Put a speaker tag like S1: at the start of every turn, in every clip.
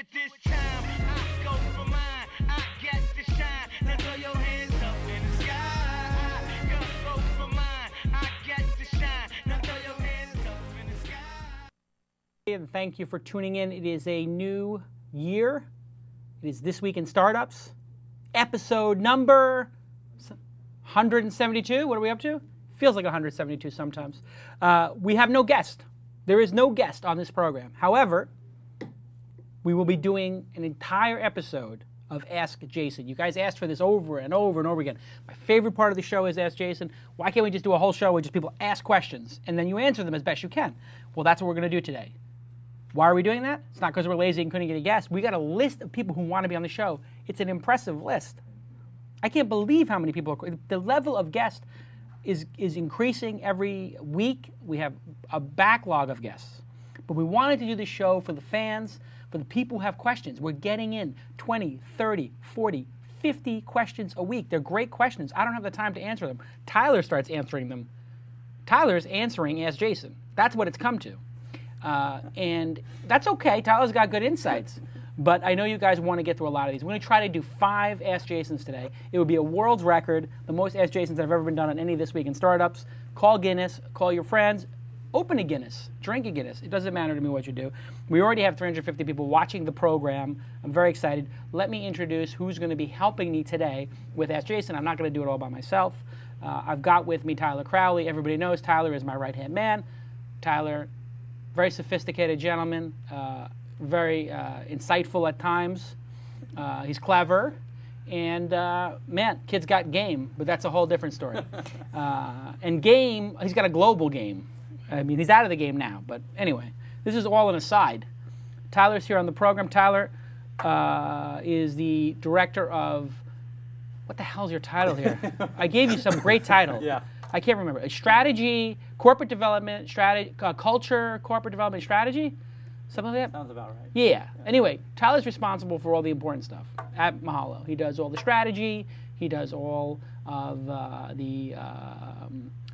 S1: But this time, I go for mine. I get to shine. Now throw your hands up in the sky. Go for mine. I get to shine. Now throw your hands up in the sky.
S2: And thank you for tuning in. It is a new year. It is This Week in Startups, episode number 172. What are we up to? Feels like 172 sometimes. We have no guest. There is no guest on this program. However, we will be doing an entire episode of Ask Jason. You guys asked for this over and over and over again. My favorite part of the show is Ask Jason. Why can't we just do a whole show where just people ask questions and then you answer them as best you can? Well, that's what we're going to do today. Why are we doing that? It's not because we're lazy and couldn't get a guest. We got a list of people who want to be on the show. It's an impressive list. I can't believe how many people are. The level of guests is increasing every week. We have a backlog of guests. But we wanted to do this show for the fans, for the people who have questions. We're getting in 20, 30, 40, 50 questions a week. They're great questions. I don't have the time to answer them. Tyler starts answering them. Tyler's answering Ask Jason. That's what it's come to. And that's okay. Tyler's got good insights. But I know you guys want to get through a lot of these. We're going to try to do 5 Ask Jasons today. It would be a world's record, the most Ask Jasons that have ever been done on any This Week in Startups. Call Guinness, call your friends, open a Guinness, drink a Guinness. It doesn't matter to me what you do. We already have 350 people watching the program. I'm very excited. Let me introduce who's going to be helping me today with Ask Jason. I'm not going to do it all by myself. I've got with me Tyler Crowley. Everybody knows Tyler is my right-hand man. Tyler, very sophisticated gentleman, very insightful at times. He's clever. And, man, kid's got game, but that's a whole different story. And game, he's got a global game. I mean, he's out of the game now. But anyway, this is all an aside. Tyler's here on the program. Tyler is the director of, what the hell's your title here? I gave you some great title.
S3: Yeah.
S2: I can't remember. Strategy, corporate development, strategy, culture, corporate development strategy? Something like that?
S3: Sounds about right.
S2: Yeah. Anyway, Tyler's responsible for all the important stuff at Mahalo. He does all the strategy. He does all of the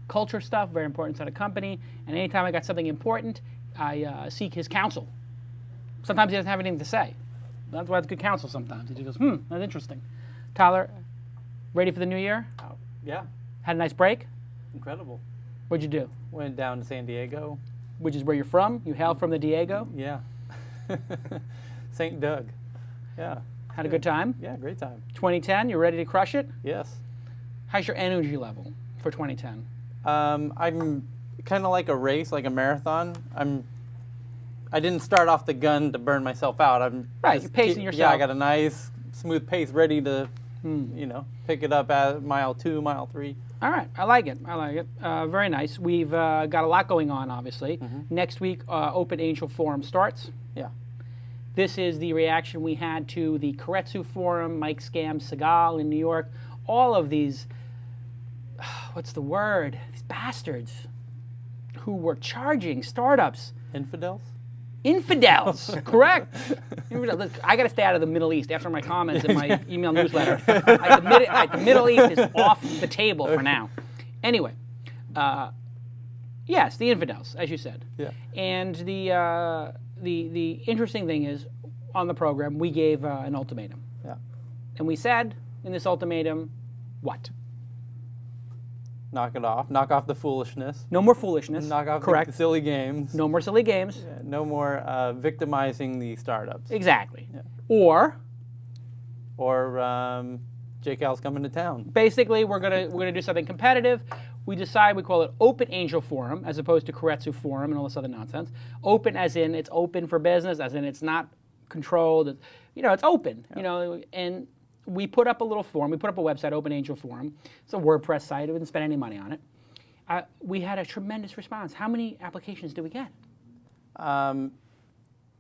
S2: culture stuff, very important to the company. And anytime I got something important, I seek his counsel. Sometimes he doesn't have anything to say. That's why it's good counsel sometimes. He just goes, that's interesting. Tyler, ready for the new year?
S3: Yeah.
S2: Had a nice break?
S3: Incredible.
S2: What'd you do?
S3: Went down to San Diego.
S2: Which is where you're from? You hail from the Diego?
S3: Yeah. St. Doug. Yeah.
S2: Had a good time?
S3: Yeah, great time.
S2: 2010, you ready to crush it?
S3: Yes.
S2: How's your energy level for 2010?
S3: I'm kind of like a race, like a marathon. I didn't start off the gun to burn myself out. I'm
S2: right, you're pacing yourself.
S3: Yeah, I got a nice, smooth pace ready to, pick it up at mile 2, mile 3.
S2: All right, I like it. Very nice. We've got a lot going on, obviously. Next week, Open Angel Forum starts.
S3: Yeah.
S2: This is the reaction we had to the Colarusso Forum, Mike Scam Segal in New York. All of these, what's the word? These bastards who were charging startups.
S3: Infidels?
S2: Infidels, correct. Look, I got to stay out of the Middle East after my comments in my email newsletter. The Middle East is off the table for now. Anyway, yes, the infidels, as you said.
S3: Yeah.
S2: And the interesting thing is, on the program, we gave an ultimatum.
S3: Yeah.
S2: And we said in this ultimatum, what?
S3: Knock it off. Knock off the foolishness.
S2: No more foolishness.
S3: Knock off
S2: correct.
S3: the silly games.
S2: No more silly games.
S3: Yeah, no more victimizing the startups.
S2: Exactly.
S3: Yeah.
S2: Or
S3: Jake Al's coming to town.
S2: Basically, we're gonna do something competitive. We decide we call it Open Angel Forum as opposed to Colarusso Forum and all this other nonsense. Open as in it's open for business, as in it's not controlled. It's open.
S3: Yeah.
S2: And we put up a little forum. We put up a website, Open Angel Forum. It's a WordPress site. We didn't spend any money on it. We had a tremendous response. How many applications did we get?
S3: Well,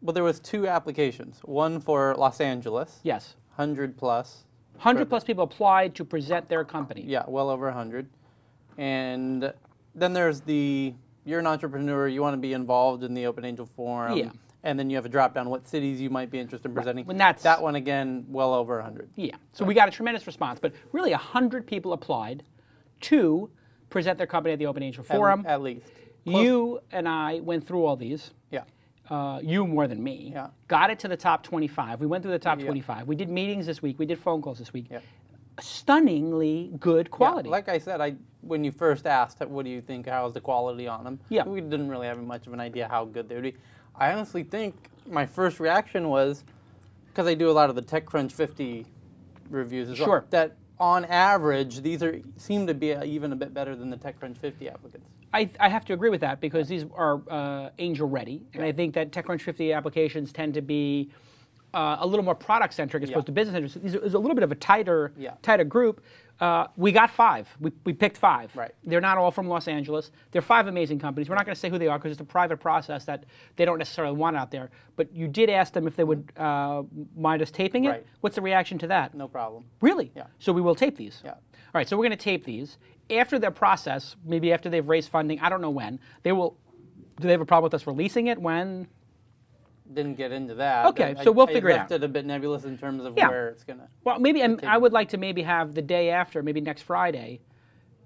S3: there was 2 applications. One for Los Angeles.
S2: Yes.
S3: 100 plus.
S2: 100 plus people applied to present their company.
S3: Yeah, well over 100. And then there's you're an entrepreneur, you want to be involved in the Open Angel Forum.
S2: Yeah.
S3: And then you have a drop down what cities you might be interested in presenting.
S2: When that's,
S3: that one again, well over 100.
S2: Yeah. So we got a tremendous response, but really 100 people applied to present their company at the Open Angel Forum.
S3: At least.
S2: You and I went through all these.
S3: Yeah.
S2: you more than me.
S3: Yeah.
S2: Got it to the top 25. We went through the top 25. We did meetings this week. We did phone calls this week.
S3: Yeah.
S2: Stunningly good quality.
S3: Yeah, like I said, when you first asked, what do you think, how's the quality on them?
S2: Yeah.
S3: We didn't really have much of an idea how good they would be. I honestly think my first reaction was, because I do a lot of the TechCrunch 50 reviews as well,
S2: Sure.
S3: that on average, these seem to be even a bit better than the TechCrunch 50 applicants.
S2: I have to agree with that because these are angel ready, and I think that TechCrunch 50 applications tend to be a little more product centric as opposed to business centric. So these is a little bit of a tighter group. We got 5. We picked 5.
S3: Right.
S2: They're not all from Los Angeles. They're 5 amazing companies. We're not going to say who they are because it's a private process that they don't necessarily want out there. But you did ask them if they would mind us taping it.
S3: Right.
S2: What's the reaction to that?
S3: No problem.
S2: Really?
S3: Yeah.
S2: So we will tape these?
S3: Yeah.
S2: All right, so we're going to tape these. After their process, maybe after they've raised funding, I don't know when, they will, do they have a problem with us releasing it? When?
S3: Didn't get into that.
S2: Okay, so we'll figure it out.
S3: I left it a bit nebulous in terms of
S2: Yeah.
S3: where it's going to...
S2: Well, maybe, and I would like to maybe have the day after, maybe next Friday,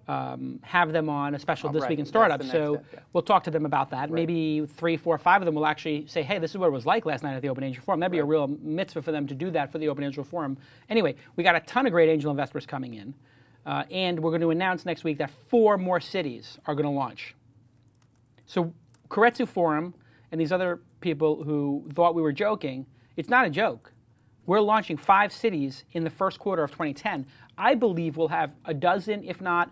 S2: have them on a special This
S3: right.
S2: Week in
S3: That's
S2: Startups.
S3: the
S2: So
S3: next step, yeah.
S2: we'll talk to them about that. Maybe 3, 4, 5 of them will actually say, hey, this is what it was like last night at the Open Angel Forum. That'd be a real mitzvah for them to do that for the Open Angel Forum. Anyway, we got a ton of great angel investors coming in. And we're going to announce next week that 4 more cities are going to launch. So Keiretsu Forum and these other people who thought we were joking, it's not a joke. We're launching 5 cities in the first quarter of 2010. I believe we'll have a dozen, if not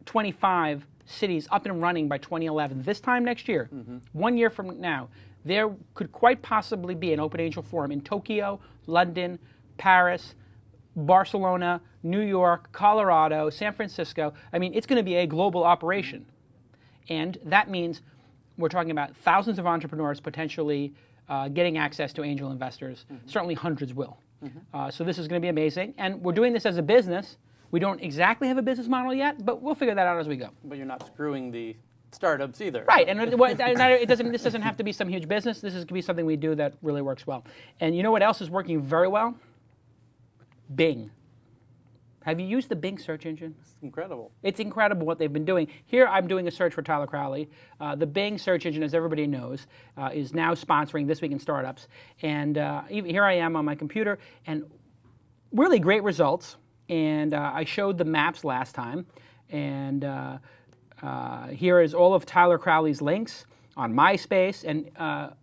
S2: 25 cities up and running by 2011. This time next year, 1 year from now, there could quite possibly be an Open Angel Forum in Tokyo, London, Paris, Barcelona, New York, Colorado, San Francisco. I mean, it's going to be a global operation. And that means we're talking about thousands of entrepreneurs potentially getting access to angel investors. Certainly hundreds will. So this is going to be amazing. And we're doing this as a business. We don't exactly have a business model yet, but we'll figure that out as we go.
S3: But you're not screwing the startups either.
S2: Right, and this doesn't have to be some huge business. This is going to be something we do that really works well. And you know what else is working very well? Bing. Have you used the Bing search engine?
S3: It's incredible.
S2: It's incredible what they've been doing. Here I'm doing a search for Tyler Crowley. The Bing search engine, as everybody knows, is now sponsoring This Week in Startups. And here I am on my computer, and really great results. And I showed the maps last time. And here is all of Tyler Crowley's links on MySpace. And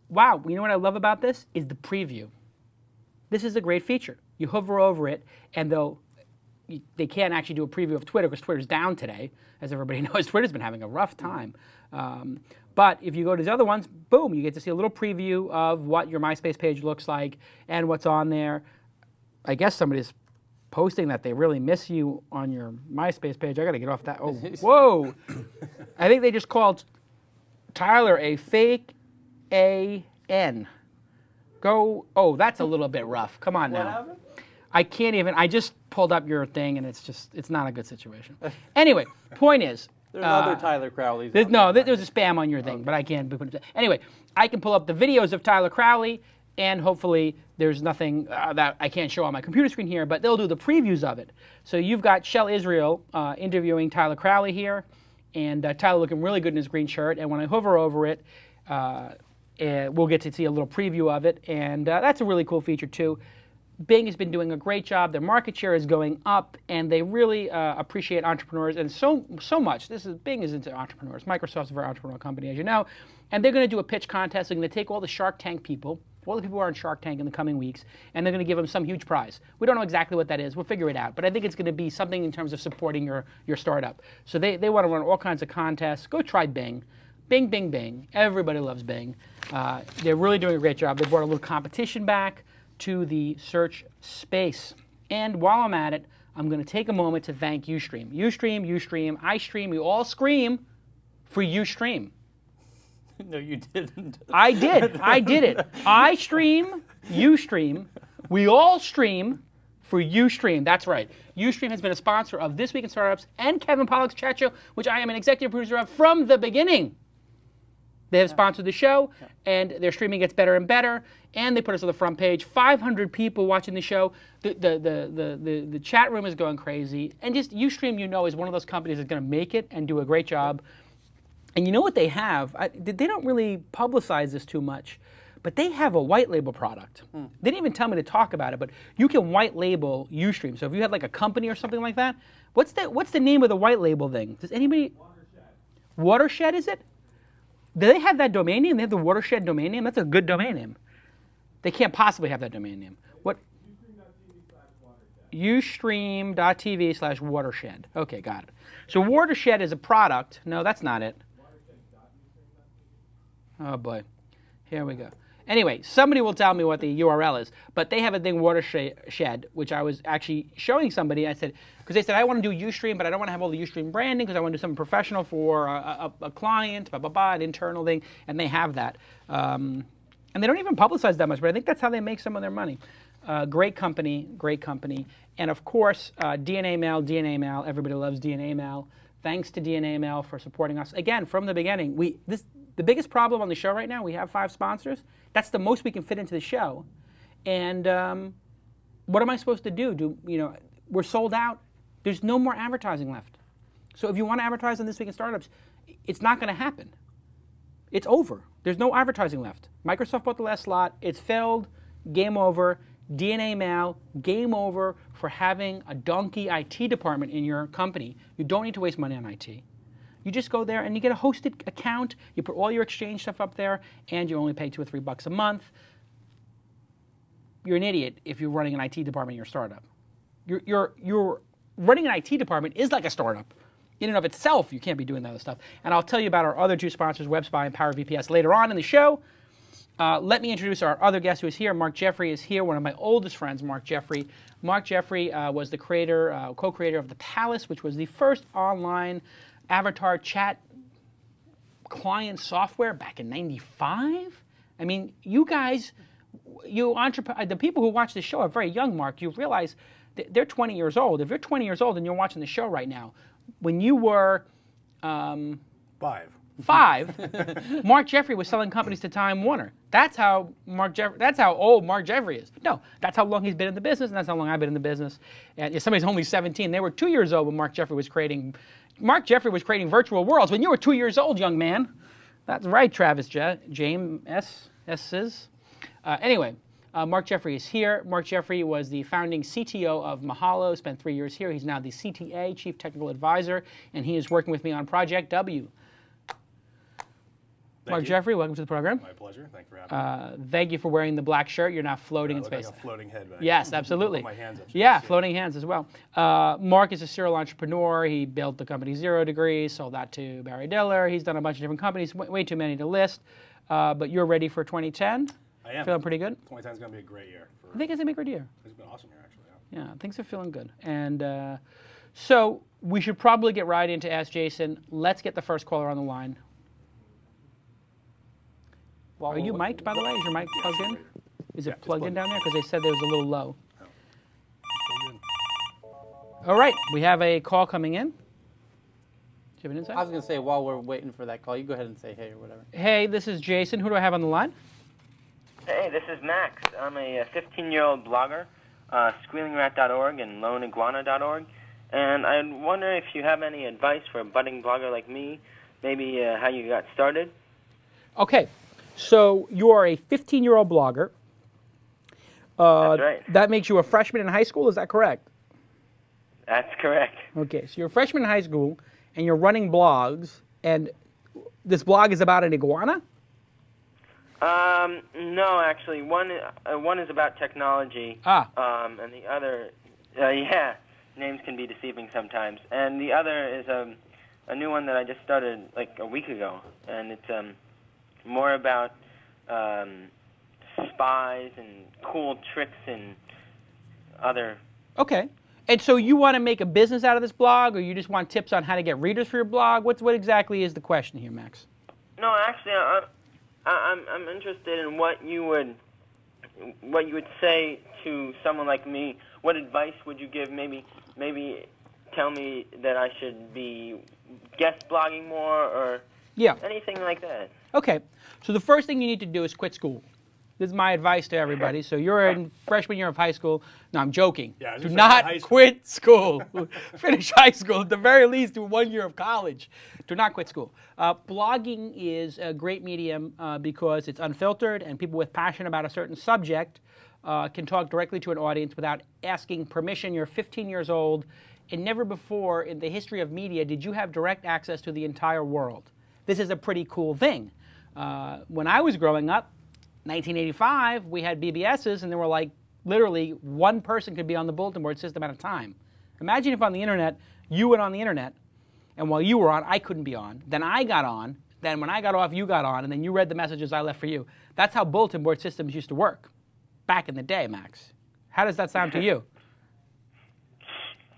S2: wow, you know what I love about this? Is the preview. This is a great feature. You hover over it, and they can't actually do a preview of Twitter because Twitter's down today. As everybody knows, Twitter's been having a rough time. But if you go to the other ones, boom, you get to see a little preview of what your MySpace page looks like and what's on there. I guess somebody's posting that they really miss you on your MySpace page. I got to get off that. Oh, whoa. I think they just called Tyler a fake AN. Oh, that's a little bit rough. Come on now.
S3: What happened?
S2: I can't even, I just pulled up your thing and it's not a good situation. Anyway, point is.
S3: There's other Tyler Crowleys.
S2: There's a spam on your thing, but I can't put it. Anyway, I can pull up the videos of Tyler Crowley, and hopefully there's nothing that I can't show on my computer screen here, but they'll do the previews of it. So you've got Shell Israel interviewing Tyler Crowley here, and Tyler looking really good in his green shirt, and when I hover over it, we'll get to see a little preview of it, and that's a really cool feature too. Bing has been doing a great job. Their market share is going up, and they really appreciate entrepreneurs, and so much. Bing is into entrepreneurs. Microsoft's a very entrepreneurial company, as you know, and they're going to do a pitch contest. They're going to take all the Shark Tank people, all the people who are on Shark Tank in the coming weeks, and they're going to give them some huge prize. We don't know exactly what that is. We'll figure it out, but I think it's going to be something in terms of supporting your startup. So they want to run all kinds of contests. Go try Bing. Bing, Bing, Bing. Everybody loves Bing. They're really doing a great job. They brought a little competition back to the search space. And while I'm at it, I'm going to take a moment to thank Ustream. Ustream, I stream, we all scream for Ustream.
S3: No, you didn't.
S2: I did it. I stream, Ustream, we all stream for Ustream. That's right. Ustream has been a sponsor of This Week in Startups and Kevin Pollak's Chat Show, which I am an executive producer of from the beginning. They have sponsored the show, and their streaming gets better and better, and they put us on the front page. 500 people watching the show. The chat room is going crazy. And just Ustream, is one of those companies that's going to make it and do a great job. And you know what they have? They don't really publicize this too much, but they have a white label product. They didn't even tell me to talk about it, but you can white label Ustream. So if you had like a company or something like that, what's the name of the white label thing? Does anybody? Watershed, is it? Do they have that domain name? They have the Watershed domain name? That's a good domain name. They can't possibly have that domain name. What? Ustream.tv/watershed. Okay, got it. So Watershed is a product. No, that's not it. Oh boy, here we go. Anyway, somebody will tell me what the URL is, but they have a thing, Watershed, which I was actually showing somebody. I said, because they said, I want to do Ustream, but I don't want to have all the Ustream branding because I want to do something professional for a client, an internal thing, and they have that. And they don't even publicize that much, but I think that's how they make some of their money. Great company, great company. And of course, DNA Mail, everybody loves DNA Mail. Thanks to DNA Mail for supporting us. Again, from the beginning, the biggest problem on the show right now, we have 5 sponsors. That's the most we can fit into the show. And what am I supposed to do? We're sold out. There's no more advertising left. So if you want to advertise on This Week in Startups, it's not going to happen. It's over. There's no advertising left. Microsoft bought the last slot. It's filled. Game over. DNA Mail, game over for having a donkey IT department in your company. You don't need to waste money on IT. You just go there and you get a hosted account. You put all your Exchange stuff up there, and you only pay $2 or $3 a month. You're an idiot if you're running an IT department in your startup. You're running an IT department is like a startup. In and of itself, you can't be doing that other stuff. And I'll tell you about our other 2 sponsors, WebSpy and PowerVPS, later on in the show. Let me introduce our other guest who is here. Mark Jeffrey is here, one of my oldest friends, Mark Jeffrey. Mark Jeffrey was the creator, co-creator of The Palace, which was the first online avatar chat client software back in '95. I mean, you guys, the people who watch this show are very young, Mark. You realize they're 20 years old. If you're 20 years old and you're watching the show right now, when you were
S4: 5,
S2: Mark Jeffrey was selling companies to Time Warner. That's how old Mark Jeffrey is. No, that's how long he's been in the business, and that's how long I've been in the business. And if somebody's only 17, they were 2 years old when Mark Jeffrey was creating virtual worlds when you were 2 years old, young man. That's right, Travis James S's. Anyway, Mark Jeffrey is here. Mark Jeffrey was the founding CTO of Mahalo, spent 3 years here. He's now the CTA, Chief Technical Advisor, and he is working with me on Project W. Mark Jeffrey, welcome to the program.
S4: My pleasure. Thank you for having me.
S2: Thank you for wearing the black shirt. You're now floating in space.
S4: Like a floating head back.
S2: Yes, absolutely.
S4: Put my hands up.
S2: Yeah, floating hands as well. Mark is a serial entrepreneur. He built the company 0 Degrees, sold that to Barry Diller. He's done a bunch of different companies, way too many to list. But you're ready for 2010?
S4: I am.
S2: Feeling pretty good?
S4: 2010 is going to be a great year.
S2: I think it's going to be a great year.
S4: It's been an awesome year, actually.
S2: Yeah, things are feeling good. And so we should probably get right into Ask Jason. Let's get the first caller on the line. Are you mic'd, by the way? Is your mic plugged in? Is it plugged in down there? Because they said there was a little low. All right, we have a call coming in. Do you have an insight?
S3: I was going to say, while we're waiting for that call, you go ahead and say hey or whatever.
S2: Hey, this is Jason. Who do I have on the line?
S5: Hey, this is Max. I'm a 15-year-old blogger, squealingrat.org and loneiguana.org. And I wonder if you have any advice for a budding blogger like me, maybe how you got started.
S2: Okay. So you are a 15-year-old blogger.
S5: That's right.
S2: That makes you a freshman in high school, is that correct?
S5: That's correct.
S2: Okay, so you're a freshman in high school, and you're running blogs, and this blog is about an iguana?
S5: No, actually. One is about technology. And the other, names can be deceiving sometimes. And the other is a new one that I just started like a week ago, and it's more about spies and cool tricks and other. Okay.
S2: And so you want to make a business out of this blog, or you just want tips on how to get readers for your blog? What exactly is the question here, Max?
S5: No, actually, I'm interested in what you would say to someone like me. What advice would you give? Maybe tell me that I should be guest blogging more, or anything like that.
S2: Okay. So the first thing you need to do is quit school. This is my advice to everybody. So you're in freshman year of high school. No, I'm joking.
S4: Yeah,
S2: do not quit school. Finish high school. At the very least, do 1 year of college. Do not quit school. Blogging is a great medium because it's unfiltered, and people with passion about a certain subject can talk directly to an audience without asking permission. You're 15 years old, and never before in the history of media did you have direct access to the entire world. This is a pretty cool thing. When I was growing up, 1985, we had BBSs, and there were like literally one person could be on the bulletin board system at a time. Imagine if on the internet, you went on the internet, and while you were on, I couldn't be on. Then I got on. Then when I got off, you got on, and then you read the messages I left for you. That's how bulletin board systems used to work back in the day, Max. How does that sound to you?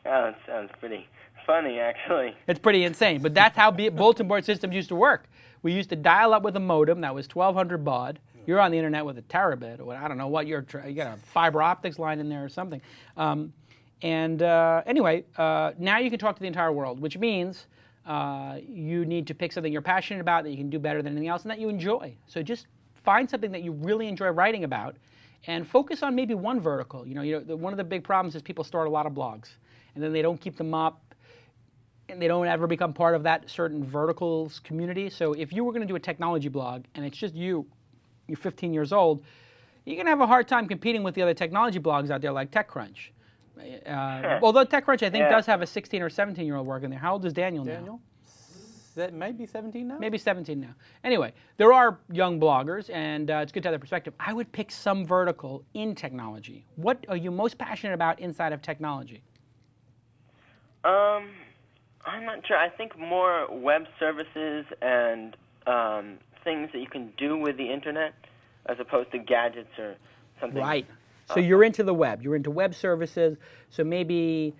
S5: Oh, it sounds pretty funny, actually.
S2: It's pretty insane, but that's how bulletin board systems used to work. We used to dial up with a modem that was 1200 baud. You're on the internet with a terabit, or I don't know what you got a fiber optics line in there or something. Anyway, now you can talk to the entire world, which means you need to pick something you're passionate about that you can do better than anything else and that you enjoy. So just find something that you really enjoy writing about and focus on maybe one vertical. One of the big problems is people start a lot of blogs and then they don't keep them up and they don't ever become part of that certain verticals community. So if you were going to do a technology blog and it's just you're 15 years old, you're going to have a hard time competing with the other technology blogs out there like TechCrunch. Although TechCrunch, I think, does have a 16 or 17-year-old working there. How old is Daniel now?
S3: That might be 17 now?
S2: Maybe 17 now. Anyway, there are young bloggers, and it's good to have their perspective. I would pick some vertical in technology. What are you most passionate about inside of technology?
S5: I'm not sure. I think more web services and things that you can do with the internet as opposed to gadgets or something.
S2: Right. So you're into the web. You're into web services. So maybe,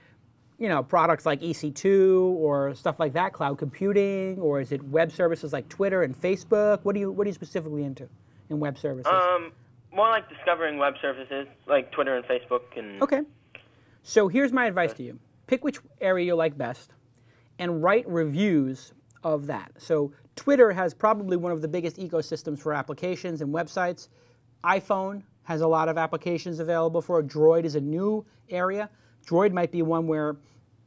S2: products like EC2 or stuff like that, cloud computing, or is it web services like Twitter and Facebook? What are you specifically into in web services?
S5: More like discovering web services like Twitter and Facebook.
S2: Okay. So here's my advice to you. Pick which area you like best and write reviews of that. So Twitter has probably one of the biggest ecosystems for applications and websites. iPhone has a lot of applications available for it. Droid is a new area. Droid might be one where,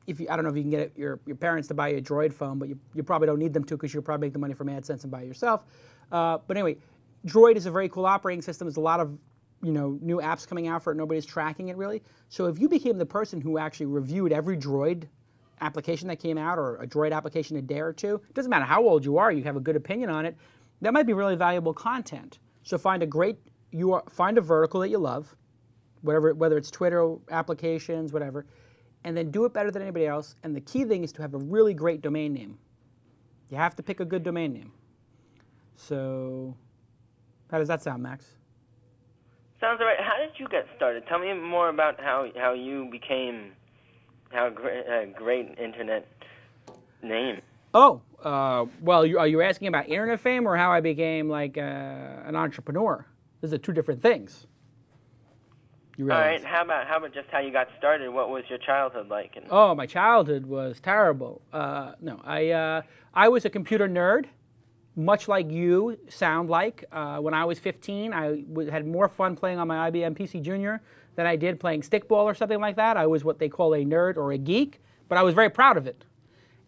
S2: I don't know if you can get your parents to buy you a Droid phone, but you probably don't need them to because you'll probably make the money from AdSense and buy it yourself. But anyway, Droid is a very cool operating system. There's a lot of new apps coming out for it. Nobody's tracking it really. So if you became the person who actually reviewed every Droid application that came out or a Droid application a day or two, it doesn't matter how old you are, you have a good opinion on it, that might be really valuable content. So find a vertical that you love, whether it's Twitter, applications, whatever, and then do it better than anybody else. And the key thing is to have a really great domain name. You have to pick a good domain name. So how does that sound, Max?
S5: Sounds all right. How did you get started? Tell me more about how you became a great internet name.
S2: Oh, well, are you asking about internet fame or how I became like an entrepreneur? Those are two different things.
S5: All right. How about just how you got started? What was your childhood like?
S2: Oh, my childhood was terrible. No, I was a computer nerd, much like you sound like. When I was 15, I had more fun playing on my IBM PC Junior than I did playing stickball or something like that. I was what they call a nerd or a geek, but I was very proud of it.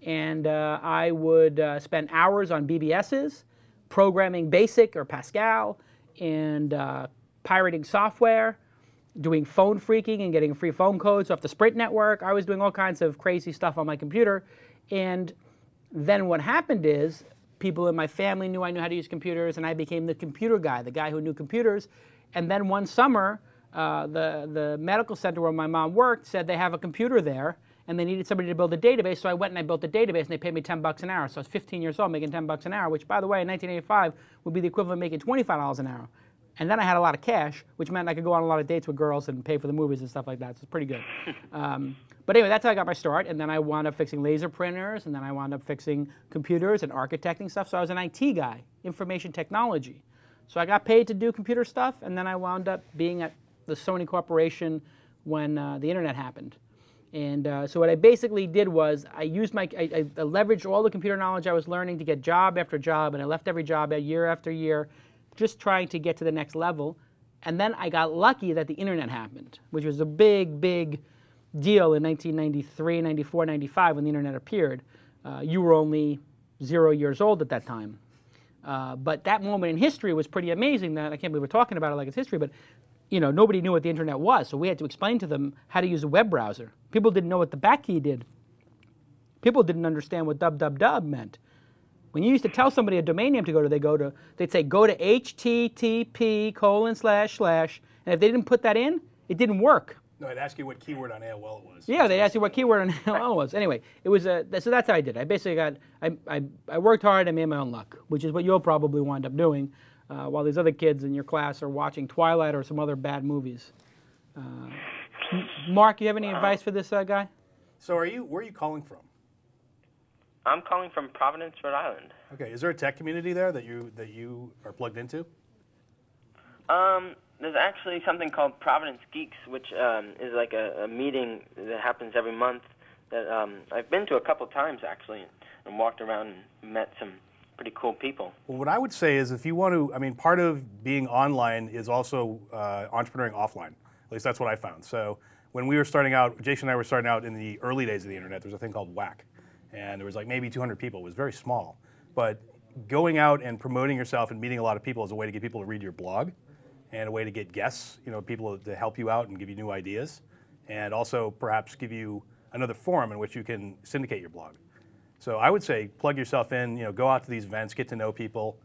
S2: And I would spend hours on BBSs, programming BASIC or Pascal, and pirating software, doing phone phreaking and getting free phone codes off the Sprint network. I was doing all kinds of crazy stuff on my computer. And then what happened is people in my family knew I knew how to use computers, and I became the computer guy, the guy who knew computers. And then one summer, the medical center where my mom worked said they have a computer there, and they needed somebody to build a database, so I went and I built a database, and they paid me $10 an hour. So I was 15 years old making $10 an hour, which, by the way, in 1985 would be the equivalent of making $25 an hour. And then I had a lot of cash, which meant I could go on a lot of dates with girls and pay for the movies and stuff like that. So it's pretty good. But anyway, that's how I got my start. And then I wound up fixing laser printers, and then I wound up fixing computers and architecting stuff. So I was an IT guy, information technology. So I got paid to do computer stuff, and then I wound up being at the Sony Corporation when the internet happened. And so what I basically did was I used I leveraged all the computer knowledge I was learning to get job after job, and I left every job year after year, just trying to get to the next level. And then I got lucky that the internet happened, which was a big, big deal in 1993, 94, 95 when the internet appeared. You were only 0 years old at that time. But that moment in history was pretty amazing. That I can't believe we're talking about it like it's history, but nobody knew what the internet was, so we had to explain to them how to use a web browser. People didn't know what the back key did. People didn't understand what www meant. When you used to tell somebody a domain name to go to, they'd say go to http://, and if they didn't put that in, it didn't work.
S4: No, I'd ask you what keyword on AOL it was.
S2: Yeah, they'd ask you what keyword on AOL was. Anyway, it was so that's how I did. I basically I worked hard. I made my own luck, which is what you'll probably wind up doing, while these other kids in your class are watching Twilight or some other bad movies. Mark, you have any advice for this guy?
S4: So where are you calling from?
S5: I'm calling from Providence, Rhode Island.
S4: Okay, is there a tech community there that you are plugged into?
S5: There's actually something called Providence Geeks, which is like a meeting that happens every month that I've been to a couple times, actually, and walked around and met some pretty cool people.
S4: Well, what I would say is if you want to, part of being online is also entrepreneuring offline. At least that's what I found. So when we were starting out, Jason and I were starting out in the early days of the internet, there was a thing called WAC. And there was like maybe 200 people. It was very small. But going out and promoting yourself and meeting a lot of people is a way to get people to read your blog and a way to get guests, people to help you out and give you new ideas, and also perhaps give you another forum in which you can syndicate your blog. So I would say plug yourself in, go out to these events, get to know people,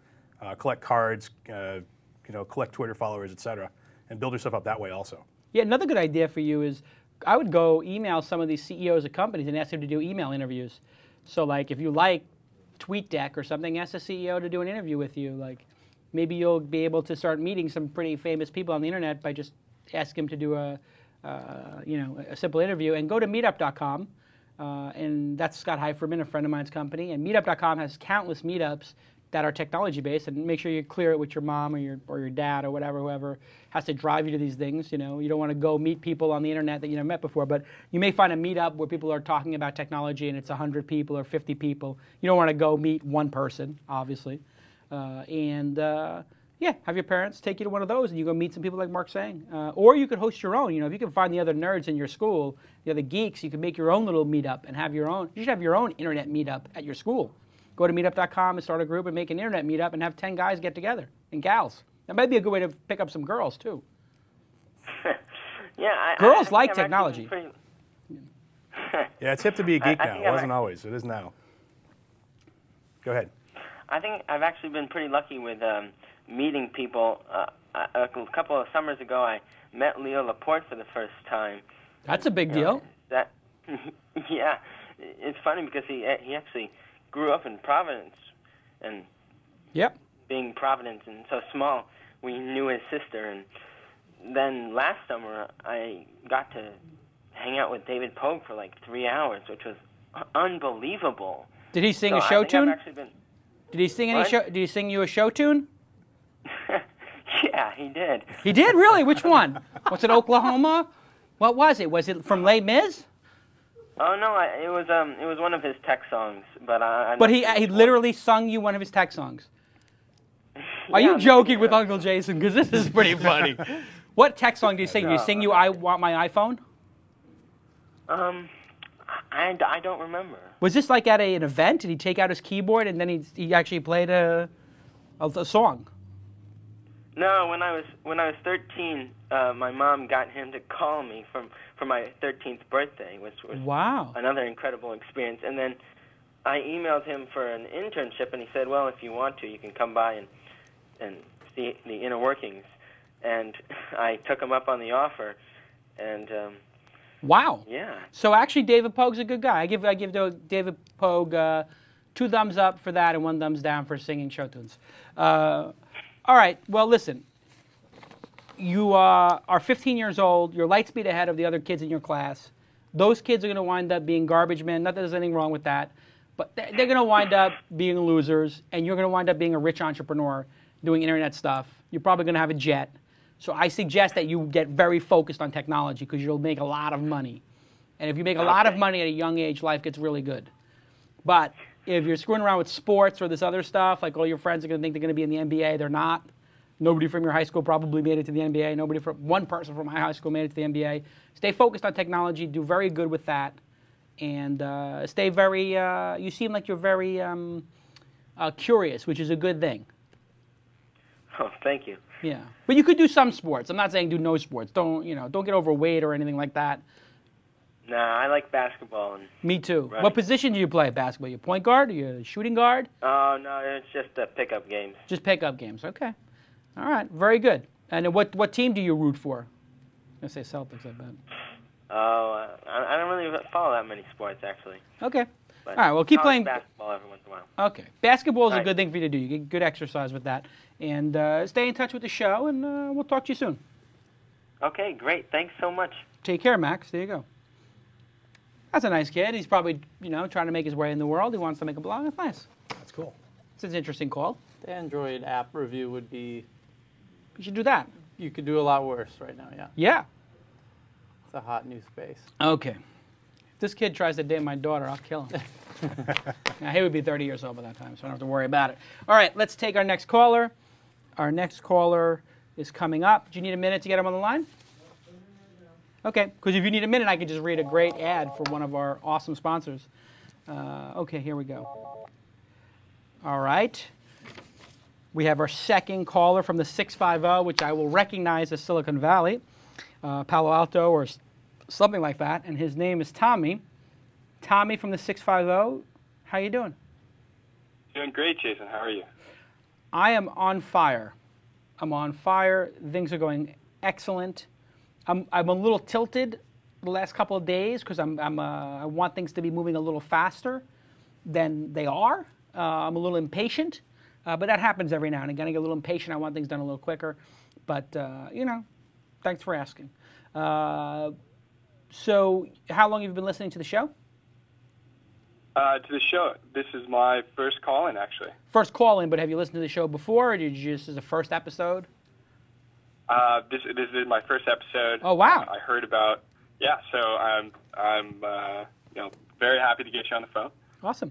S4: collect cards, collect Twitter followers, etc., and build yourself up that way also.
S2: Yeah, another good idea for you is I would go email some of these CEOs of companies and ask them to do email interviews. So like if you like TweetDeck or something, ask the CEO to do an interview with you. Like maybe you'll be able to start meeting some pretty famous people on the internet by just asking them to do a simple interview. And go to meetup.com, and that's Scott Heiferman, a friend of mine's company. And meetup.com has countless meetups that are technology based, and make sure you clear it with your mom or your dad or whoever has to drive you to these things. You don't want to go meet people on the internet that you never met before, but you may find a meetup where people are talking about technology and it's 100 people or 50 people. You don't want to go meet one person, obviously. Have your parents take you to one of those and you go meet some people like Mark's saying. Or you could host your own. If you can find the other nerds in your school, the other geeks, you can make your own little meetup and have your own. You should have your own internet meetup at your school. Go to meetup.com and start a group and make an internet meetup and have 10 guys get together, and gals. That might be a good way to pick up some girls, too. Girls like technology.
S4: Yeah, it's hip to be a geek now. It wasn't always. It is now. Go ahead.
S5: I think I've actually been pretty lucky with meeting people. A couple of summers ago, I met Leo Laporte for the first time.
S2: That's a big deal.
S5: Yeah. It's funny because he actually grew up in Providence, and being Providence and so small, we knew his sister. And then last summer, I got to hang out with David Pogue for like 3 hours, which was unbelievable.
S2: Did he sing a show tune? Did he sing
S5: What?
S2: Did he sing you a show tune?
S5: Yeah, he did.
S2: He did, really? Which one? Was it Oklahoma? What was it? Was it from Les Mis?
S5: Oh no, it was one of his tech songs, but
S2: But he literally sung you one of his tech songs. Are you joking with Uncle Jason? Because this is pretty funny. What tech song do you sing? Do you sing "I Want My iPhone"?
S5: I don't remember.
S2: Was this like at an event? Did he take out his keyboard and then he actually played a song?
S5: No, when I was 13, my mom got him to call me for my 13th birthday, which was another incredible experience. And then I emailed him for an internship, and he said, "Well, if you want to, you can come by and see the inner workings." And I took him up on the offer, and
S2: wow.
S5: Yeah.
S2: So actually, David Pogue's a good guy. I give David Pogue 2 thumbs up for that and 1 thumbs down for singing show tunes. All right, well, listen. You are 15 years old. You're light speed ahead of the other kids in your class. Those kids are going to wind up being garbage men. Not that there's anything wrong with that. But they're going to wind up being losers, and you're going to wind up being a rich entrepreneur doing internet stuff. You're probably going to have a jet. So I suggest that you get very focused on technology because you'll make a lot of money. And if you make a lot of money at a young age, life gets really good. But if you're screwing around with sports or this other stuff, like all your friends are going to think they're going to be in the NBA, they're not. Nobody from your high school probably made it to the NBA. One person from my high school made it to the NBA. Stay focused on technology. Do very good with that. And stay very, you seem like you're very curious, which is a good thing.
S5: Oh, thank you.
S2: Yeah. But you could do some sports. I'm not saying do no sports. Don't get overweight or anything like that.
S5: Nah, I like basketball. And
S2: Me too.
S5: running.
S2: What position do you play at basketball? You point guard? Are you a shooting guard?
S5: Oh, no, it's just pickup games.
S2: Just pickup games. Okay. All right. Very good. And what team do you root for? I'm going to say Celtics, I bet.
S5: Oh, I don't really follow that many sports, actually.
S2: Okay.
S5: But
S2: All right. Well, keep
S5: college
S2: playing
S5: basketball every once in a while.
S2: Okay. Basketball is a
S5: Right.
S2: good thing for you to do. You get good exercise with that. And stay in touch with the show, and we'll talk to you soon.
S5: Okay, great. Thanks so much.
S2: Take care, Max. There you go. That's a nice kid. He's probably, trying to make his way in the world. He wants to make a blog. That's nice.
S4: That's cool.
S2: It's an interesting call.
S3: The Android app review would be,
S2: You should do that.
S3: you could do a lot worse right now, yeah.
S2: Yeah.
S3: It's a hot new space.
S2: Okay. If this kid tries to date my daughter, I'll kill him. Now, he would be 30 years old by that time, so I don't have to worry about it. All right, let's take our next caller. Our next caller is coming up. Do you need a minute to get him on the line? Okay, because if you need a minute, I can just read a great ad for one of our awesome sponsors. Okay, here we go. All right. We have our second caller from the 650, which I will recognize as Silicon Valley, Palo Alto, or something like that. And his name is Tommy. Tommy from the 650. How you doing?
S6: Doing great, Jason. How are you?
S2: I am on fire. I'm on fire. Things are going excellent. I'm a little tilted the last couple of days because I want things to be moving a little faster than they are. I'm a little impatient, but that happens every now and again. I get a little impatient. I want things done a little quicker. But, thanks for asking. So how long have you been listening to the show?
S6: To the show. This is my first call-in, actually.
S2: First call in, but have you listened to the show before, or did you just as a first episode?
S6: This is my first episode.
S2: Oh, wow.
S6: I heard about. Yeah, so I'm very happy to get you on the phone.
S2: Awesome.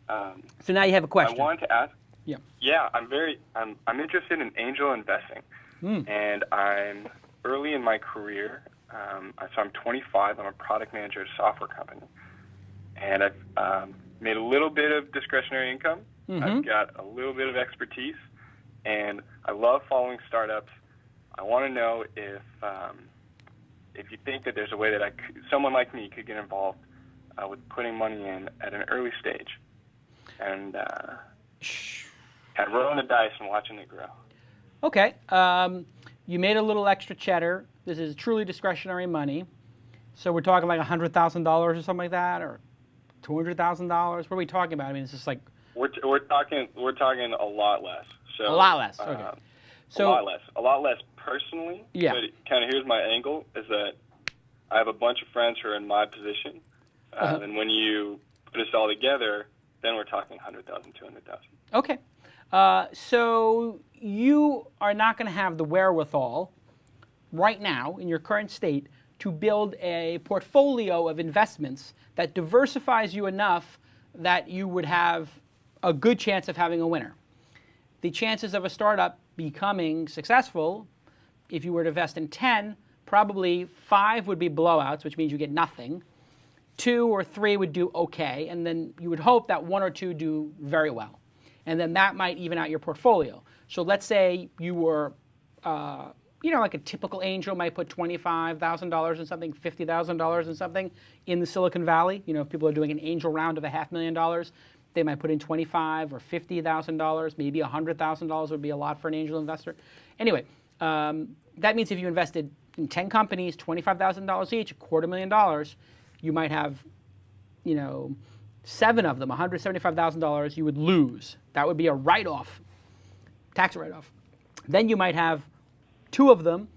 S2: So now you have a question.
S6: I wanted to ask.
S2: Yeah.
S6: Yeah, I'm interested in angel investing, and I'm early in my career. So I'm 25. I'm a product manager at a software company, and I've made a little bit of discretionary income.
S2: Mm-hmm.
S6: I've got a little bit of expertise, and I love following startups. I want to know if you think that there's a way that someone like me could get involved with putting money in at an early stage, and kind of rolling the dice and watching it grow.
S2: Okay. You made a little extra cheddar. This is truly discretionary money. So we're talking like $100,000 or something like that, or $200,000. What are we talking about? I mean, it's just like
S6: we're talking a lot less. So
S2: a lot less. Okay. So
S6: a lot less personally.
S2: Yeah.
S6: But kind of here's my angle: is that I have a bunch of friends who are in my position, and when you put us all together, then we're talking 100,000, 200,000.
S2: Okay. So you are not going to have the wherewithal right now in your current state to build a portfolio of investments that diversifies you enough that you would have a good chance of having a winner. The chances of a startup becoming successful, if you were to invest in 10, probably 5 would be blowouts, which means you get nothing. 2 or 3 would do okay, and then you would hope that 1 or 2 do very well. And then that might even out your portfolio. So let's say you were, like a typical angel might put $25,000 in something, $50,000 in something in the Silicon Valley. If people are doing an angel round of $500,000, they might put in $25,000 or $50,000, maybe $100,000 would be a lot for an angel investor. Anyway, that means if you invested in 10 companies, $25,000 each, $250,000, you might have, 7 of them, $175,000, you would lose. That would be a write-off, tax write-off. Then you might have 2 of them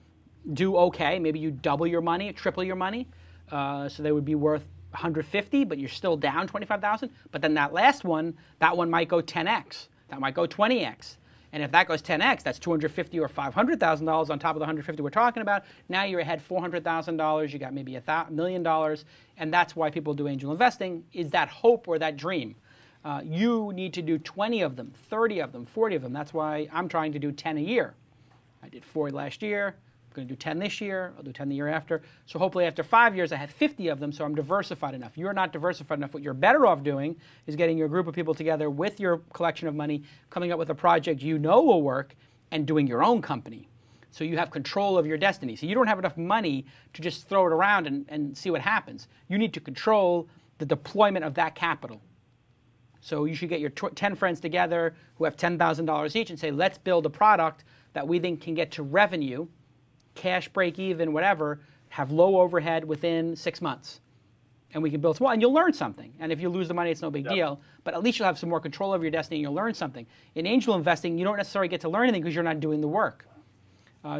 S2: do okay. Maybe you double your money, or triple your money, so they would be worth $150,000, but you're still down $25,000. But then that last one, that one might go 10x. That might go 20x. And if that goes 10x, that's $250,000 or $500,000 on top of the $150,000 we're talking about. Now you're ahead $400,000. You got maybe $1 million, and that's why people do angel investing. Is that hope or that dream? You need to do 20 of them, 30 of them, 40 of them. That's why I'm trying to do 10 a year. I did 4 last year. I'm going to do 10 this year. I'll do 10 the year after. So hopefully after 5 years, I have 50 of them, so I'm diversified enough. You're not diversified enough. What you're better off doing is getting your group of people together with your collection of money, coming up with a project you know will work, and doing your own company. So you have control of your destiny. So you don't have enough money to just throw it around and see what happens. You need to control the deployment of that capital. So you should get your 10 friends together who have $10,000 each and say, let's build a product that we think can get to revenue, cash break even, whatever, have low overhead within 6 months. And we can build small, and you'll learn something. And if you lose the money, it's no big deal. But at least you'll have some more control over your destiny and you'll learn something. In angel investing, you don't necessarily get to learn anything because you're not doing the work.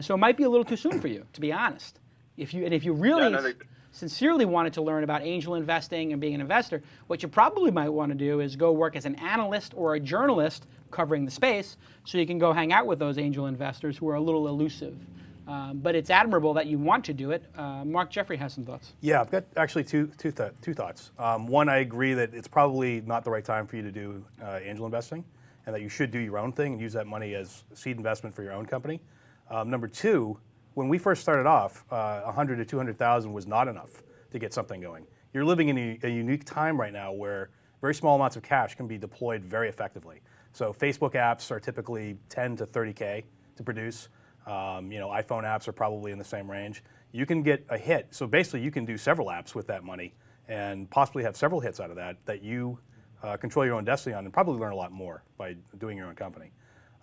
S2: So it might be a little too soon for you, to be honest. If you really sincerely wanted to learn about angel investing and being an investor, what you probably might want to do is go work as an analyst or a journalist covering the space so you can go hang out with those angel investors who are a little elusive. But it's admirable that you want to do it. Mark Jeffrey has some thoughts.
S4: Yeah, I've got actually two thoughts. One, I agree that it's probably not the right time for you to do angel investing, and that you should do your own thing and use that money as seed investment for your own company. Number two, when we first started off, 100 to 200,000 was not enough to get something going. You're living in a unique time right now where very small amounts of cash can be deployed very effectively. So Facebook apps are typically 10 to 30K to produce. iPhone apps are probably in the same range. You can get a hit. So basically, you can do several apps with that money and possibly have several hits out of that you control your own destiny on and probably learn a lot more by doing your own company.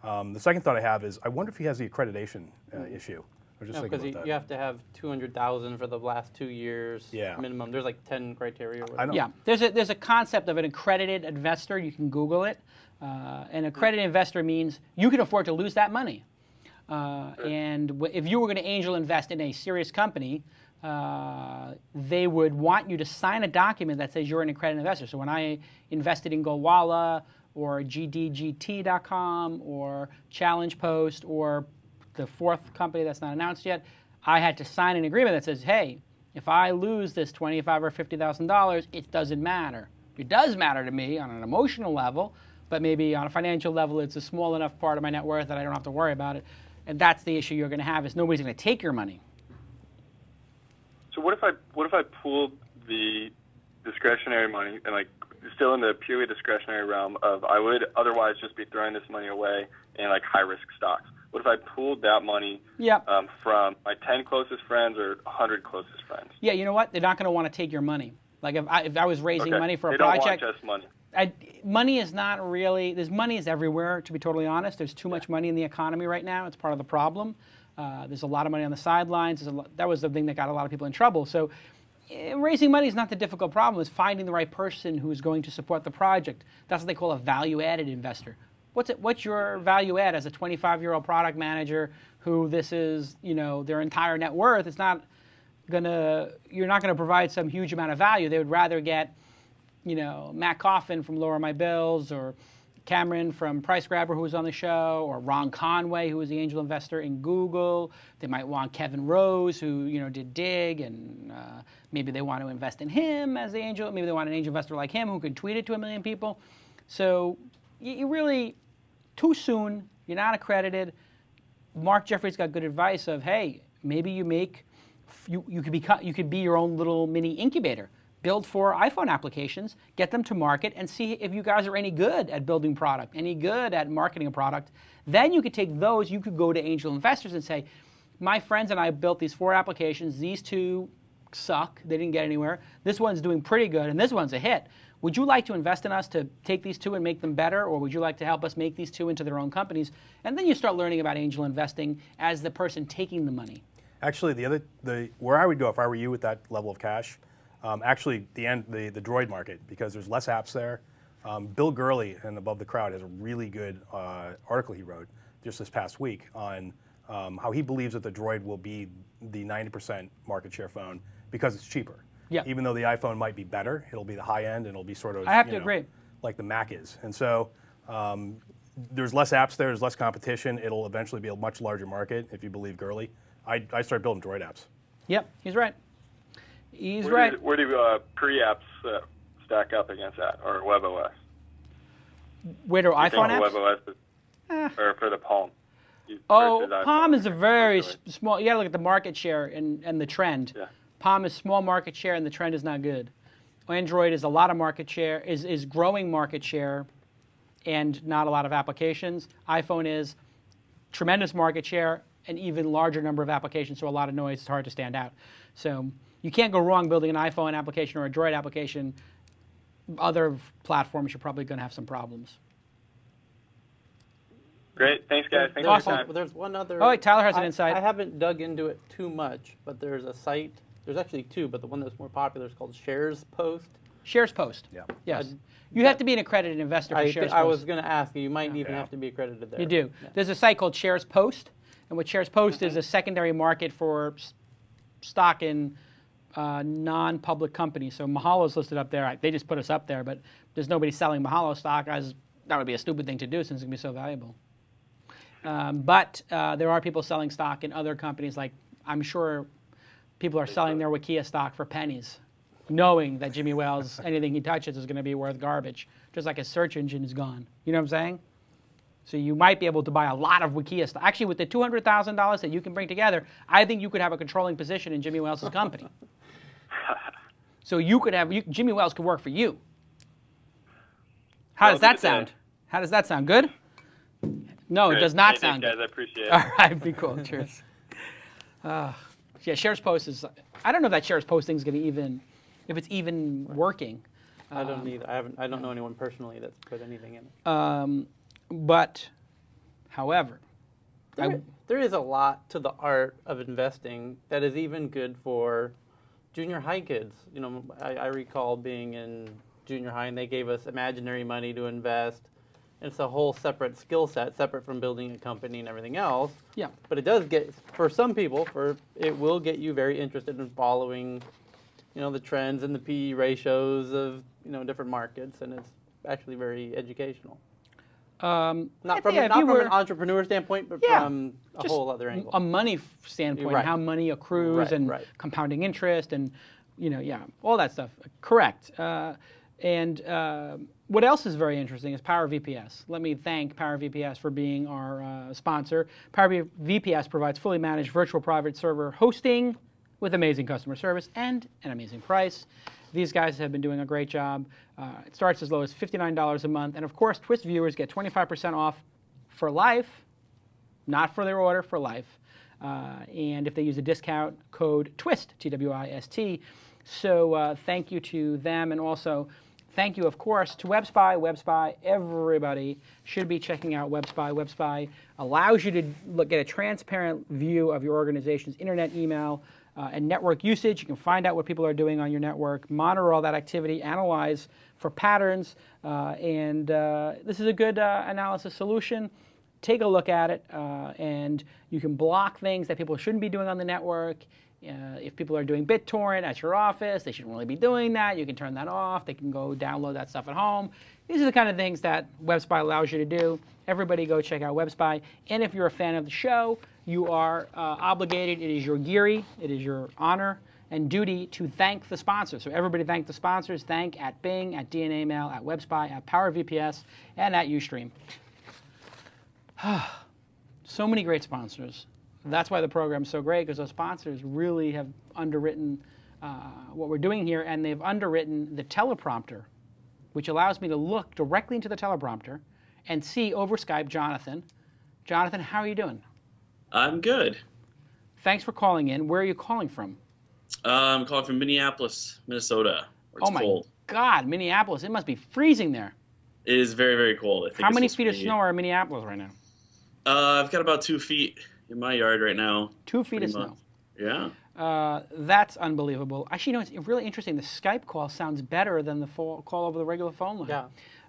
S4: The second thought I have is I wonder if he has the accreditation issue. I was just thinking about that.
S3: You have to have 200,000 for the last 2 years minimum. There's like 10 criteria.
S4: I know.
S2: Yeah, there's a concept of an accredited investor. You can Google it. An accredited investor means you can afford to lose that money. And if you were going to angel invest in a serious company, they would want you to sign a document that says you're an accredited investor. So when I invested in Golwalla or GDGT.com or Challenge Post or the fourth company that's not announced yet, I had to sign an agreement that says, hey, if I lose this $25,000 or $50,000, it doesn't matter. It does matter to me on an emotional level, but maybe on a financial level, it's a small enough part of my net worth that I don't have to worry about it. And that's the issue you're going to have is nobody's going to take your money.
S6: So what if I pooled the discretionary money and still in the purely discretionary realm of I would otherwise just be throwing this money away in high risk stocks? What if I pooled that money from my 10 closest friends or 100 closest friends?
S2: Yeah, you know what? They're not going to want to take your money. Like if I was raising money for a project.
S6: They don't want just money.
S2: Money is not really, money is everywhere, to be totally honest. There's too much money in the economy right now. It's part of the problem. There's a lot of money on the sidelines. That was the thing that got a lot of people in trouble. So raising money is not the difficult problem. It's finding the right person who's going to support the project. That's what they call a value-added investor. What's your value add as a 25-year-old product manager who this is, their entire net worth? You're not gonna provide some huge amount of value. They would rather get, Matt Coffin from Lower My Bills, or Cameron from Price Grabber, who was on the show, or Ron Conway, who was the angel investor in Google. They might want Kevin Rose, who did Dig, and maybe they want to invest in him as the angel. Maybe they want an angel investor like him who could tweet it to 1 million people. So you really, too soon. You're not accredited. Mark Jeffrey's got good advice of, hey, maybe you could be your own little mini incubator. Build 4 iPhone applications, get them to market, and see if you guys are any good at building product, any good at marketing a product. Then you could take those, you could go to angel investors and say, my friends and I built these 4 applications. These 2 suck. They didn't get anywhere. This one's doing pretty good, and this one's a hit. Would you like to invest in us to take these 2 and make them better, or would you like to help us make these 2 into their own companies? And then you start learning about angel investing as the person taking the money.
S4: Actually, where I would go if I were you with that level of cash, actually the droid market, because there's less apps there. Bill Gurley in Above the Crowd has a really good article he wrote just this past week on how he believes that the droid will be the 90% market share phone because it's cheaper.
S2: Yeah.
S4: Even though the iPhone might be better, it'll be the high end and it'll be sort of
S2: I have to agree.
S4: Like the Mac is. And so there's less apps there, there's less competition. It'll eventually be a much larger market if you believe Gurley. I started building droid apps.
S2: Yep, he's right.
S6: Where do pre-apps stack up against that, or WebOS?
S2: Where do iPhone
S6: think
S2: apps?
S6: WebOS is, or for the Palm?
S2: Oh,
S6: versus
S2: Palm
S6: iPhone
S2: is a
S6: or
S2: very
S6: Android?
S2: small. You got to look at the market share and the trend.
S6: Yeah.
S2: Palm is small market share, and the trend is not good. Android is a lot of market share, is growing market share, and not a lot of applications. iPhone is tremendous market share, an even larger number of applications, so a lot of noise. It's hard to stand out. So you can't go wrong building an iPhone application or a Droid application. Other platforms, you're probably going to have some problems.
S6: Great. Thanks, guys. Thanks for your
S2: Awesome.
S6: time.
S3: There's one other.
S2: Oh, wait, Tyler has an insight.
S3: I haven't dug into it too much, but there's a site. There's actually two, but the one that's more popular is called Shares Post.
S2: Shares Post.
S4: Yeah.
S2: Yes. You have to be an accredited investor for Shares Post.
S3: I was going to ask you. You might even have to be accredited there.
S2: You do.
S3: Yeah.
S2: There's a site called Shares Post, and what Shares Post is a secondary market for stock in non-public companies. So Mahalo's listed up there. They just put us up there, but there's nobody selling Mahalo stock. That would be a stupid thing to do since it's going to be so valuable. But there are people selling stock in other companies. Like I'm sure people are selling their Wikia stock for pennies, knowing that Jimmy Wales, anything he touches is going to be worth garbage, just like his search engine is gone. You know what I'm saying? So you might be able to buy a lot of Wikia stock. Actually, with the $200,000 that you can bring together, I think you could have a controlling position in Jimmy Wales' company. So you could have, Jimmy Wales could work for you. How does that sound? How does that sound? Good? No, it does not sound
S6: guys.
S2: good.
S6: I appreciate it.
S2: All right, be cool. Cheers. Yeah, Shares Post is, I don't know if that Shares Post thing is going to even, if it's even working.
S3: I don't either. I don't know anyone personally that's put anything in it.
S2: But, however,
S3: there is a lot to the art of investing that is even good for junior high kids. You know, I recall being in junior high and they gave us imaginary money to invest. It's a whole separate skill set, separate from building a company and everything else.
S2: Yeah.
S3: But it does get, for some people, it will get you very interested in following, you know, the trends and the PE ratios of, you know, different markets, and it's actually very educational. Not from an entrepreneur standpoint, but from a whole other angle.
S2: A money standpoint,
S3: Right.
S2: how money accrues and
S3: right.
S2: compounding interest and, you know, all that stuff. Correct. And what else is very interesting is Power VPS. Let me thank Power VPS for being our sponsor. Power VPS provides fully managed virtual private server hosting with amazing customer service and an amazing price. These guys have been doing a great job. It starts as low as $59 a month. And of course, Twist viewers get 25% off for life, not for their order, for life. And if they use a discount code TWIST, T-W-I-S-T. So thank you to them, and also thank you, of course, to WebSpy. WebSpy, everybody should be checking out WebSpy. WebSpy allows you to get a transparent view of your organization's internet, email, and network usage. You can find out what people are doing on your network, monitor all that activity, analyze for patterns, and this is a good analysis solution. Take a look at it, and you can block things that people shouldn't be doing on the network. If people are doing BitTorrent at your office, they shouldn't really be doing that. You can turn that off. They can go download that stuff at home. These are the kind of things that WebSpy allows you to do. Everybody go check out WebSpy. And if you're a fan of the show, you are obligated. It is your geary. It is your honor and duty to thank the sponsors. So everybody thank the sponsors. Thank at Bing, at DNA Mail, at WebSpy, at PowerVPS, and at Ustream. So many great sponsors. That's why the program's so great, because those sponsors really have underwritten what we're doing here, and they've underwritten the teleprompter, which allows me to look directly into the teleprompter and see over Skype Jonathan. Jonathan, how are you doing?
S7: I'm good.
S2: Thanks for calling in. Where are you calling from?
S7: I'm calling from Minneapolis, Minnesota, where it's cold.
S2: God, Minneapolis. It must be freezing there.
S7: It is very, very cold. I think
S2: How many feet of snow are in Minneapolis right now?
S7: I've got about 2 feet in my yard right now.
S2: 2 feet of snow.
S7: Yeah.
S2: That's unbelievable. Actually, you know, it's really interesting. The Skype call sounds better than the call over the regular phone line.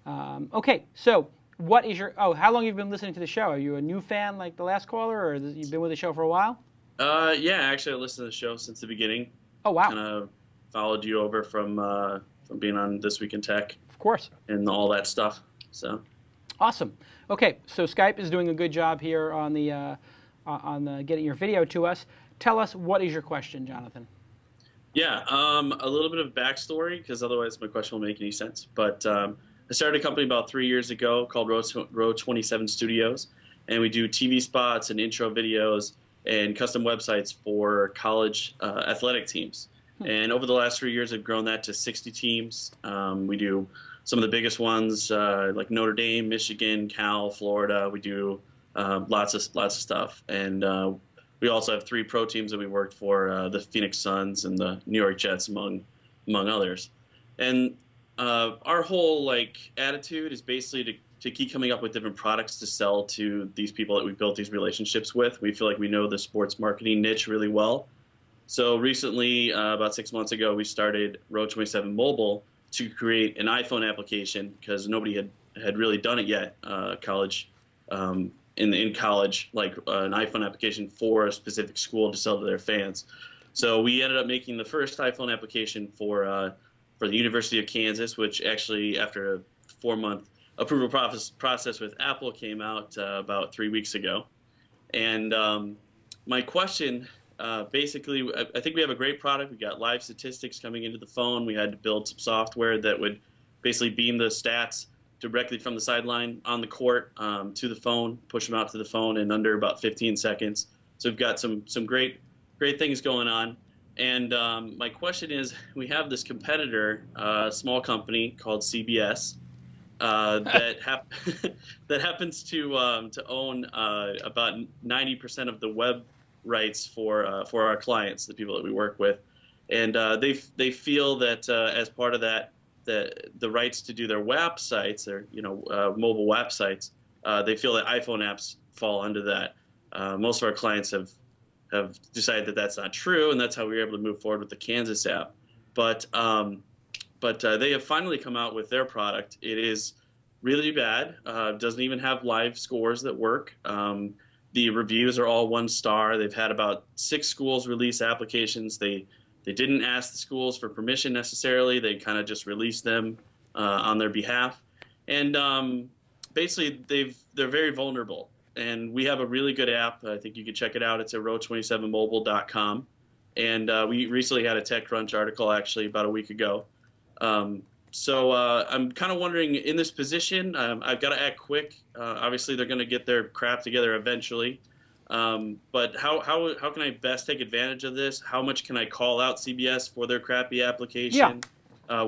S3: Yeah.
S2: Okay, so what is your, how long have you been listening to the show? Are you a new fan like the last caller, or have you been with the show for a while?
S7: Yeah, actually, I listened to the show since the beginning.
S2: Oh, wow.
S7: Kind of followed you over from being on This Week in Tech.
S2: Of course.
S7: And all that stuff, so.
S2: Awesome. Okay, so Skype is doing a good job here on the getting your video to us. Tell us, what is your question, Jonathan?
S7: Yeah, a little bit of backstory, because otherwise my question won't make any sense. But I started a company about 3 years ago called Row 27 Studios, and we do TV spots and intro videos and custom websites for college athletic teams. And over the last 3 years, I've grown that to 60 teams. We do some of the biggest ones like Notre Dame, Michigan, Cal, Florida. We do lots of stuff, and we also have 3 pro teams that we worked for: the Phoenix Suns and the New York Jets, among others. And our whole attitude is basically to keep coming up with different products to sell to these people that we built these relationships with. We feel like we know the sports marketing niche really well. So recently, about 6 months ago, we started Row 27 Mobile to create an iPhone application because nobody had really done it yet. In college, like an iPhone application for a specific school to sell to their fans. So we ended up making the first iPhone application for the University of Kansas, which actually, after a 4-month approval process with Apple, came out about 3 weeks ago. And my question, basically, I think we have a great product. We got live statistics coming into the phone. We had to build some software that would basically beam the stats directly from the sideline on the court to the phone, push them out to the phone in under about 15 seconds. So we've got some great things going on. And my question is, we have this competitor, small company called CBS, that happens to own about 90% of the web rights for our clients, the people that we work with, and they feel that as part of that, the rights to do their WAP sites, their mobile WAP sites, they feel that iPhone apps fall under that. Most of our clients have decided that that's not true, and that's how we were able to move forward with the Kansas app. But they have finally come out with their product. It is really bad. Doesn't even have live scores that work. The reviews are all 1 star. They've had about 6 schools release applications. They didn't ask the schools for permission necessarily. They kind of just released them on their behalf. And basically, they're very vulnerable. And we have a really good app. I think you can check it out. It's at row27mobile.com. And we recently had a TechCrunch article, actually, about a week ago. So I'm kind of wondering, in this position, I've got to act quick. Obviously, they're going to get their crap together eventually. But how can I best take advantage of this? How much can I call out CBS for their crappy application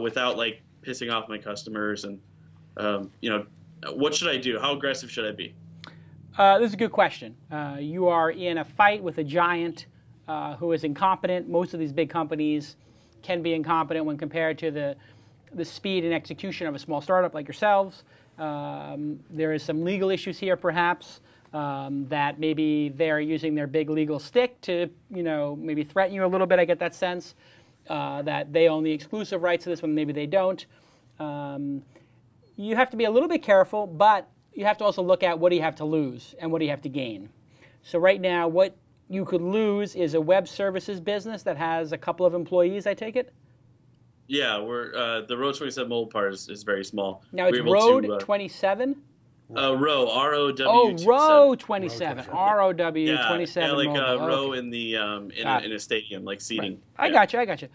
S7: without pissing off my customers? And what should I do? How aggressive should I be?
S2: This is a good question. You are in a fight with a giant who is incompetent. Most of these big companies can be incompetent when compared to the speed and execution of a small startup like yourselves. There is some legal issues here, perhaps, that maybe they're using their big legal stick to, maybe threaten you a little bit. I get that sense that they own the exclusive rights to this when maybe they don't. You have to be a little bit careful, but you have to also look at what do you have to lose and what do you have to gain. So right now, what you could lose is a web services business that has a couple of employees, I take it?
S7: Yeah, we're the Row 27 mobile part is very small.
S2: Now it's Road 27?
S7: Row, R-O-W.
S2: Oh, Row 27. R-O-W 27.
S7: Yeah, like
S2: mobile.
S7: row in the in a stadium, like seating.
S2: Right. I got you.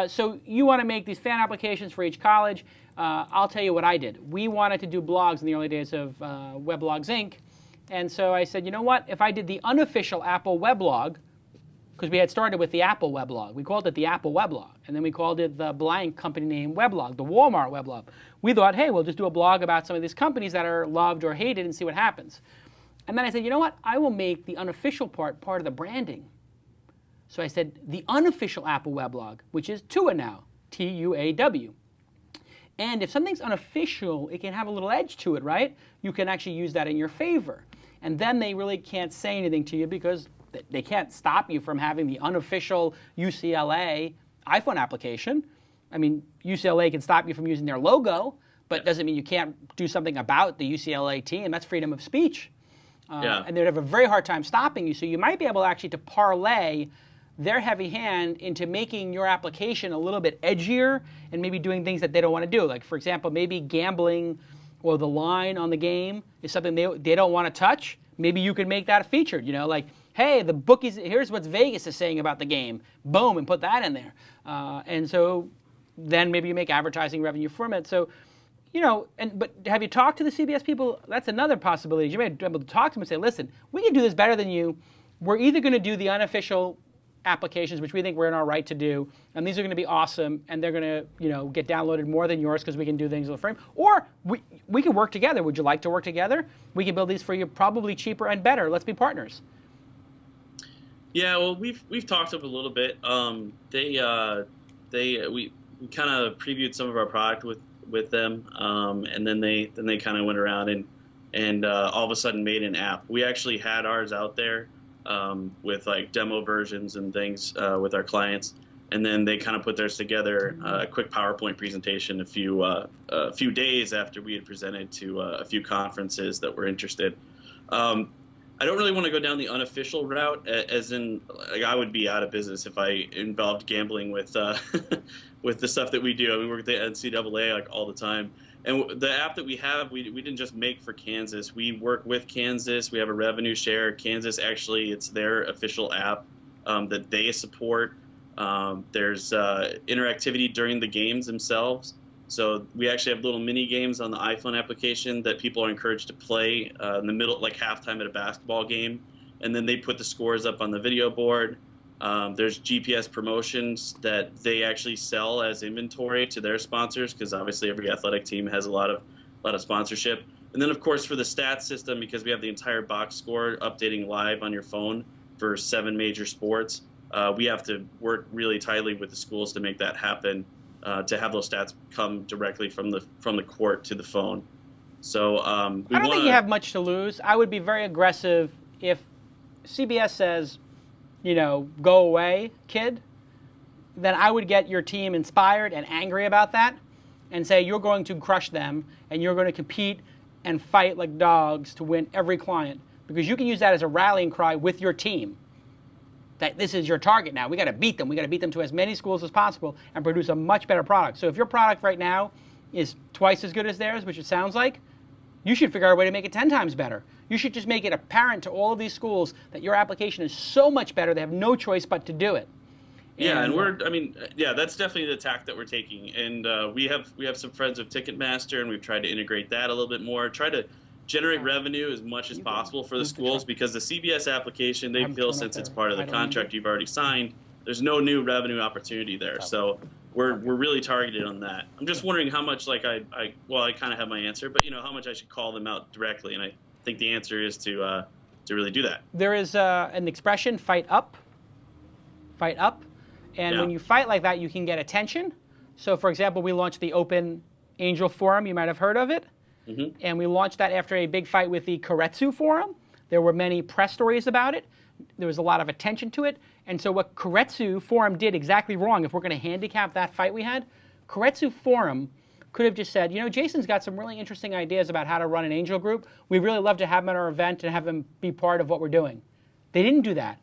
S2: So you want to make these fan applications for each college. I'll tell you what I did. We wanted to do blogs in the early days of Weblogs Inc. And so I said, you know what? If I did the unofficial Apple weblog, because we had started with the Apple weblog. We called it the Apple weblog. And then we called it the blank company name weblog, the Walmart weblog. We thought, hey, we'll just do a blog about some of these companies that are loved or hated and see what happens. And then I said, you know what? I will make the unofficial part of the branding. So I said, the unofficial Apple weblog, which is TUA now, T-U-A-W. And if something's unofficial, it can have a little edge to it, right? You can actually use that in your favor. And then they really can't say anything to you because they can't stop you from having the unofficial UCLA iPhone application. I mean, UCLA can stop you from using their logo, but it doesn't mean you can't do something about the UCLA team. That's freedom of speech. And they'd have a very hard time stopping you. So you might be able actually to parlay their heavy hand into making your application a little bit edgier and maybe doing things that they don't want to do. Like, for example, maybe gambling or the line on the game is something they don't want to touch. Maybe you could make that a feature, like, hey, the bookies, here's what Vegas is saying about the game. Boom, and put that in there. And so then maybe you make advertising revenue from it. So but have you talked to the CBS people? That's another possibility. You may be able to talk to them and say, listen, we can do this better than you. We're either going to do the unofficial applications, which we think we're in our right to do, and these are going to be awesome, and they're going to, get downloaded more than yours because we can do things with the frame. Or we can work together. Would you like to work together? We can build these for you probably cheaper and better. Let's be partners.
S7: Yeah, well, we've talked up a little bit. We kind of previewed some of our product with them, and then they kind of went around and all of a sudden made an app. We actually had ours out there with like demo versions and things with our clients, and then they kind of put theirs together, a quick PowerPoint presentation a few days after we had presented to a few conferences that were interested. I don't really want to go down the unofficial route, as in, like, I would be out of business if I involved gambling with with the stuff that we do. I mean, we work at the NCAA like all the time, and the app that we have, we didn't just make for Kansas. We work with Kansas. We have a revenue share. Kansas actually, it's their official app that they support. There's interactivity during the games themselves. So we actually have little mini games on the iPhone application that people are encouraged to play in the middle, like halftime at a basketball game, and then they put the scores up on the video board. There's GPS promotions that they actually sell as inventory to their sponsors, because obviously every athletic team has a lot of sponsorship. And then of course for the stats system, because we have the entire box score updating live on your phone for 7 major sports, we have to work really tightly with the schools to make that happen. To have those stats come directly from the court to the phone. So I don't
S2: think you have much to lose. I would be very aggressive if CBS says, go away, kid. Then I would get your team inspired and angry about that and say you're going to crush them and you're going to compete and fight like dogs to win every client, because you can use that as a rallying cry with your team. That this is your target now. We got to beat them. We got to beat them to as many schools as possible and produce a much better product. So if your product right now is twice as good as theirs, which it sounds like, you should figure out a way to make it 10 times better. You should just make it apparent to all of these schools that your application is so much better they have no choice but to do it.
S7: Yeah, and that's definitely the tack that we're taking. And we have some friends of Ticketmaster, and we've tried to integrate that a little bit more. Try to generate revenue as much as possible for the schools, because the CBS application, they feel since it's part of the contract you've already signed, there's no new revenue opportunity there. So we're really targeted on that. I'm just wondering how much, like I kind of have my answer, but how much I should call them out directly, and I think the answer is to really do that.
S2: There is an expression, fight up. Fight up. And when you fight like that, you can get attention. So for example, we launched the Open Angel Forum. You might have heard of it. Mm-hmm. And we launched that after a big fight with the Colarusso Forum. There were many press stories about it. There was a lot of attention to it. And so what Colarusso Forum did exactly wrong, if we're going to handicap that fight we had, Colarusso Forum could have just said, Jason's got some really interesting ideas about how to run an angel group. We'd really love to have him at our event and have him be part of what we're doing. They didn't do that.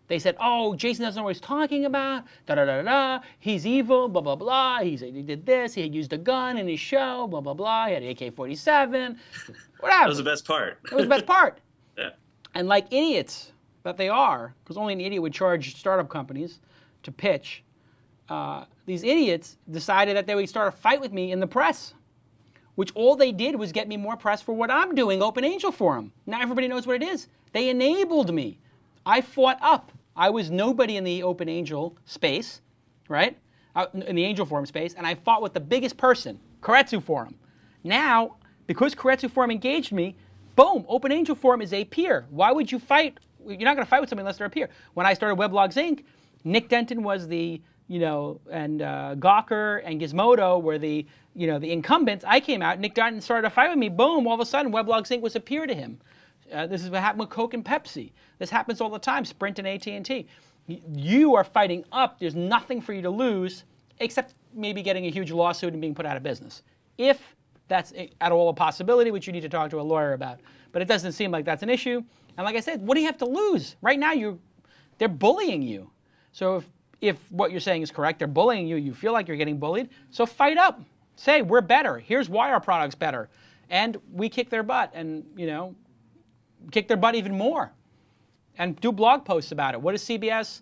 S2: They said, oh, Jason doesn't know what he's talking about, da-da-da-da, he's evil, blah, blah, blah, he did this, he had used a gun in his show, blah, blah, blah, he had an AK-47, whatever.
S7: That was the best part.
S2: That was the best part.
S7: Yeah.
S2: And like idiots that they are, because only an idiot would charge startup companies to pitch, these idiots decided that they would start a fight with me in the press, which all they did was get me more press for what I'm doing, Open Angel Forum. Now everybody knows what it is. They enabled me. I fought up. I was nobody in the Open Angel space, right? In the Angel Forum space, and I fought with the biggest person, Colarusso Forum. Now, because Colarusso Forum engaged me, boom, Open Angel Forum is a peer. Why would you fight? You're not going to fight with somebody unless they're a peer. When I started Weblogs Inc., Nick Denton was the, and Gawker and Gizmodo were the, the incumbents. I came out, Nick Denton started a fight with me. Boom, all of a sudden, Weblogs Inc. was a peer to him. This is what happened with Coke and Pepsi. This happens all the time, Sprint and AT&T. You are fighting up. There's nothing for you to lose except maybe getting a huge lawsuit and being put out of business. If that's at all a possibility, which you need to talk to a lawyer about. But it doesn't seem like that's an issue. And like I said, what do you have to lose? Right now, they're bullying you. So if what you're saying is correct, they're bullying you, you feel like you're getting bullied, so fight up. Say, we're better. Here's why our product's better. And we kick their butt and, kick their butt even more. And do blog posts about it. Why is CBS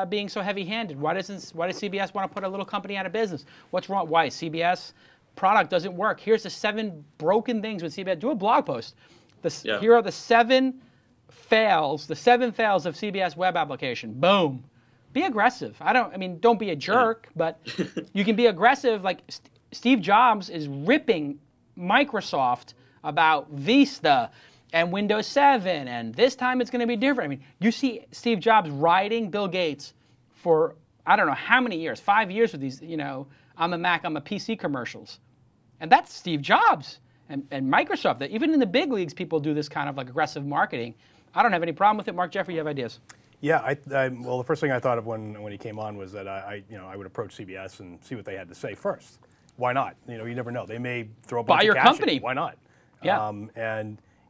S2: being so heavy-handed? Why does CBS want to put a little company out of business? What's wrong? Why is CBS product doesn't work. Here's the 7 broken things with CBS. Do a blog post. Here are the 7 fails, of CBS web application. Boom. Be aggressive. Don't be a jerk, but you can be aggressive. Like Steve Jobs is ripping Microsoft about Vista and Windows 7, and this time it's going to be different. You see Steve Jobs riding Bill Gates for I don't know how many years, 5 years with these, I'm a Mac, I'm a PC commercials. And that's Steve Jobs and Microsoft. That even in the big leagues, people do this kind of like aggressive marketing. I don't have any problem with it. Mark Jeffrey, you have ideas?
S4: Yeah, well, the first thing I thought of when he came on was that I would approach CBS and see what they had to say first. Why not? You never know. They may throw a bunch of cash
S2: company.
S4: at you. Why not?
S2: Yeah.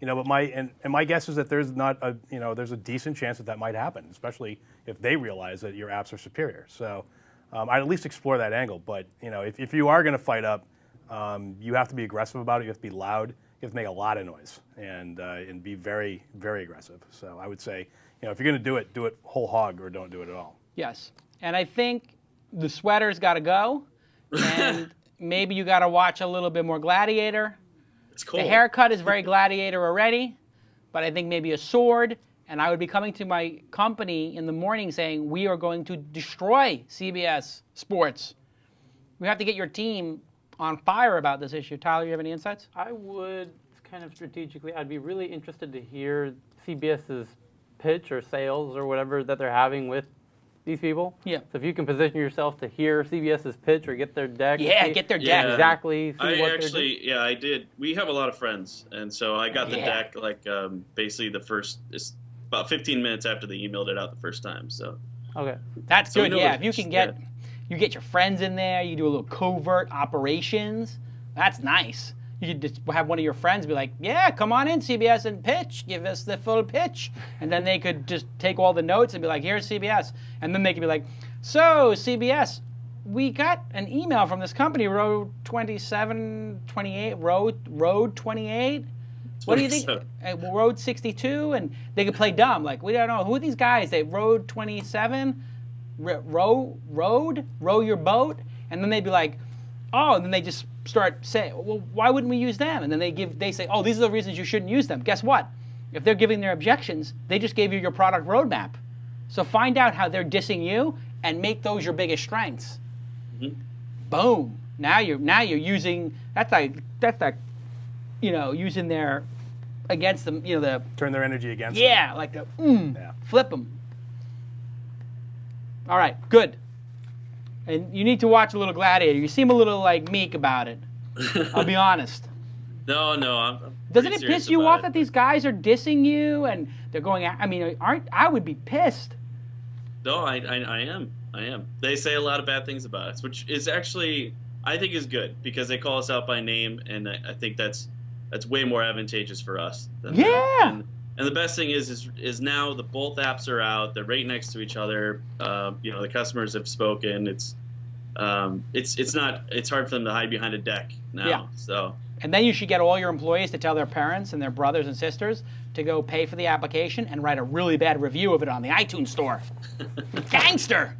S4: But my guess is that there's there's a decent chance that might happen, especially if they realize that your apps are superior. So I'd at least explore that angle. But if you are going to fight up, you have to be aggressive about it. You have to be loud. You have to make a lot of noise and be very, very aggressive. So I would say, if you're going to do it whole hog or don't do it at all.
S2: Yes, and I think the sweater's got to go, and maybe you got to watch a little bit more Gladiator.
S7: It's cool.
S2: The haircut is very Gladiator already, but I think maybe a sword. And I would be coming to my company in the morning saying, we are going to destroy CBS Sports. We have to get your team on fire about this issue. Tyler, you have any insights?
S3: I would kind of strategically, I'd be really interested to hear CBS's pitch or sales or whatever that they're having with these people.
S2: Yeah.
S3: So if you can position yourself to hear CBS's pitch or get their deck.
S2: Yeah, get their deck.
S3: Exactly.
S7: I did. We have a lot of friends, and so I got the deck basically about 15 minutes after they emailed it out the first time. So.
S2: Okay. That's good. Yeah. If you can you get your friends in there, you do a little covert operations. That's nice. You could just have one of your friends be like, yeah, come on in, CBS, and pitch. Give us the full pitch. And then they could just take all the notes and be like, here's CBS. And then they could be like, so, CBS, we got an email from this company, Road 2728, Road 28. What do you think? Road 62? And they could play dumb. Like, we don't know. Who are these guys? They Road 27? Row your boat? And then they'd be like, oh, and then they just start saying, well, why wouldn't we use them? And then they say, oh, these are the reasons you shouldn't use them. Guess what? If they're giving their objections, they just gave you your product roadmap. So find out how they're dissing you and make those your biggest strengths. Mm-hmm. Boom. Now you're using using their against them, the
S4: turn their energy against them.
S2: Yeah, like flip them. All right, good. And you need to watch a little Gladiator. You seem a little meek about it. I'll be honest.
S7: No, I'm
S2: Doesn't it piss you off that these guys are dissing you and they're going? I would be pissed.
S7: No, I am. They say a lot of bad things about us, which is actually I think is good because they call us out by name, and I think that's way more advantageous for us. And the best thing is now both apps are out. They're right next to each other. The customers have spoken. It's hard for them to hide behind a deck now.
S2: Yeah.
S7: So.
S2: And then you should get all your employees to tell their parents and their brothers and sisters to go pay for the application and write a really bad review of it on the iTunes store. Gangster!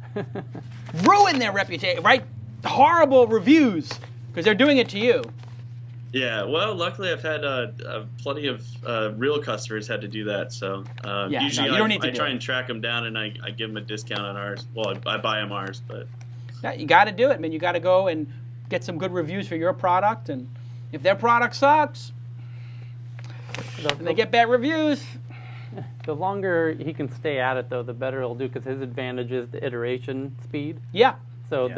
S2: Ruin their reputation. Write horrible reviews because they're doing it to you.
S7: Yeah, well, luckily I've had plenty of real customers had to do that. So usually I try and track them down and I give them a discount on ours. Well, I buy them ours, but
S2: you got to do it, man. You got to go and get some good reviews for your product, and if their product sucks and they get bad reviews,
S3: the longer he can stay at it, though, the better he'll do because his advantage is the iteration speed.
S2: Yeah.
S3: So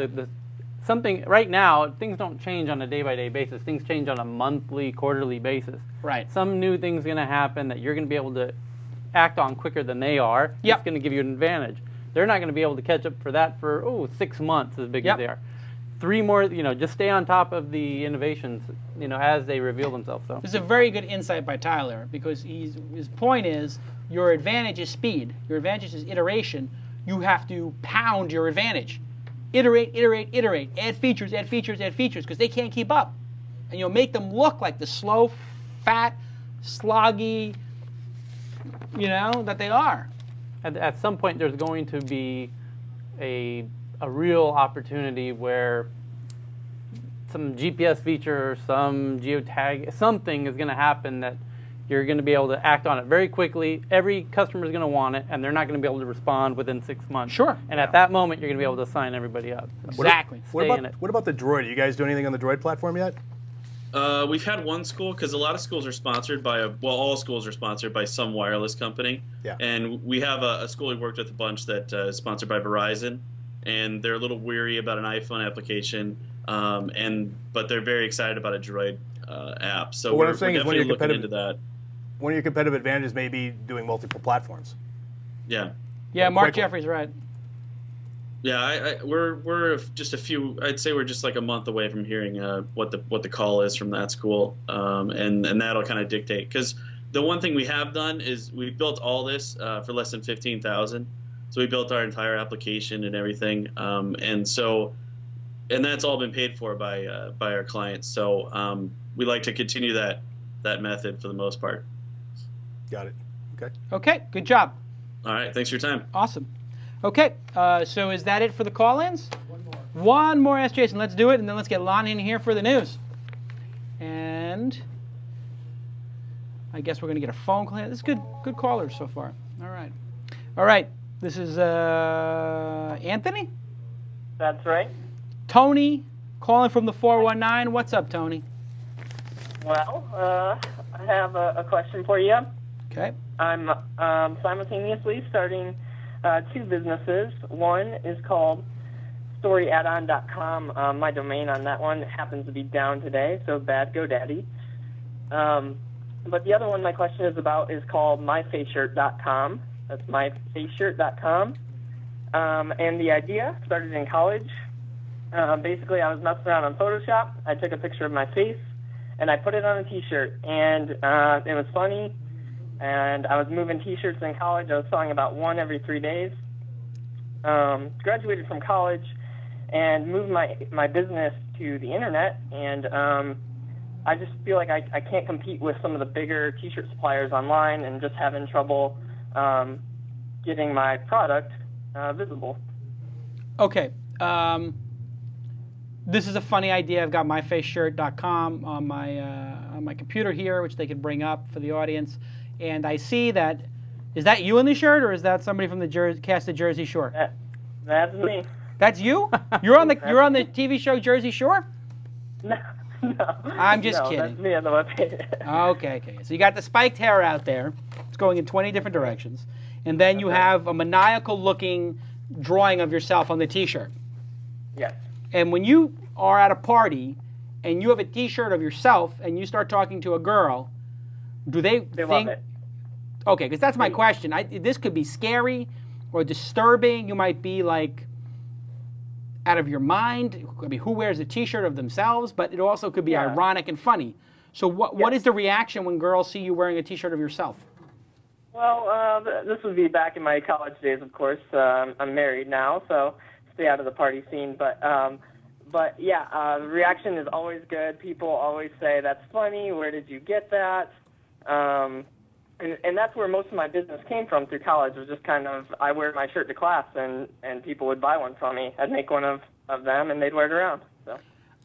S3: something right now, things don't change on a day-by-day basis. Things change on a monthly, quarterly basis.
S2: Right.
S3: Some new thing's going to happen that you're going to be able to act on quicker than they are.
S2: Yep.
S3: It's going to give you an advantage. They're not going to be able to catch up for that for 6 months as big as they are. 3 more, just stay on top of the innovations, as they reveal themselves. So
S2: this is a very good insight by Tyler because his point is your advantage is speed. Your advantage is iteration. You have to pound your advantage. Iterate, add features, because they can't keep up. And you'll make them look like the slow, fat, sloggy, that they are.
S3: At some point, there's going to be a real opportunity where some GPS feature or some geotag, something is going to happen that you're going to be able to act on it very quickly. Every customer is going to want it, and they're not going to be able to respond within 6 months.
S2: Sure.
S3: And at that moment, you're going to be able to sign everybody up.
S2: Exactly.
S4: What about the Droid? You guys do anything on the Droid platform yet?
S7: We've had one school, because a lot of schools are sponsored by all schools are sponsored by some wireless company.
S4: Yeah.
S7: And we have a school we worked with a bunch that is sponsored by Verizon, and they're a little weary about an iPhone application, but they're very excited about a Droid app. So
S4: what
S7: we're
S4: I'm saying is
S7: definitely looking into that.
S4: One of your competitive advantages may be doing multiple platforms.
S7: Yeah.
S2: Yeah, Mark Jeffrey's right.
S7: Yeah, we're just a few. I'd say we're just like a month away from hearing what the call is from that school, and that'll kind of dictate. Because the one thing we have done is we built all this for less than 15,000. So we built our entire application and everything, and that's all been paid for by our clients. So we like to continue that method for the most part.
S4: Got it. Okay.
S2: Okay, good job.
S7: All right, thanks for your time.
S2: Awesome. Okay, so is that it for the call-ins? One more. Ask Jason. Let's do it, and then let's get Lon in here for the news. And I guess we're going to get a phone call. This is good callers so far. All right. This is Anthony?
S8: That's right.
S2: Tony, calling from the 419. What's up, Tony?
S8: Well, I have a question for you.
S2: Okay.
S8: I'm simultaneously starting 2 businesses. One is called storyaddon.com. My domain on that one happens to be down today, so bad GoDaddy. But the other one my question is about is called myfaceshirt.com. That's myfaceshirt.com. And the idea started in college. Basically, I was messing around on Photoshop. I took a picture of my face, and I put it on a T-shirt. And it was funny. And I was moving T-shirts in college. I was selling about one every 3 days. Graduated from college and moved my business to the internet. And I just feel like I can't compete with some of the bigger T-shirt suppliers online and just having trouble getting my product visible.
S2: Okay. This is a funny idea. I've got myfaceshirt.com on my computer here, which they can bring up for the audience. And I see that. Is that you in the shirt, or is that somebody from the cast of Jersey Shore?
S8: That's me.
S2: That's you? You're on the TV show Jersey Shore?
S8: No.
S2: I'm just kidding.
S8: That's me on the webpage.
S2: Okay. So you got the spiked hair out there. It's going in 20 different directions. And then you have a maniacal-looking drawing of yourself on the T-shirt.
S8: Yes.
S2: And when you are at a party and you have a T-shirt of yourself and you start talking to a girl, do they think...
S8: love it.
S2: Okay, because that's my question. This could be scary or disturbing. You might be like out of your mind. I mean, who wears a T-shirt of themselves? But it also could be ironic and funny. So what is the reaction when girls see you wearing a T-shirt of yourself?
S8: Well, this would be back in my college days, of course. I'm married now, so stay out of the party scene. But yeah, the reaction is always good. People always say, "That's funny. Where did you get that?" And that's where most of my business came from through college. It was just kind of, I wear my shirt to class, and people would buy one from me. I'd make one of them, and they'd wear it around. So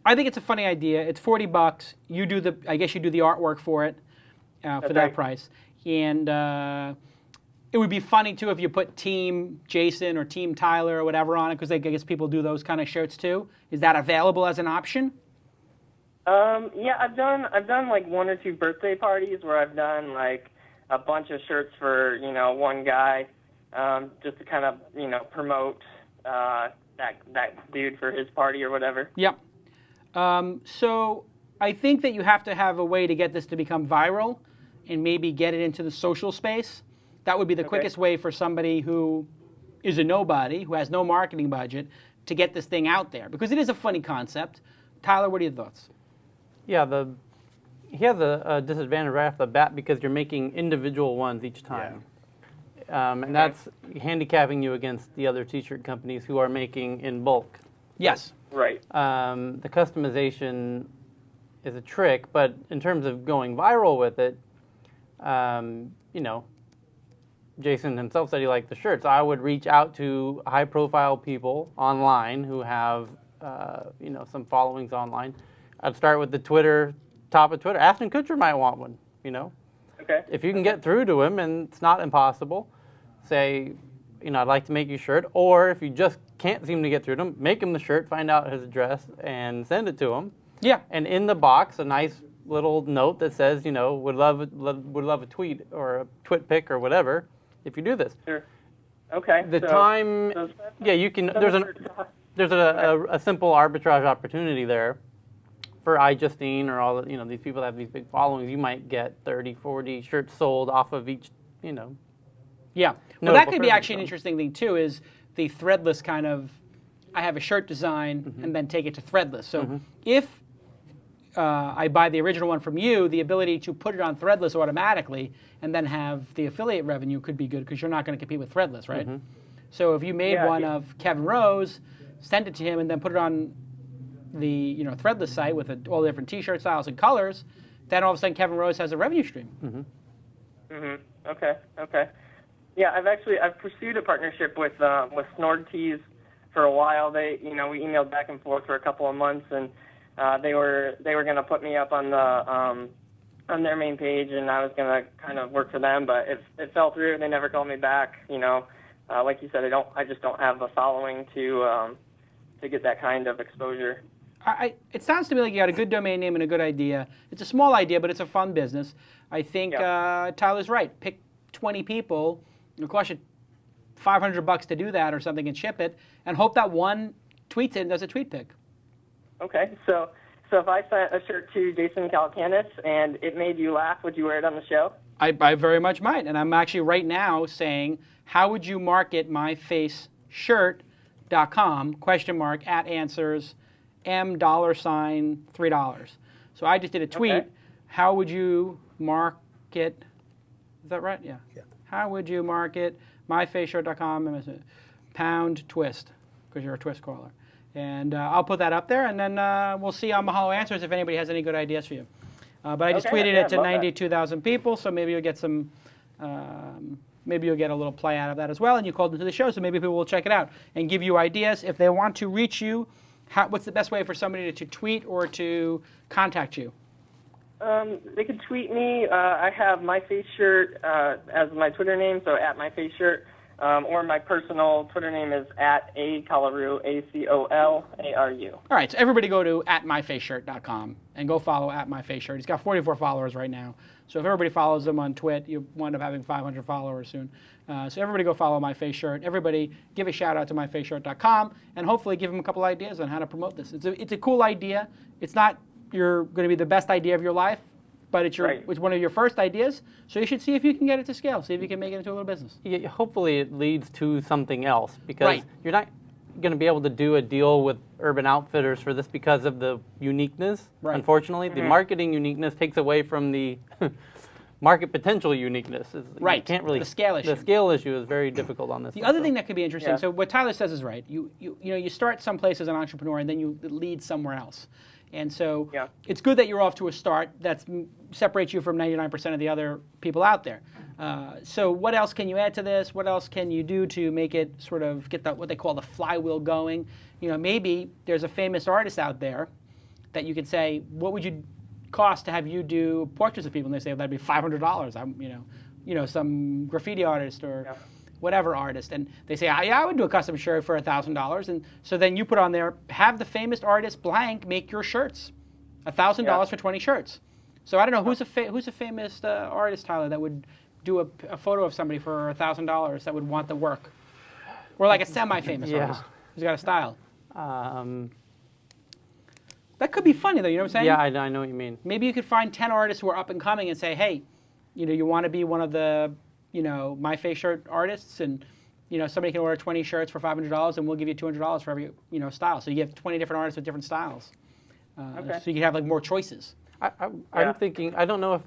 S2: I think it's a funny idea. It's $40. I guess you do the artwork for it for that price. And it would be funny, too, if you put Team Jason or Team Tyler or whatever on it, because I guess people do those kind of shirts, too. Is that available as an option?
S8: Yeah, I've done like 1 or 2 birthday parties where I've done like a bunch of shirts for, one guy, just to kind of, promote that dude for his party or whatever.
S2: Yep. So I think that you have to have a way to get this to become viral and maybe get it into the social space. That would be the quickest way for somebody who is a nobody, who has no marketing budget, to get this thing out there. Because it is a funny concept. Tyler, what are your thoughts?
S3: Yeah, he has a disadvantage right off the bat because you're making individual ones each time. Yeah. And that's handicapping you against the other T-shirt companies who are making in bulk.
S2: Yes.
S8: Right.
S3: The customization is a trick, but in terms of going viral with it, Jason himself said he liked the shirts. I would reach out to high-profile people online who have, some followings online, I'd start with the top of Twitter. Ashton Kutcher might want one, you know.
S8: Okay.
S3: If you can get through to him, and it's not impossible, say, you know, I'd like to make you a shirt. Or if you just can't seem to get through to him, make him the shirt, find out his address, and send it to him.
S2: Yeah.
S3: And in the box, a nice little note that says, you know, would love a tweet or a twit pic or whatever if you do this.
S8: Sure. Okay.
S3: The time, yeah, you can. There's a simple arbitrage opportunity there for iJustine or all the, you know, these people that have these big followings. You might get 30, 40 shirts sold off of each, you know.
S2: Yeah. Well, that could be actually an interesting thing too. Is the threadless kind of, I have a shirt design and then take it to threadless. So if I buy the original one from you, the ability to put it on threadless automatically and then have the affiliate revenue could be good because you're not going to compete with threadless, right? So if you made one of Kevin Rose, send it to him, and then put it on the, you know, threadless site with all the different T-shirt styles and colors, then all of a sudden Kevin Rose has a revenue stream.
S8: Okay. Yeah, I've pursued a partnership with Snord Tees for a while. They, you know, we emailed back and forth for a couple of months, and they were going to put me up on the on their main page, and I was going to kind of work for them, but it fell through. They never called me back. You know, like you said, I just don't have the following to get that kind of exposure.
S2: It sounds to me like you got a good domain name and a good idea. It's a small idea, but it's a fun business. I think Tyler's right. Pick 20 people. It'll cost you $500 to do that or something and ship it, and hope that one tweets it and does a tweet pic.
S8: Okay, so if I sent a shirt to Jason Calacanis and it made you laugh, would you wear it on the show?
S2: I very much might, and I'm actually right now saying, how would you market myfaceshirt.com, @answers, $3. So I just did a tweet.
S8: Okay.
S2: How would you market, is that right? Yeah. How would you market myfaceshirt.com, pound twist, because you're a twist caller. And I'll put that up there, and then we'll see on Mahalo Answers if anybody has any good ideas for you. But I just tweeted it to 92,000 people, so maybe you'll get some, maybe you'll get a little play out of that as well, and you called into the show, so maybe people will check it out and give you ideas. If they want to reach you, what's the best way for somebody to tweet or to contact you?
S8: They could tweet me. I have My Face Shirt as my Twitter name, so @MyFaceShirt. Or my personal Twitter name is @Colaru, ACOLARU.
S2: All right, so everybody go to @myfaceshirt.com and go follow @myfaceshirt. He's got 44 followers right now. So if everybody follows him on Twit, you wind up having 500 followers soon. So everybody go follow My Face Shirt. Everybody give a shout out to myfaceshirt.com and hopefully give him a couple ideas on how to promote this. It's a cool idea. It's not you're going to be the best idea of your life, but it's it's one of your first ideas, so you should see if you can get it to scale, see if you can make it into a little business.
S3: Yeah, hopefully it leads to something else, because you're not going to be able to do a deal with Urban Outfitters for this because of the uniqueness. Unfortunately, the marketing uniqueness takes away from the market potential uniqueness. You can't really, the scale issue. The scale issue is very difficult on this.
S2: The other thing that could be interesting, so what Tyler says is right. You know, you start someplace as an entrepreneur and then you lead somewhere else. And so it's good that you're off to a start that separates you from 99% of the other people out there. So what else can you add to this? What else can you do to make it sort of get what they call the flywheel going? You know, maybe there's a famous artist out there that you could say, what would you cost to have you do portraits of people? And they say, well, that'd be $500. I'm, you know, some graffiti artist or whatever artist, and they say, yeah, I would do a custom shirt for $1,000, and so then you put on there, have the famous artist blank make your shirts, $1,000 for 20 shirts. So I don't know who's a famous artist, Tyler, that would do a photo of somebody for $1,000 that would want the work, or like a semi-famous artist who's got a style. That could be funny though, you know what I'm saying?
S3: Yeah, I know what you mean.
S2: Maybe you could find 10 artists who are up and coming and say, hey, you know, you want to be one of the My Face Shirt artists, and somebody can order 20 shirts for $500, and we'll give you $200 for every style. So you have 20 different artists with different styles. So you can have like more choices.
S3: I'm thinking, I don't know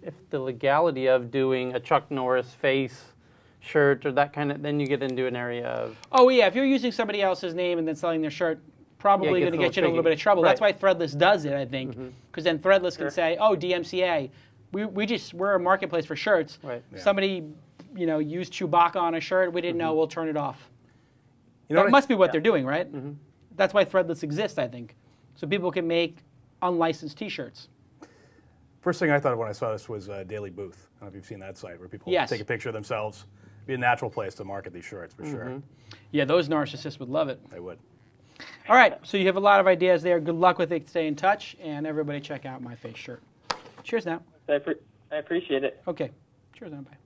S3: if the legality of doing a Chuck Norris face shirt or that kind of, then you get into an area of.
S2: Oh yeah, if you're using somebody else's name and then selling their shirt, probably going to get you in a little bit of trouble. That's why Threadless does it, I think, because then Threadless can say, oh, DMCA. We're a marketplace for shirts. Somebody, used Chewbacca on a shirt. We didn't know. We'll turn it off. That must be what they're doing, right? That's why Threadless exists, I think, so people can make unlicensed T-shirts.
S4: First thing I thought of when I saw this was Daily Booth. I don't know if you've seen that site where people take a picture of themselves. It'd be a natural place to market these shirts for sure.
S2: Yeah, those narcissists would love it.
S4: They would.
S2: All right, so you have a lot of ideas there. Good luck with it. Stay in touch, and everybody check out My Face shirt. Cheers now.
S8: I appreciate it.
S2: Okay. Cheers now. Bye.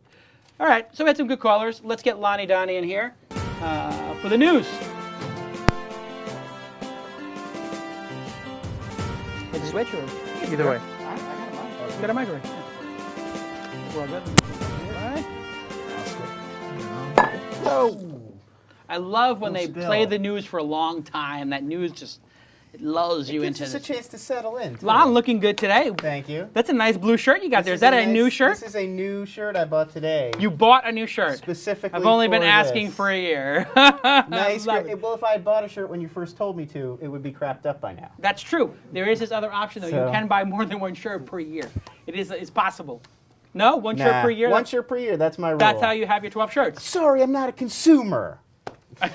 S2: All right, so we had some good callers. Let's get Lonnie Donnie in here for the news. Is it switch or?
S3: Either way.
S2: You got a microwave. All right. Whoa. I love when they play the news for a long time. That news just lulls you into
S9: this. It's a chance to settle in.
S2: Lon, looking good today.
S9: Thank you.
S2: That's a nice blue shirt you got there. Is that a new shirt?
S9: This is a new shirt I bought today.
S2: You bought a new shirt?
S9: Specifically
S2: I've only been
S9: for
S2: asking
S9: this.
S2: for a year.
S9: Nice. Well, if I had bought a shirt when you first told me to, it would be crapped up by now.
S2: That's true. There is this other option, though.
S9: So.
S2: You can buy more than one shirt per year. It's possible. No? One shirt per year?
S9: One shirt per year. That's my rule.
S2: That's how you have your 12 shirts.
S9: Sorry, I'm not a consumer.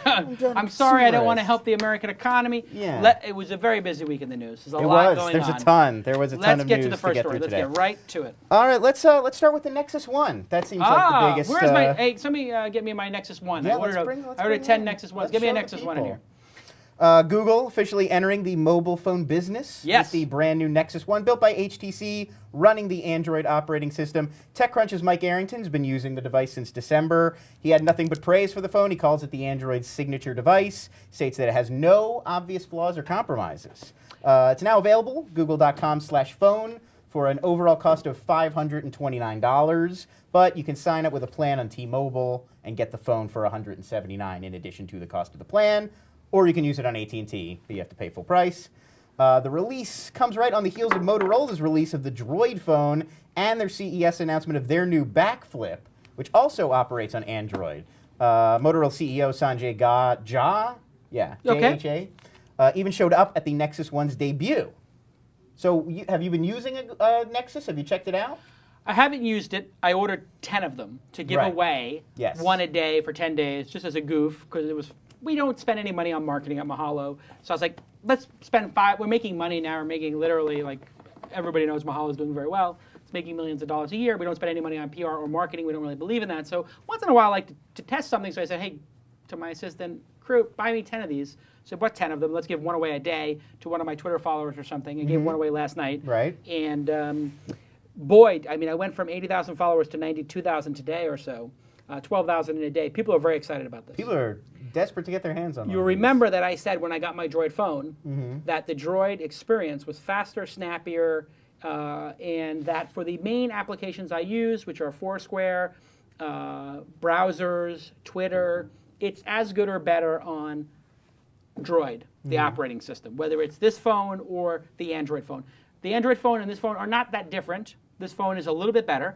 S2: I'm sorry, I don't want to help the American economy.
S9: Yeah.
S2: It was a very busy week in the news. There's a
S9: It
S2: lot
S9: was.
S2: going
S9: There's
S2: on.
S9: a ton. There was a ton
S2: Let's
S9: of
S2: get
S9: news
S2: to the first story.
S9: through
S2: Let's
S9: today.
S2: get right to it.
S9: All right, let's start with the Nexus One. That seems like the biggest.
S2: Where's my? Hey, somebody get me my Nexus One.
S9: Yeah,
S2: I ordered,
S9: let's
S2: I ordered
S9: bring
S2: 10
S9: it.
S2: Nexus Ones.
S9: Let's
S2: Give me a
S9: show the
S2: Nexus One in
S9: people.
S2: here.
S9: Google officially entering the mobile phone business
S2: Yes.
S9: with the brand new Nexus One, built by HTC, running the Android operating system. TechCrunch's Mike Arrington's been using the device since December. He had nothing but praise for the phone. He calls it the Android signature device, states that it has no obvious flaws or compromises. It's now available, google.com/phone, for an overall cost of $529, but you can sign up with a plan on T-Mobile and get the phone for $179 in addition to the cost of the plan. Or you can use it on AT&T, but you have to pay full price. The release comes right on the heels of Motorola's release of the Droid phone and their CES announcement of their new Back Flip, which also operates on Android. Motorola CEO Sanjay Jha even showed up at the Nexus One's debut. So have you been using a Nexus? Have you checked it out?
S2: I haven't used it. I ordered 10 of them to give away, one a day for 10 days, just as a goof, because we don't spend any money on marketing at Mahalo. So I was like, let's spend 5. We're making money now. We're making literally, like, everybody knows Mahalo is doing very well. It's making millions of dollars a year. We don't spend any money on PR or marketing. We don't really believe in that. So once in a while, I like to test something. So I said, hey, to my assistant, crew, buy me 10 of these. So I bought 10 of them. Let's give one away a day to one of my Twitter followers or something. I gave one away last night.
S9: Right.
S2: And boy, I mean, I went from 80,000 followers to 92,000 today or so. 12,000 in a day. People are very excited about this.
S9: People are desperate to get their hands on them.
S2: You'll remember that I said when I got my Droid phone that the Droid experience was faster, snappier, and that for the main applications I use, which are Foursquare, browsers, Twitter, it's as good or better on Droid, the operating system, whether it's this phone or the Android phone. The Android phone and this phone are not that different. This phone is a little bit better,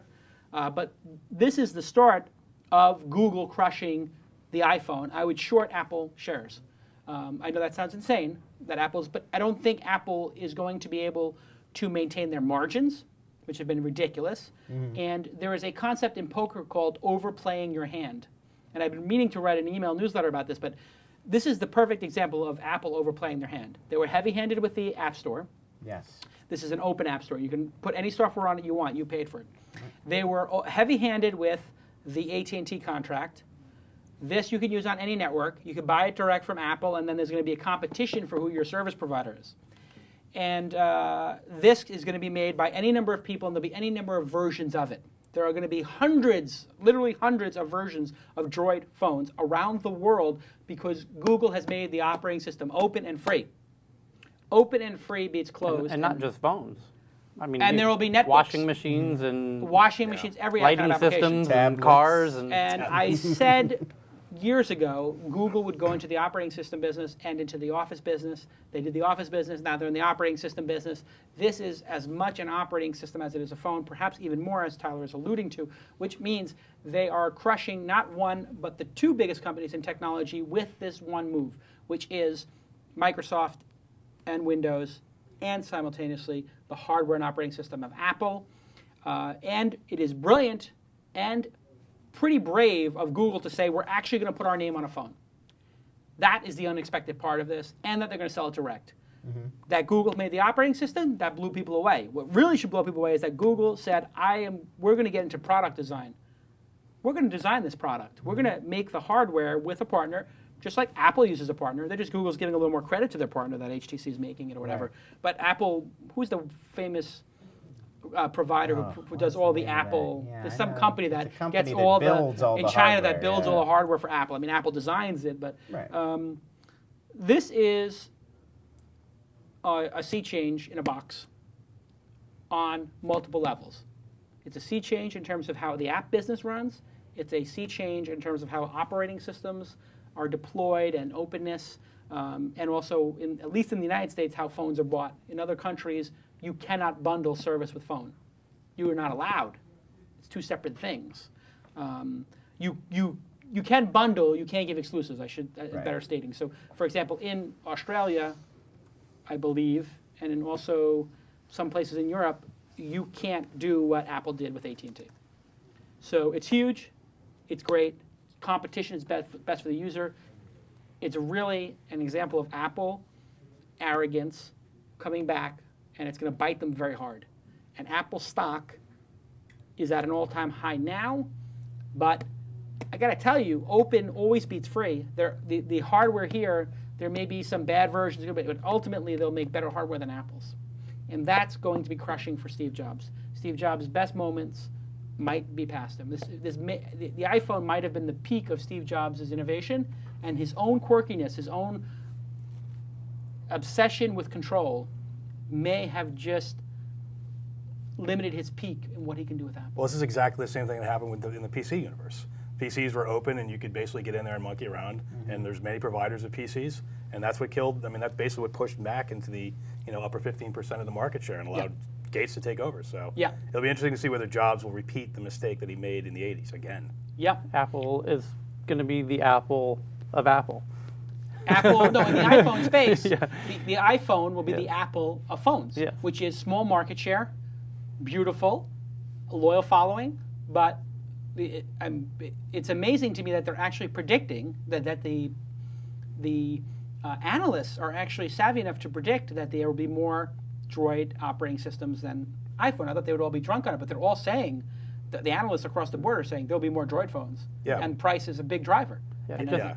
S2: but this is the start of Google crushing the iPhone. I would short Apple shares. I know that sounds insane, but I don't think Apple is going to be able to maintain their margins, which have been ridiculous. And there is a concept in poker called overplaying your hand. And I've been meaning to write an email newsletter about this, but this is the perfect example of Apple overplaying their hand. They were heavy-handed with the App Store.
S9: Yes.
S2: This is an open App Store. You can put any software on it you want. You paid for it. They were heavy-handed with the AT&T contract. This you can use on any network. You can buy it direct from Apple, and then there's going to be a competition for who your service provider is. And this is going to be made by any number of people, and there'll be any number of versions of it. There are going to be hundreds, literally hundreds of versions of Droid phones around the world because Google has made the operating system open and free. Open and free beats closed.
S3: And not just phones. I mean,
S2: and there will be netbooks.
S3: Washing machines and
S2: machines, every
S3: lighting
S2: kind of application.
S3: systems and cars. And
S2: I said years ago, Google would go into the operating system business and into the Office business. They did the Office business. Now they're in the operating system business. This is as much an operating system as it is a phone, perhaps even more, as Tyler is alluding to, which means they are crushing not one, but the two biggest companies in technology with this one move, which is Microsoft and Windows, and simultaneously the hardware and operating system of Apple. And it is brilliant and pretty brave of Google to say, we're actually going to put our name on a phone. That is the unexpected part of this, and that they're going to sell it direct. that Google made the operating system, that blew people away. What really should blow people away is that Google said, we're going to get into product design. We're going to design this product. We're going to make the hardware with a partner, just like Apple uses a partner. They're just Google's giving a little more credit to their partner that HTC is making it or whatever. Right. But Apple, who's the famous provider who does all the Apple?
S9: Yeah,
S2: there's some company that gets
S9: all
S2: in China that builds all the hardware for Apple. I mean, Apple designs it, but this is a sea change in a box on multiple levels. It's a sea change in terms of how the app business runs. It's a sea change in terms of how operating systems are deployed and openness, and also, at least in the United States, how phones are bought. In other countries, you cannot bundle service with phone. You are not allowed. It's two separate things. You can bundle, you can't give exclusives, better stating. So, for example, in Australia, I believe, and in also some places in Europe, you can't do what Apple did with AT&T. So it's huge, it's great, competition is best for the user. It's really an example of Apple arrogance coming back, and it's going to bite them very hard. And Apple stock is at an all-time high now, but I got to tell you, open always beats free. The hardware here, there may be some bad versions, but ultimately they'll make better hardware than Apple's. And that's going to be crushing for Steve Jobs. Steve Jobs' best moments might be past him. The iPhone might have been the peak of Steve Jobs' innovation, and his own quirkiness, his own obsession with control may have just limited his peak in what he can do with Apple.
S4: Well, this is exactly the same thing that happened in the PC universe. PCs were open, and you could basically get in there and monkey around. And there's many providers of PCs, and that's what killed. I mean, that's basically what pushed Mac into the upper 15% of the market share and allowed Gates to take over. So it'll be interesting to see whether Jobs will repeat the mistake that he made in the 80s again.
S3: Yep, Apple is going to be the Apple of Apple.
S2: Apple, no, in the iPhone space, the iPhone will be the Apple of phones, which is small market share, beautiful, a loyal following, but it's amazing to me that they're actually predicting that the analysts are actually savvy enough to predict that there will be more Droid operating systems than iPhone. I thought they would all be drunk on it, but they're all saying, the analysts across the board are saying there'll be more Droid phones, and price is a big driver.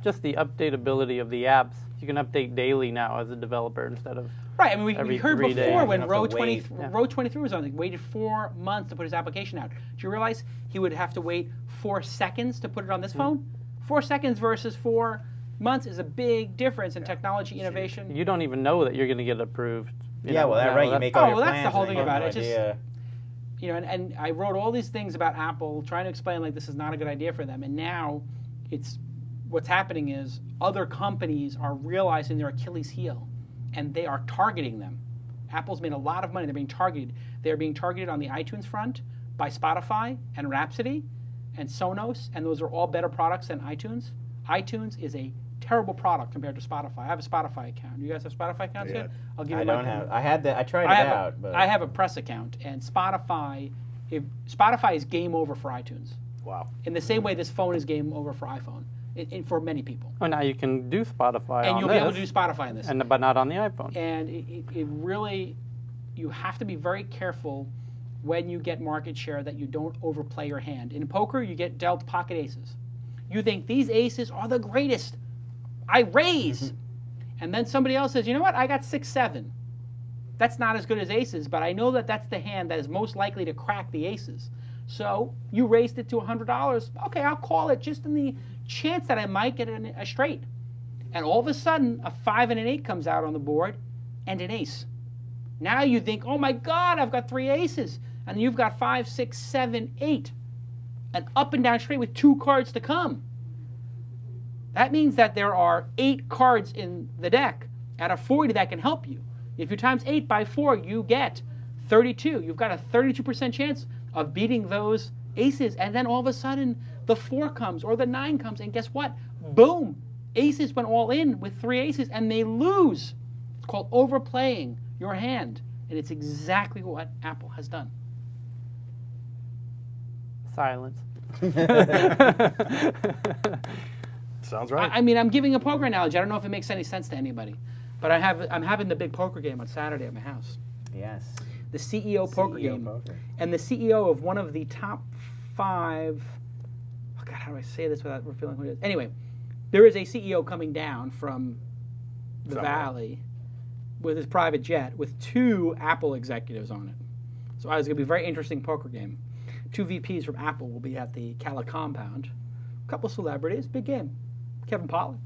S3: Just the updatability of the apps. You can update daily now as a developer instead of
S2: right. I mean, we heard before
S3: days.
S2: When Row 23 was on, he waited 4 months to put his application out. Do you realize he would have to wait 4 seconds to put it on this phone? 4 seconds versus 4 months is a big difference in technology innovation.
S3: You don't even know that you're going to get approved.
S9: You make all your plans.
S2: That's the whole thing about it. Just, and I wrote all these things about Apple, trying to explain like this is not a good idea for them. And now, what's happening is other companies are realizing their Achilles heel, and they are targeting them. Apple's made a lot of money. They're being targeted. They're being targeted on the iTunes front by Spotify and Rhapsody and Sonos, and those are all better products than iTunes. iTunes is a terrible product compared to Spotify. I have a Spotify account. You guys have Spotify accounts yet? I'll give you my.
S9: I don't have. I had that. I tried it out. But
S2: I have a press account, and Spotify is game over for iTunes.
S4: Wow.
S2: In the same way, this phone is game over for iPhone. For many people.
S3: Oh, now you can do Spotify
S2: and
S3: on
S2: you'll
S3: this.
S2: be able to do Spotify in this.
S3: But not on the iPhone.
S2: And it really, you have to be very careful when you get market share that you don't overplay your hand. In poker, you get dealt pocket aces. You think these aces are the greatest. I raise. And then somebody else says, you know what, I got 6-7. That's not as good as aces, but I know that that's the hand that is most likely to crack the aces. So you raised it to $100. Okay, I'll call it just in the chance that I might get a straight. And all of a sudden, a 5 and an 8 comes out on the board and an ace. Now you think, oh my God, I've got 3 aces. And you've got 5, 6, 7, 8. An up and down straight with 2 cards to come. That means that there are 8 cards in the deck out of 40 that can help you. If you times 8 by 4, you get 32. You've got a 32% chance of beating those aces. And then all of a sudden, the 4 comes or the 9 comes. And guess what? Boom. Aces went all in with 3 aces and they lose. It's called overplaying your hand. And it's exactly what Apple has done.
S3: Silence.
S4: Sounds right.
S2: I mean, I'm giving a poker analogy. I don't know if it makes any sense to anybody. But I'm having the big poker game on Saturday at my house.
S9: Yes.
S2: The CEO poker game.
S9: Poker.
S2: And the CEO of one of the top 5. Oh God, how do I say this without revealing who it is? Anyway, there is a CEO coming down from the Valley with his private jet with 2 Apple executives on it. So it's going to be a very interesting poker game. 2 VPs from Apple will be at the Cala compound. A couple celebrities, big game. Kevin Pollak.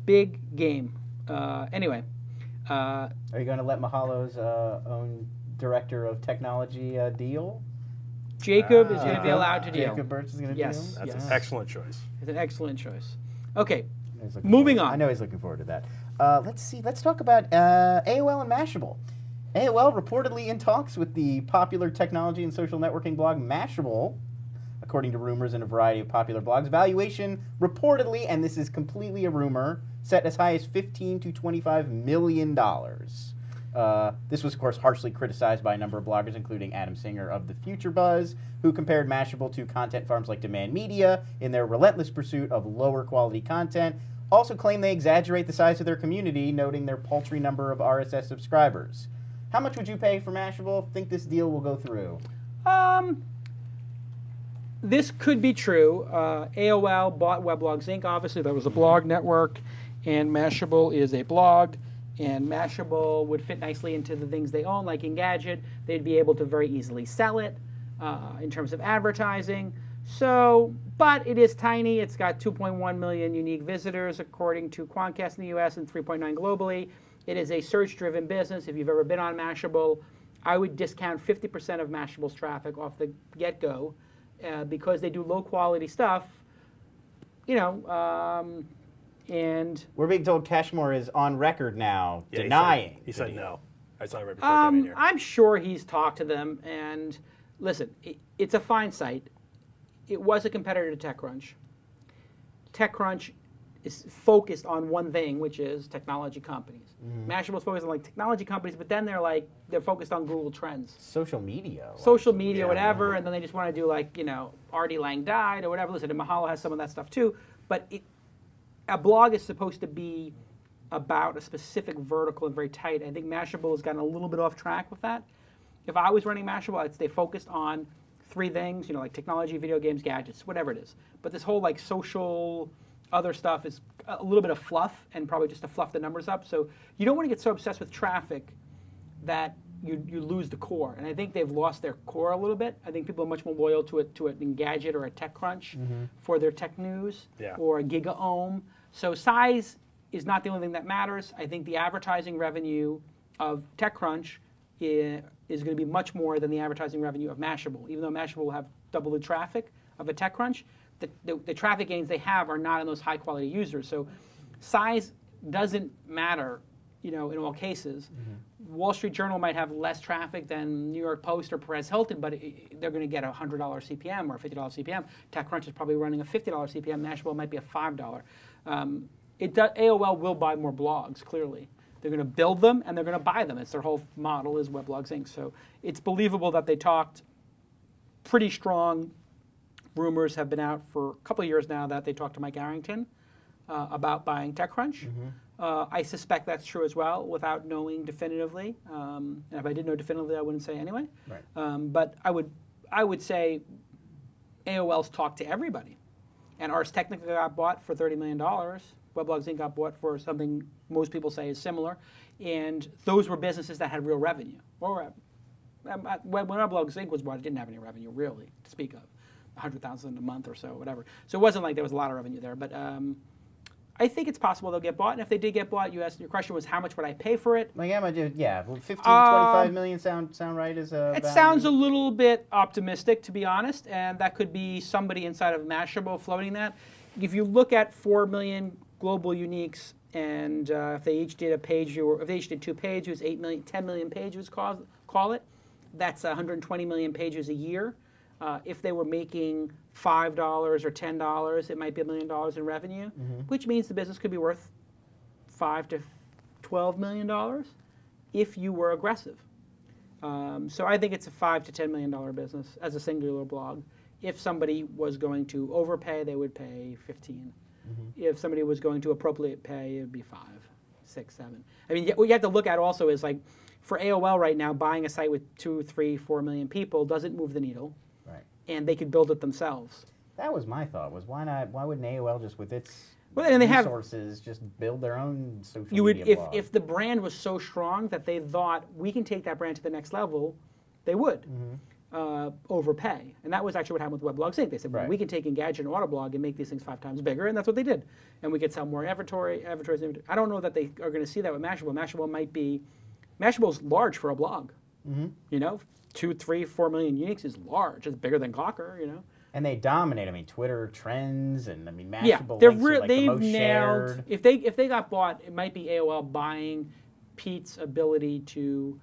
S2: Big game. Anyway.
S9: Are you going to let Mahalo's own director of technology deal?
S2: Jacob is going to be allowed to deal.
S9: Jacob Birch is going to deal?
S4: That's an excellent choice.
S2: It's an excellent choice. Okay, moving on.
S9: I know he's looking forward to that. Let's see. Let's talk about AOL and Mashable. AOL reportedly in talks with the popular technology and social networking blog Mashable, according to rumors in a variety of popular blogs. Valuation reportedly, and this is completely a rumor, set as high as $15 to $25 million. This was, of course, harshly criticized by a number of bloggers, including Adam Singer of The Future Buzz, who compared Mashable to content farms like Demand Media in their relentless pursuit of lower quality content. Also claimed they exaggerate the size of their community, noting their paltry number of RSS subscribers. How much would you pay for Mashable? Think this deal will go through?
S2: This could be true. AOL bought Weblogs Inc. Obviously, that was a blog network, and Mashable is a blog. And Mashable would fit nicely into the things they own, like Engadget. They'd be able to very easily sell it in terms of advertising. So, but it is tiny. It's got 2.1 million unique visitors, according to Quantcast in the U.S. and 3.9 globally. It is a search-driven business. If you've ever been on Mashable, I would discount 50% of Mashable's traffic off the get-go because they do low-quality stuff, and
S9: we're being told Cashmore is on record now denying.
S4: He said no. I saw it right before I came in here.
S2: I'm sure he's talked to them. And listen, it's a fine site. It was a competitor to TechCrunch. TechCrunch is focused on one thing, which is technology companies. Mashable is focused on technology companies, but then they're focused on Google Trends,
S9: social media,
S2: whatever, and then they just want to do Artie Lang died or whatever. Listen, and Mahalo has some of that stuff too, but a blog is supposed to be about a specific vertical and very tight. I think Mashable has gotten a little bit off track with that. If I was running Mashable, I'd stay focused on 3 things, like technology, video games, gadgets, whatever it is. But this whole social other stuff is a little bit of fluff, and probably just to fluff the numbers up. So you don't want to get so obsessed with traffic that you lose the core. And I think they've lost their core a little bit. I think people are much more loyal to an Engadget or a TechCrunch for their tech news, or a GigaOM. So size is not the only thing that matters. I think the advertising revenue of TechCrunch is going to be much more than the advertising revenue of Mashable. Even though Mashable will have double the traffic of a TechCrunch, the traffic gains they have are not in those high-quality users. So size doesn't matter, in all cases. Wall Street Journal might have less traffic than New York Post or Perez Hilton, but they're going to get a $100 CPM or a $50 CPM. TechCrunch is probably running a $50 CPM. Mashable might be a $5. AOL will buy more blogs, clearly. They're going to build them, and they're going to buy them. It's their whole model is Weblogs Inc. So it's believable that they talked. Pretty strong rumors have been out for a couple of years now that they talked to Mike Arrington about buying TechCrunch. I suspect that's true as well, without knowing definitively. And if I did know definitively, I wouldn't say anyway. Right. But I would say AOL's talked to everybody. And Ars Technica got bought for $30 million. Weblogs Inc. got bought for something most people say is similar. And those were businesses that had real revenue. When Weblogs Inc. was bought, it didn't have any revenue, really, to speak of. $100,000 a month or so, whatever. So it wasn't like there was a lot of revenue there. But I think it's possible they'll get bought. And if they did get bought, your question was, how much would I pay for it?
S9: Well, 15 to 25 million sound right as a
S2: It sounds a little bit optimistic, to be honest. And that could be somebody inside of Mashable floating that. If you look at 4 million global uniques, and if they each did a page view, or if they each did 2 page views, 8 million, 10 million page views, call it, that's 120 million pages a year. If they were making $5 or $10, it might be $1 million in revenue, which means the business could be worth $5 to $12 million if you were aggressive. So I think it's a $5 to $10 million business as a singular blog. If somebody was going to overpay, they would pay 15. If somebody was going to appropriate pay, it would be 5. 6, 7. I mean, what you have to look at also is like, for AOL right now, buying a site with 2, 3, 4 million people doesn't move the needle.
S9: Right.
S2: And they could build it themselves.
S9: That was my thought. Was why not? Why wouldn't AOL just with its
S2: and they
S9: resources just build their own social media blog?
S2: If the brand was so strong that they thought we can take that brand to the next level, they would overpay. And that was actually what happened with Weblog Sync. They said, well, we can take Engadget and Autoblog and make these things 5 times bigger, and that's what they did. And we could sell more advertising. I don't know that they are going to see that with Mashable. Mashable's large for a blog. You know, 2, 3, 4 million uniques is large. It's bigger than Gawker, you know.
S9: And they dominate. I mean, Twitter trends, and I mean, Mashable links are like the most shared.
S2: If they got bought, it might be AOL buying Pete's ability to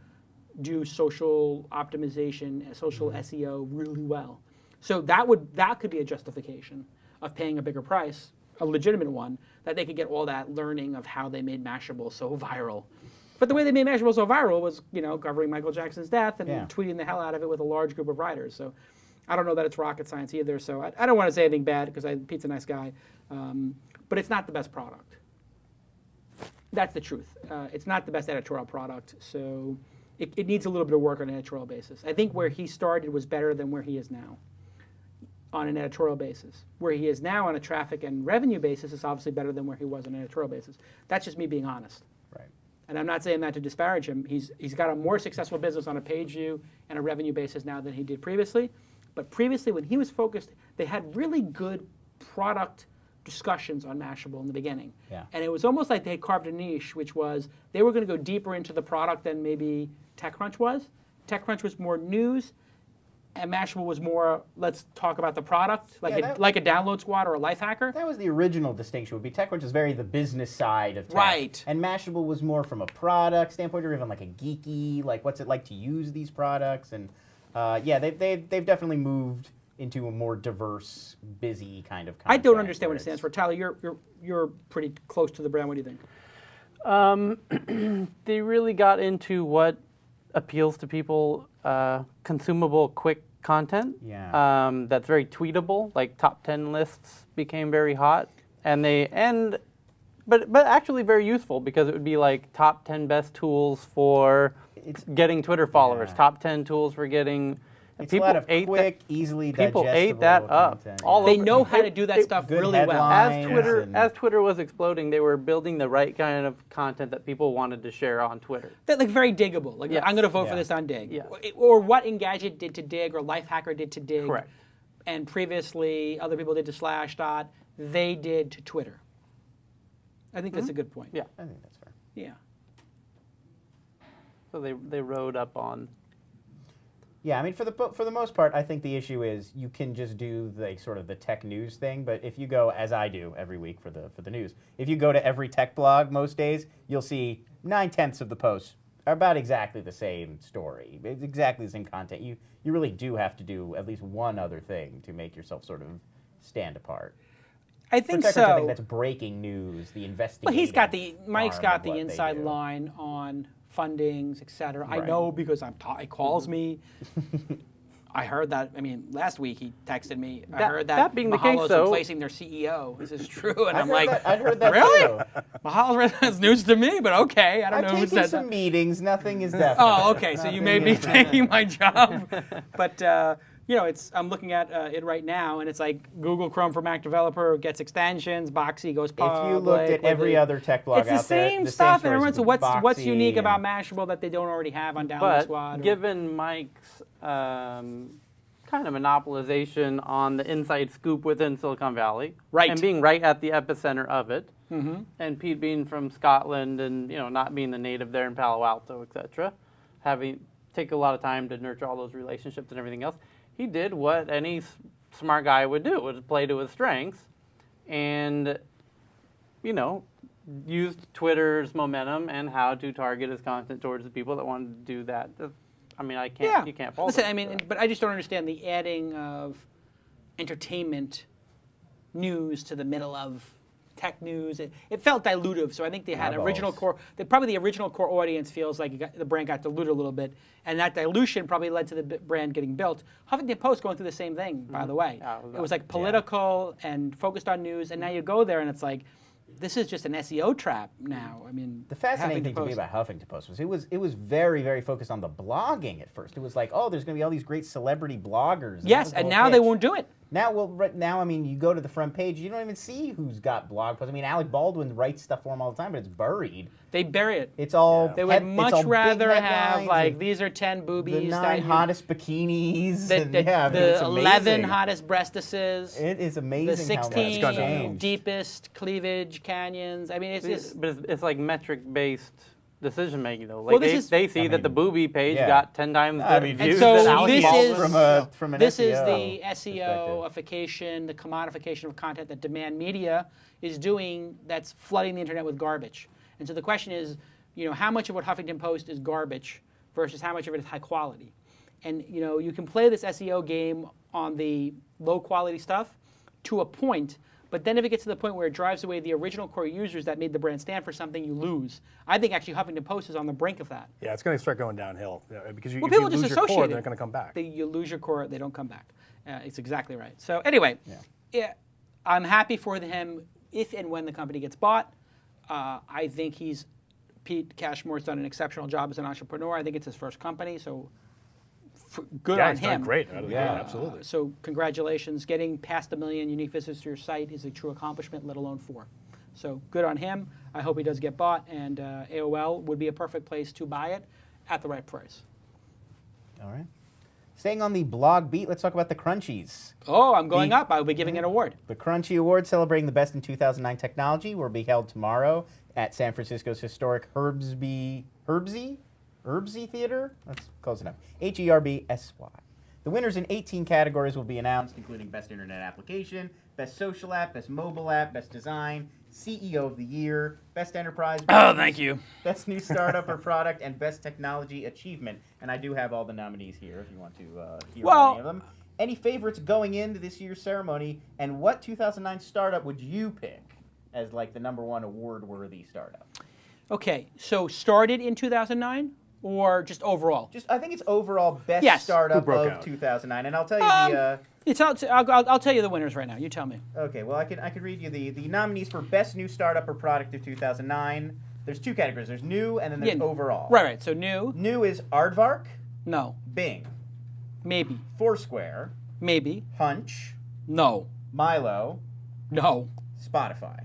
S2: do social optimization, social SEO really well. So that could be a justification of paying a bigger price, a legitimate one, that they could get all that learning of how they made Mashable so viral. But the way they made Mashable so viral was, you know, covering Michael Jackson's death and tweeting the hell out of it with a large group of writers. So I don't know that it's rocket science either. So I don't want to say anything bad because Pete's a nice guy. But it's not the best product. That's the truth. It's not the best editorial product. So it needs a little bit of work on an editorial basis. I think where he started was better than where he is now on an editorial basis. Where he is now on a traffic and revenue basis is obviously better than where he was on an editorial basis. That's just me being honest.
S9: Right.
S2: And I'm not saying that to disparage him. He's got a more successful business on a page view and a revenue basis now than he did previously. But previously, when he was focused, they had really good product discussions on Mashable in the beginning.
S9: Yeah.
S2: And it was almost like they had carved a niche, which was they were going to go deeper into the product than maybe TechCrunch was. TechCrunch was more news, and Mashable was more, let's talk about the product, like a Download Squad or a Life Hacker.
S9: That was the original distinction. Would be TechCrunch is very the business side of tech.
S2: Right.
S9: And Mashable was more from a product standpoint, or even like a geeky, like what's it like to use these products. And they've definitely moved into a more diverse, busy kind of content.
S2: I don't understand what it stands for. Tyler, you're pretty close to the brand. What do you
S3: think? They really got into what appeals to people, consumable, quick content.
S9: Yeah.
S3: That's very tweetable. Like top 10 lists became very hot, but actually very useful because it would be like top 10 best tools for getting Twitter followers, top 10 tools for getting.
S9: It's people a lot of quick, easily digestible
S3: people ate that up.
S2: They know how to do that stuff really well.
S3: As Twitter was exploding, they were building the right kind of content that people wanted to share on Twitter.
S2: That like very diggable. Like I'm going to vote for this on Dig.
S3: Yes.
S2: Or what Engadget did to Dig or Lifehacker did to Dig.
S3: Correct.
S2: And previously other people did to Slashdot. They did to Twitter. I think that's a good point.
S3: Yeah.
S9: I think that's fair.
S2: Yeah.
S3: So they rode up on.
S9: Yeah, I mean, for the most part, I think the issue is you can just do like sort of the tech news thing. But if you go, as I do every week for the news, if you go to every tech blog most days, you'll see 9/10 of the posts are about exactly the same story. It's exactly the same content. You really do have to do at least one other thing to make yourself sort of stand apart.
S2: I think
S9: for
S2: so.
S9: I think that's breaking news, the investigative.
S2: Well, Mike's got the inside line on fundings, et cetera. Right. I know because he calls me. I heard that. I mean, last week he texted me. I heard that
S3: being the
S2: Mahalo's
S3: case, though,
S2: replacing their CEO. This is true, and I'm like,
S9: I heard that
S2: really?
S9: Too.
S2: Mahalo's that's news to me, but okay. I don't know who said that.
S9: I've taken some meetings. Nothing is definite.
S2: Oh, okay. So you may be taking my job, but. I'm looking at it right now, and it's like Google Chrome for Mac developer gets extensions, Boxy goes public.
S9: If you looked at every other tech blog
S2: out there, it's the same stuff. And everyone's what's unique about Mashable that they don't already have on Download Squad?
S3: Given Mike's kind of monopolization on the inside scoop within Silicon Valley,
S2: right,
S3: and being right at the epicenter of it, and Pete being from Scotland and not being the native there in Palo Alto, etc., take a lot of time to nurture all those relationships and everything else. He did what any smart guy would do, was play to his strengths, and, used Twitter's momentum and how to target his content towards the people that wanted to do that. I mean, you can't fault
S2: Listen,
S3: him.
S2: I mean, but I just don't understand the adding of entertainment news to the middle of tech news. It felt dilutive, so I think they had original core. Probably the original core audience feels like the brand got diluted a little bit, and that dilution probably led to the brand getting built. Huffington Post going through the same thing, by the way. It was like political and focused on news, and now you go there and it's like this is just an SEO trap now. I mean,
S9: The fascinating thing to me about Huffington Post was it was very, very focused on the blogging at first. It was like, oh, there's going to be all these great celebrity bloggers.
S2: Yes, and now they won't do it.
S9: Now, now, I mean, you go to the front page, you don't even see who's got blog posts. I mean, Alec Baldwin writes stuff for him all the time, but it's buried.
S2: They bury it.
S9: It's all.
S2: They would much rather have like these are 10 boobies,
S9: the 9 hottest bikinis,
S2: the 11 hottest breastises.
S9: It is amazing.
S2: The 16
S9: how that's
S2: deepest cleavage canyons. I mean, it's just.
S3: But it's like metric-based decision making though.
S2: Well,
S3: Like they see that the booby page
S9: yeah.
S3: got 10 times the views
S2: so
S3: than Alec Baldwin.
S9: from an
S2: this
S9: SEO
S2: is the SEOification, the commodification of content that demand media is doing. That's flooding the internet with garbage. And so the question is, how much of what Huffington Post is garbage versus how much of it is high quality? And you can play this SEO game on the low quality stuff to a point. But then if it gets to the point where it drives away the original core users that made the brand stand for something, you lose. I think actually Huffington Post is on the brink of that.
S4: Yeah, it's going to start going downhill because if you
S2: people
S4: lose
S2: just
S4: your core,
S2: associate
S4: they're going to come back.
S2: You lose your core, they don't come back. It's exactly right. So anyway, I'm happy for him if and when the company gets bought. I think Pete Cashmore's done an exceptional job as an entrepreneur. I think it's his first company, so good on
S4: he's
S2: him.
S4: done great out of the gate, absolutely.
S2: So congratulations. Getting past 1 million unique visitors to your site is a true accomplishment, let alone 4. So good on him. I hope he does get bought, and AOL would be a perfect place to buy it at the right price.
S9: All right. Staying on the blog beat, let's talk about the Crunchies.
S2: Oh, I'm going up. I will be giving an award.
S9: The Crunchy Award, celebrating the best in 2009 technology, will be held tomorrow at San Francisco's historic Herbsy Theater? That's close enough. HERBSY. The winners in 18 categories will be announced, including Best Internet Application, Best Social App, Best Mobile App, Best Design, CEO of the Year, Best Enterprise.
S2: Thank you.
S9: Best New Startup or Product, and Best Technology Achievement. And I do have all the nominees here if you want to hear any of them. Any favorites going into this year's ceremony, and what 2009 startup would you pick as like the #1 award-worthy startup? Okay,
S2: so started in 2009 or just overall?
S9: I think it's overall best startup of 2009, and I'll tell you
S2: I'll tell you the winners right now. You tell me.
S9: Okay, well I could read you the nominees for best new startup or product of 2009. There's 2 categories. There's new and then there's overall.
S2: Right. So new.
S9: New is Aardvark.
S2: No.
S9: Bing.
S2: Maybe.
S9: Foursquare.
S2: Maybe.
S9: Hunch.
S2: No.
S9: Milo.
S2: No.
S9: Spotify.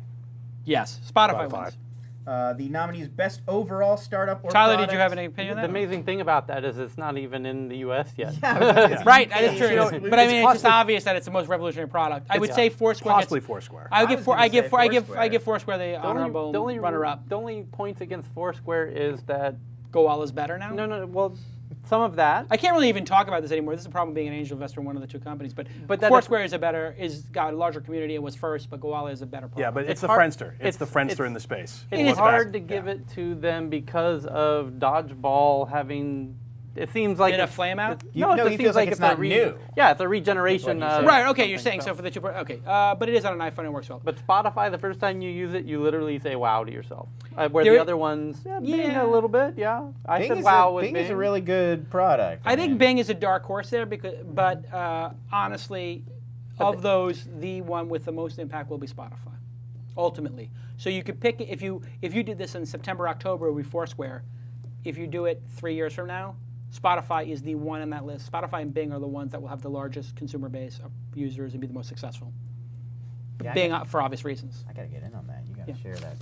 S2: Yes. Spotify wins.
S9: The nominees best overall startup or
S2: Tyler,
S9: product.
S2: did you have any opinion on that?
S3: The amazing thing about that is it's not even in the U.S. yet.
S2: Right, that is true. But I mean, it's just obvious that it's the most revolutionary product. I would say Foursquare.
S4: Possibly Foursquare.
S2: I give Foursquare the honorable runner-up.
S3: The only points against Foursquare is that
S2: Goal is better now.
S3: No. Well, some of that.
S2: I can't really even talk about this anymore. This is a problem being an angel investor in one of the 2 companies. But Foursquare is got a larger community. It was first, but Goala is a better product.
S4: Yeah, but it's the Friendster. It's the Friendster in the space.
S3: It's hard to give it to them because of Dodgeball having. It seems like
S2: a flame out.
S9: It feels like it's not new.
S3: Yeah, it's a regeneration.
S2: Right. Okay. You're saying so for the 2. Okay. But it is on an iPhone. It works well.
S3: But Spotify, the first time you use it, you literally say "wow" to yourself. Where the other ones, Bing a little bit. Yeah, I said "wow" with Bing.
S9: Bing is a really good product.
S2: I think Bing is a dark horse there but honestly, of those, the one with the most impact will be Spotify, ultimately. So you could pick if you did this in September, October, it would be Foursquare. If you do it 3 years from now, Spotify is the one on that list. Spotify and Bing are the ones that will have the largest consumer base of users and be the most successful. Bing, for obvious reasons.
S9: I got to get in on that. You got to share that.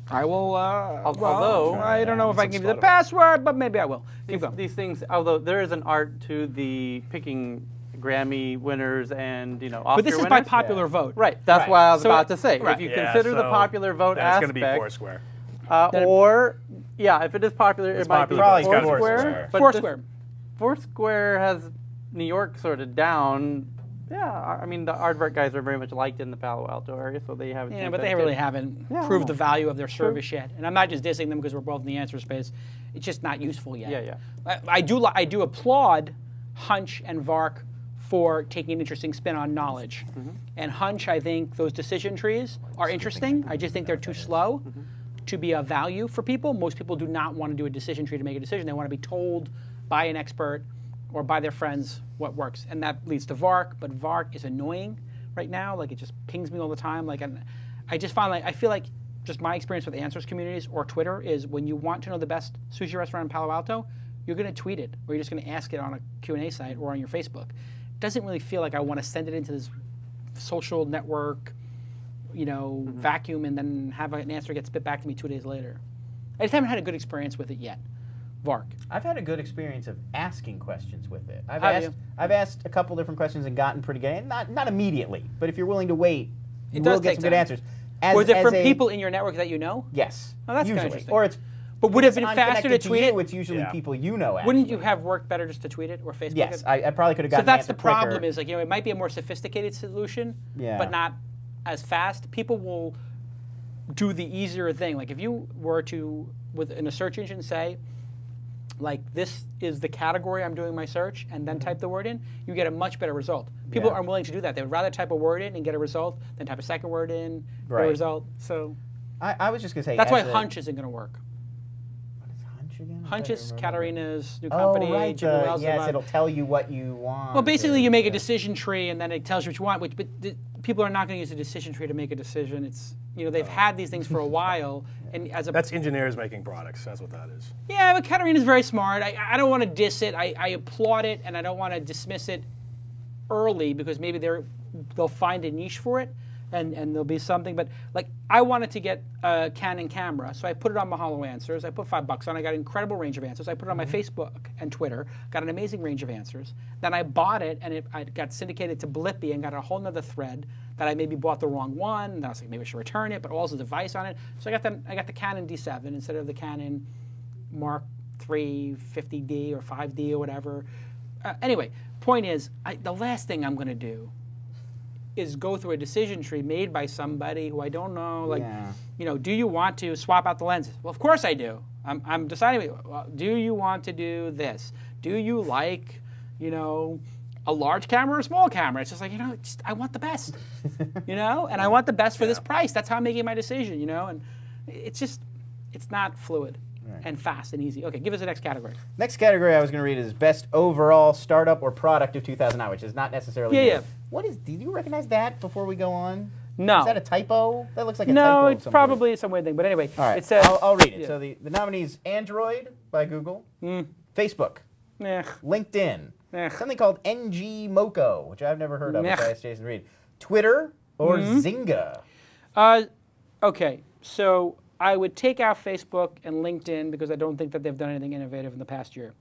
S2: I will.
S3: Although
S2: I don't know if I can give you the password, but maybe I will.
S3: These things, although there is an art to the picking Grammy winners and Oscar winners.
S2: But this is by popular vote.
S3: Right. That's what I was about to say.
S2: Right.
S3: If you consider the popular vote
S4: that's
S3: aspect,
S4: going to be Foursquare.
S3: If it is popular, it might be
S9: probably
S3: Foursquare.
S2: Foursquare.
S3: Foursquare has New York sort of down. Yeah, I mean the Aardvark guys are very much liked in the Palo Alto area, so they haven't.
S2: Yeah, but they really haven't proved the value of their service yet. And I'm not just dissing them because we're both in the answer space. It's just not useful yet.
S3: Yeah.
S2: I do applaud Hunch and Vark for taking an interesting spin on knowledge. And Hunch, I think those decision trees are interesting. I just think they're too slow to be a value for people. Most people do not want to do a decision tree to make a decision. They want to be told by an expert or by their friends what works. And that leads to Vark, but Vark is annoying right now. Like, it just pings me all the time. Like, I just find I feel like just my experience with answers communities or Twitter is when you want to know the best sushi restaurant in Palo Alto, you're going to tweet it or you're just going to ask it on a Q&A site or on your Facebook. It doesn't really feel like I want to send it into this social network, vacuum and then have an answer get spit back to me 2 days later. I just haven't had a good experience with it yet. Vark.
S9: I've had a good experience of asking questions with it. I've asked a couple different questions and gotten pretty good. Not immediately, but if you're willing to wait, you will get some good answers.
S2: Was it from people in your network that you know?
S9: Yes.
S2: Oh, that's
S9: usually.
S2: interesting.
S9: Or it's.
S2: But would it have been faster to tweet it?
S9: It's usually people you know. Actually.
S2: Wouldn't you have worked better just to tweet it or Facebook
S9: yes,
S2: it?
S9: I probably could have gotten.
S2: So that's the
S9: quicker.
S2: problem. Is it might be a more sophisticated solution, but not as fast. People will do the easier thing. Like if you were to, in a search engine, say, like this is the category I'm doing my search, and then type the word in, you get a much better result. People aren't willing to do that. They would rather type a word in and get a result than type a second word in, get a result. So
S9: I was just going to say.
S2: That's why Hunch isn't going to work.
S9: What is Hunch again?
S2: Hunch is Katarina's new company.
S9: Oh, right. Yes, it'll tell you what you want.
S2: Well, basically, you make a decision tree, and then it tells you what you want. But people are not going to use a decision tree to make a decision. It's they've had these things for a while, and that's
S4: engineers making products. That's what that is.
S2: Yeah, but Katarina's very smart. I don't want to diss it. I applaud it, and I don't want to dismiss it early because maybe they'll find a niche for it, and there'll be something. But like I wanted to get a Canon camera, so I put it on Mahalo Answers. I put $5 on. I got an incredible range of answers. I put it on my Facebook and Twitter. Got an amazing range of answers. Then I bought it, and I got syndicated to Blippy and got a whole nother thread that I maybe bought the wrong one. And I was like, maybe I should return it, but also the device on it. So I got the Canon D7 instead of the Canon Mark III 50D or 5D or whatever. Anyway, point is, the last thing I'm going to do is go through a decision tree made by somebody who I don't know. Like, do you want to swap out the lenses? Well, of course I do. I'm deciding. Well, do you want to do this? Do you like, a large camera or a small camera? It's just like I want the best, and I want the best for this price. That's how I'm making my decision, and it's not fluid. And fast and easy. Okay, give us the next category.
S9: Next category I was going to read is best overall startup or product of 2009, which is not necessarily.
S2: Yeah.
S9: What is? Did you recognize that before we go on?
S2: No.
S9: Is that a typo? That looks like a typo.
S2: No, it's probably some weird thing. But anyway,
S9: all right.
S2: It says.
S9: I'll read it. So the nominees: Android by Google, Facebook, LinkedIn, something called NG Moco, which I've never heard of. Which I asked Jason to read. Twitter or Zynga.
S2: Okay, so I would take out Facebook and LinkedIn because I don't think that they've done anything innovative in the past year.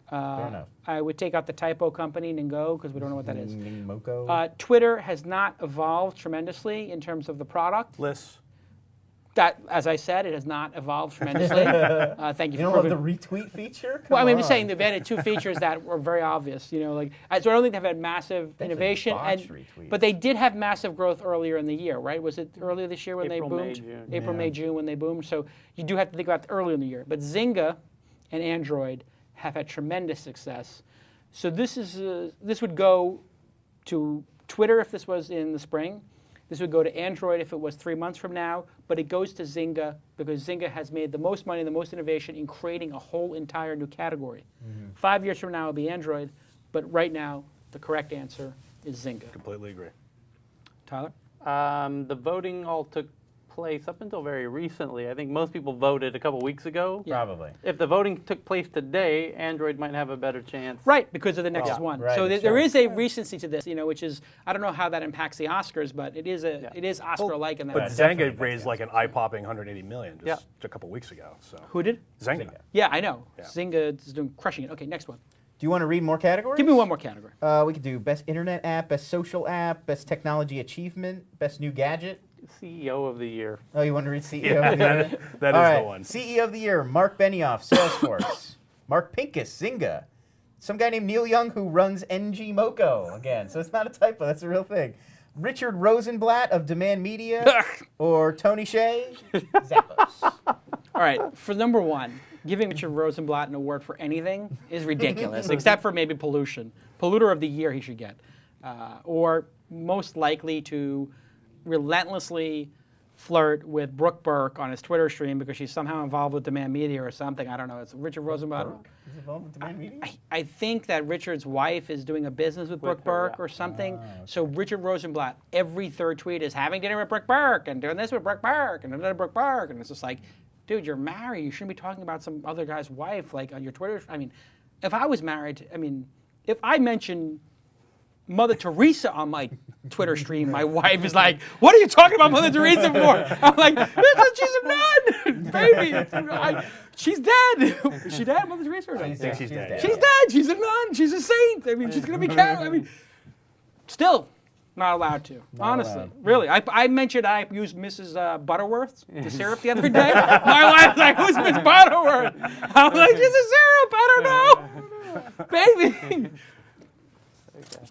S9: Fair enough.
S2: I would take out the typo company, Ningo, because we don't know what that is.
S9: Moco.
S2: Twitter has not evolved tremendously in terms of the product.
S4: Lists.
S2: That, as I said, it has not evolved tremendously. Thank you.
S9: You don't love the retweet feature?
S2: Well, I'm just saying they've added two features that were very obvious. So I don't think they've had massive innovation, but they did have massive growth earlier in the year, right? Was it earlier this year when they boomed? April, May, June when they boomed. So you do have to think about earlier in the year. But Zynga and Android have had tremendous success. So this would go to Twitter if this was in the spring. This would go to Android if it was 3 months from now, but it goes to Zynga because Zynga has made the most money, the most innovation in creating a whole entire new category. 5 years from now, it'll be Android, but right now, the correct answer is Zynga.
S4: Completely agree.
S2: Tyler?
S3: The voting all took place up until very recently. I think most people voted a couple weeks ago.
S9: Yeah. Probably.
S3: If the voting took place today, Android might have a better chance.
S2: Right, because of the Nexus One.
S9: Right,
S2: so there is a recency to this, which is, I don't know how that impacts the Oscars, but it is Oscar-like in that.
S4: But Zynga raised like an eye-popping $180 million just a couple weeks ago. So
S2: who did?
S4: Zynga.
S2: Yeah, I know. Yeah. Zynga is crushing it. Okay, next one.
S9: Do you want to read more categories?
S2: Give me one more category.
S9: We could do best internet app, best social app, best technology achievement, best new gadget.
S3: CEO of the year.
S9: Oh, you want to read CEO of the year?
S4: That is the one.
S9: CEO of the year, Mark Benioff, Salesforce. Mark Pincus, Zynga. Some guy named Neil Young who runs NG Moco again. So it's not a typo, that's a real thing. Richard Rosenblatt of Demand Media or Tony Hsieh, Zappos.
S2: All right, for number one, giving Richard Rosenblatt an award for anything is ridiculous, except for maybe pollution. Polluter of the year he should get. Or most likely to relentlessly flirt with Brooke Burke on his Twitter stream because she's somehow involved with Demand Media or something. I don't know. It's Richard Rosenblatt.
S9: He's involved with Demand Media?
S2: I think that Richard's wife is doing a business with Brooke Burke or something.
S9: okay.
S2: So Richard Rosenblatt, every third tweet is having dinner with Brooke Burke and doing this with Brooke Burke and another Brooke Burke. And it's just like, dude, you're married. You shouldn't be talking about some other guy's wife like on your Twitter. I mean, if I was married, if I mentioned Mother Teresa on my Twitter stream, my wife is like, what are you talking about Mother Teresa for? I'm like, she's a nun, baby. She's dead. Is she dead, Mother Teresa?
S4: I think she's dead.
S2: She's dead. She's a nun. She's a saint. I mean, she's going to be Catholic. Still not allowed to, honestly. Really. I mentioned I used Mrs. Butterworth, the syrup, the other day. My wife's like, who's Miss Butterworth? I'm like, she's a syrup. I don't know. Baby.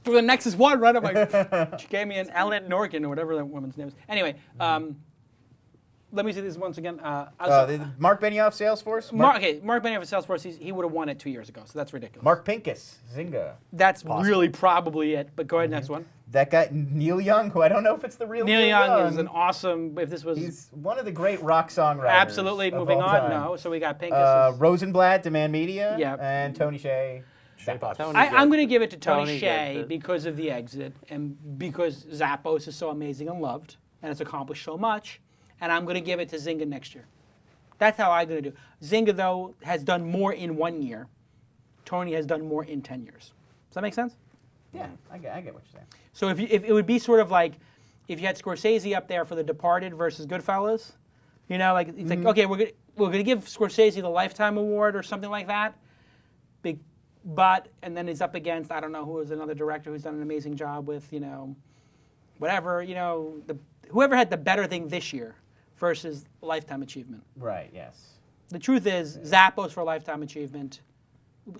S2: For the Nexus 1 run, I'm like, she gave me an Ellen Norkin or whatever that woman's name is. Anyway, let me see this once again.
S9: Mark Benioff, Salesforce?
S2: Mark Benioff of Salesforce, he would have won it 2 years ago, so that's ridiculous.
S9: Mark Pincus, Zynga.
S2: That's really probably it, but go ahead, next one.
S9: That guy, Neil Young, who I don't know if it's the real
S2: Neil Young is an awesome, if this was...
S9: He's one of the great rock songwriters.
S2: Absolutely, moving on.
S9: Time.
S2: No, so we got Pincus.
S9: Rosenblatt, Demand Media,
S2: Yep.
S9: and Tony Hsieh.
S2: I'm going to give it to Tony Hsieh because of the exit and because Zappos is so amazing and loved and it's accomplished so much. And I'm going to give it to Zynga next year. That's how I'm going to do. Zynga, though, has done more in 1 year. Tony has done more in 10 years. Does that make sense?
S9: Yeah, I get what you're saying.
S2: So if it would be sort of like if you had Scorsese up there for The Departed versus Goodfellas, you know, like it's like, okay, we're going to give Scorsese the Lifetime Award or something like that. And then he's up against, I don't know, who is another director who's done an amazing job with, you know, whatever, you know, whoever had the better thing this year versus Lifetime Achievement.
S9: Right, yes.
S2: The truth is, Zappos for Lifetime Achievement,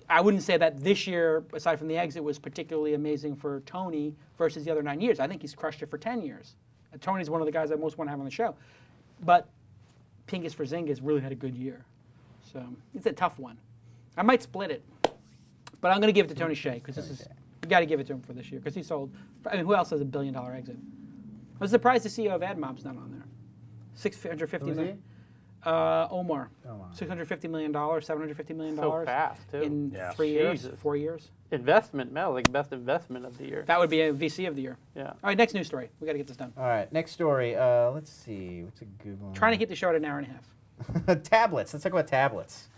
S2: I wouldn't say that this year, aside from the exit, was particularly amazing for Tony versus the other 9 years. I think he's crushed it for 10 years. Tony's one of the guys I most want to have on the show. But Pincus for Zynga has really had a good year. So it's a tough one. I might split it. But I'm going to give it to Tony Hsieh because you got to give it to him for this year because he sold. I mean, who else has $1 billion exit? I was surprised the CEO of AdMob's not on there. $650 million. Omar. $650 million, $750 million.
S3: So fast, too.
S2: In 3 years, 4 years.
S3: Investment, Mel, like best investment of the year.
S2: That would be a VC of the year.
S3: Yeah.
S2: All right, next news story. We got to get this done.
S9: All right, next story. Let's see. What's a good one?
S2: Trying to keep the show at an hour and a half.
S9: Tablets. Let's talk about tablets.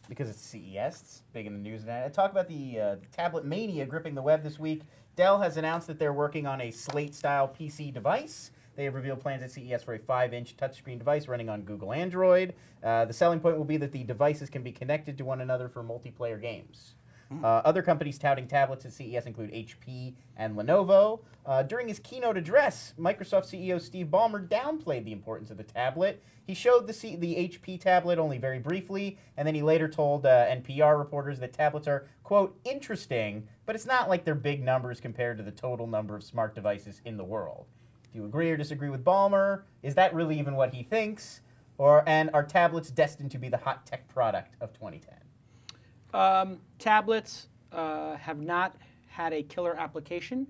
S9: Because it's CES, it's big in the news. And I talk about the tablet mania gripping the web this week. Dell has announced that they're working on a Slate-style PC device. They have revealed plans at CES for a 5-inch touchscreen device running on Google Android. The selling point will be that the devices can be connected to one another for multiplayer games. Other companies touting tablets at CES include HP and Lenovo. During his keynote address, Microsoft CEO Steve Ballmer downplayed the importance of the tablet. He showed the HP tablet only very briefly, and then he later told NPR reporters that tablets are, quote, interesting, but it's not like they're big numbers compared to the total number of smart devices in the world. Do you agree or disagree with Ballmer? Is that really even what he thinks? And are tablets destined to be the hot tech product of 2010?
S2: Tablets have not had a killer application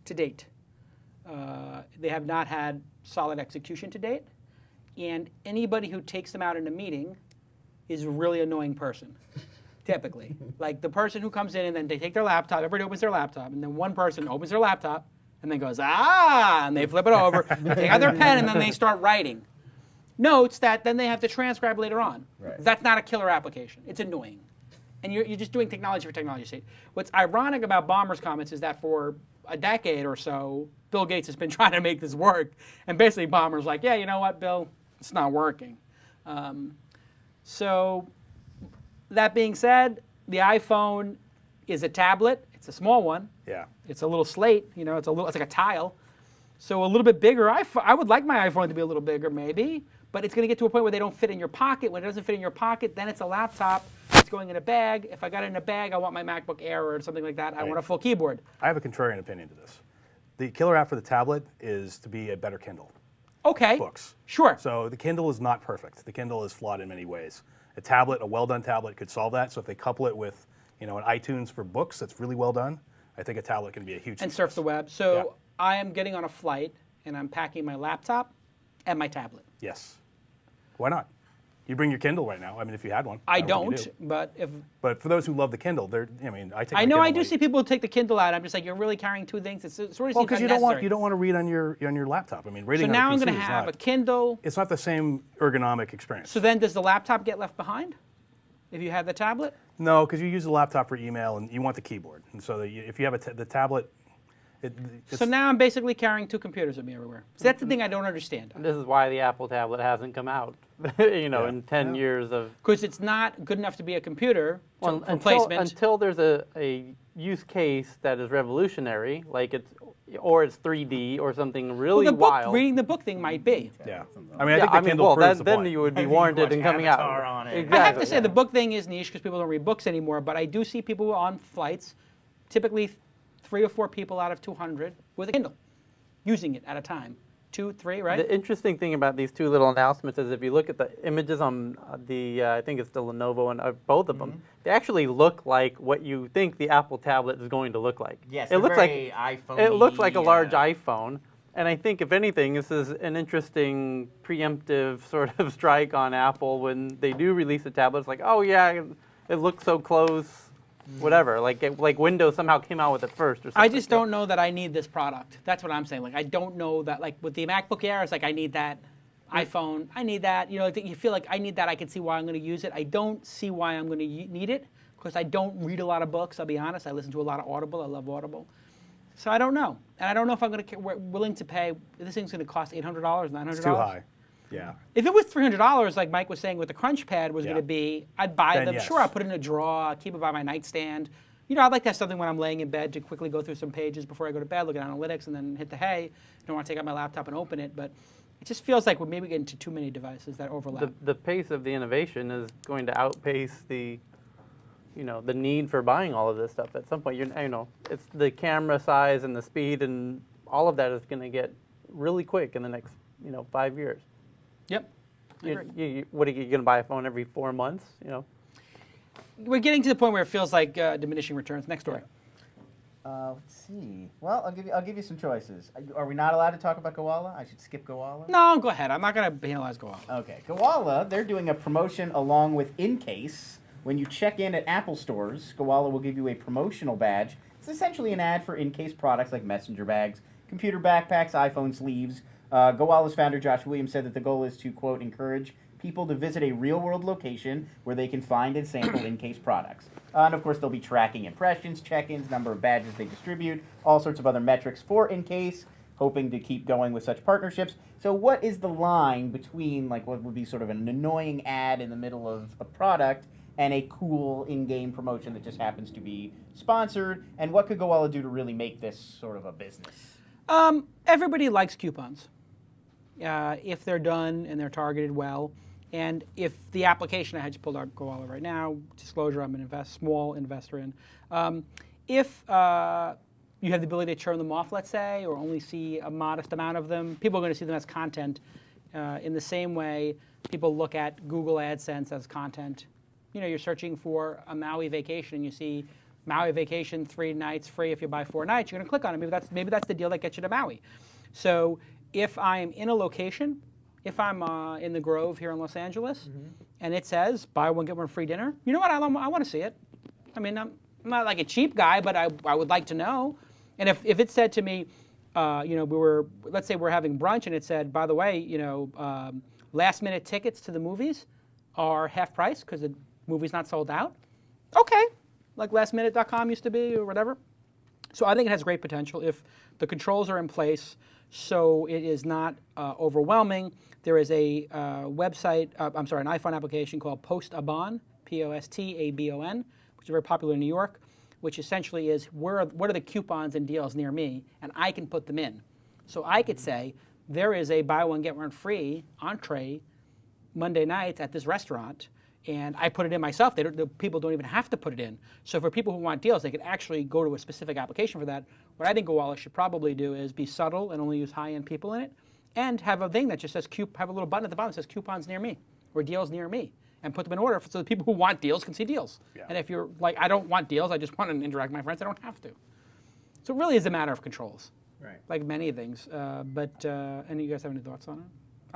S2: to date. They have not had solid execution to date. And anybody who takes them out in a meeting is a really annoying person, typically. Like the person who comes in and then they take their laptop, everybody opens their laptop, and then one person opens their laptop and then goes, and they flip it over, take out their pen, and then they start writing notes that then they have to transcribe later on.
S9: Right.
S2: That's not a killer application. It's annoying. And you're just doing technology for technology's sake. What's ironic about Ballmer's comments is that for a decade or so, Bill Gates has been trying to make this work. And basically Ballmer's like, yeah, you know what, Bill? It's not working. So that being said, the iPhone is a tablet. It's a small one.
S4: Yeah.
S2: It's a little slate. You know, it's like a tile. So a little bit bigger. I would like my iPhone to be a little bigger, maybe. But it's going to get to a point where they don't fit in your pocket. When it doesn't fit in your pocket, then it's a laptop. It's going in a bag. If I got it in a bag, I want my MacBook Air or something like that. I want a full keyboard.
S4: I have a contrarian opinion to this. The killer app for the tablet is to be a better Kindle.
S2: Okay.
S4: Books.
S2: Sure.
S4: So the Kindle is not perfect. The Kindle is flawed in many ways. A tablet, a well-done tablet, could solve that. So if they couple it with, an iTunes for books that's really well done, I think a tablet can be a huge
S2: And
S4: success.
S2: surf the web. So I am getting on a flight, and I'm packing my laptop and my tablet.
S4: Yes. Why not? You bring your Kindle right now. I mean, if you had one.
S2: I
S4: don't think you
S2: don't,
S4: do.
S2: but if
S4: But for those who love the Kindle, I take.
S2: I know I do
S4: like,
S2: see people take the Kindle out. I'm just like, you're really carrying two things. It's sort of
S4: well,
S2: seems
S4: because
S2: unnecessary.
S4: you don't want to read on your laptop. I mean, reading
S2: So
S4: on
S2: now
S4: a
S2: I'm
S4: PC
S2: going to
S4: is
S2: have
S4: not,
S2: a Kindle.
S4: It's not the same ergonomic experience.
S2: So then, does the laptop get left behind if you have the tablet?
S4: No, because you use the laptop for email and you want the keyboard, and so if you have the tablet.
S2: So now I'm basically carrying two computers with me everywhere. So that's the thing I don't understand.
S3: This is why the Apple tablet hasn't come out, in 10 years of...
S2: Because it's not good enough to be a computer replacement.
S3: Until there's a use case that is revolutionary, like it's 3D or something really wild.
S2: Reading the book thing might be.
S4: Yeah. I mean, I think the Kindle proves the
S3: then
S4: point.
S3: you would be warranted in coming out.
S9: On it.
S3: Exactly,
S2: I have to say the book thing is niche because people don't read books anymore, but I do see people on flights, typically 3 or 4 people out of 200 with a Kindle, using it at a time. 2, 3, right?
S3: The interesting thing about these two little announcements is if you look at the images on I think it's the Lenovo and both of them, they actually look like what you think the Apple tablet is going to look like.
S9: Yes,
S3: it looks
S9: very
S3: like
S9: iPhone-y,
S3: it looks like a large iPhone, and I think if anything, this is an interesting preemptive sort of strike on Apple when they do release a tablet. It's like, oh yeah, it looks so close. Whatever, like Windows somehow came out with it first or something.
S2: I just don't know that I need this product. That's what I'm saying. Like, I don't know that, like, with the MacBook Air, it's like, I need that iPhone. I need that. You feel like I need that. I can see why I'm going to use it. I don't see why I'm going to need it because I don't read a lot of books, I'll be honest. I listen to a lot of Audible. I love Audible. So I don't know. And I don't know if I'm willing to pay. This thing's going to cost $800, $900.
S4: It's too high. Yeah.
S2: If it was $300, like Mike was saying, with the Crunch Pad was going to be, I'd buy
S4: Then
S2: them.
S4: yes.
S2: Sure, I'll put it in a drawer, keep it by my nightstand. I'd like to have something when I'm laying in bed to quickly go through some pages before I go to bed, look at analytics, and then hit the hay. I don't want to take out my laptop and open it, but it just feels like we're maybe getting to too many devices that overlap.
S3: The pace of the innovation is going to outpace the need for buying all of this stuff. At some point, it's the camera size and the speed and all of that is going to get really quick in the next, 5 years.
S2: Yep.
S3: What are you going to buy a phone every 4 months?
S2: We're getting to the point where it feels like diminishing returns. Next story.
S9: Let's see. Well, I'll give you some choices. Are we not allowed to talk about Gowalla? I should skip Gowalla?
S2: No, go ahead. I'm not going to penalize Gowalla.
S9: Okay. Gowalla, they're doing a promotion along with InCase. When you check in at Apple stores, Gowalla will give you a promotional badge. It's essentially an ad for InCase products like messenger bags, computer backpacks, iPhone sleeves. Gowalla's founder, Josh Williams, said that the goal is to, quote, encourage people to visit a real-world location where they can find and sample InCase products. And, of course, they'll be tracking impressions, check-ins, number of badges they distribute, all sorts of other metrics for InCase, hoping to keep going with such partnerships. So what is the line between, like, what would be sort of an annoying ad in the middle of a product and a cool in-game promotion that just happens to be sponsored? And what could Gowalla do to really make this sort of a business?
S2: Everybody likes coupons. If they're done and they're targeted well. And if the application, I just pulled out Gowalla right now, disclosure, I'm an small investor in. If you have the ability to turn them off, let's say, or only see a modest amount of them, people are going to see them as content in the same way people look at Google AdSense as content. You're searching for a Maui vacation and you see Maui vacation, 3 nights free if you buy 4 nights, you're going to click on it. Maybe that's the deal that gets you to Maui. So if I am in a location, if I'm in the Grove here in Los Angeles, and it says buy one get one free dinner, you know what? I want to see it. I mean, I'm not like a cheap guy, but I would like to know. And if it said to me, let's say we're having brunch, and it said, by the way, last minute tickets to the movies are half price because the movie's not sold out. Okay, like lastminute.com used to be or whatever. So I think it has great potential if the controls are in place so it is not overwhelming. There is a website, an iPhone application called Postabon, Postabon, which is very popular in New York, which essentially is what are the coupons and deals near me, and I can put them in. So I could say, there is a buy one, get one free entree Monday nights at this restaurant, and I put it in myself. The people don't even have to put it in. So for people who want deals, they could actually go to a specific application for that. What I think Gowalla should probably do is be subtle and only use high-end people in it, and have a thing that just says, have a little button at the bottom that says coupons near me, or deals near me, and put them in order so the people who want deals can see deals. Yeah. And if you're like, I don't want deals, I just want to interact with my friends, I don't have to. So it really is a matter of controls.
S9: Right.
S2: Like many things. But any of you guys have any thoughts on it?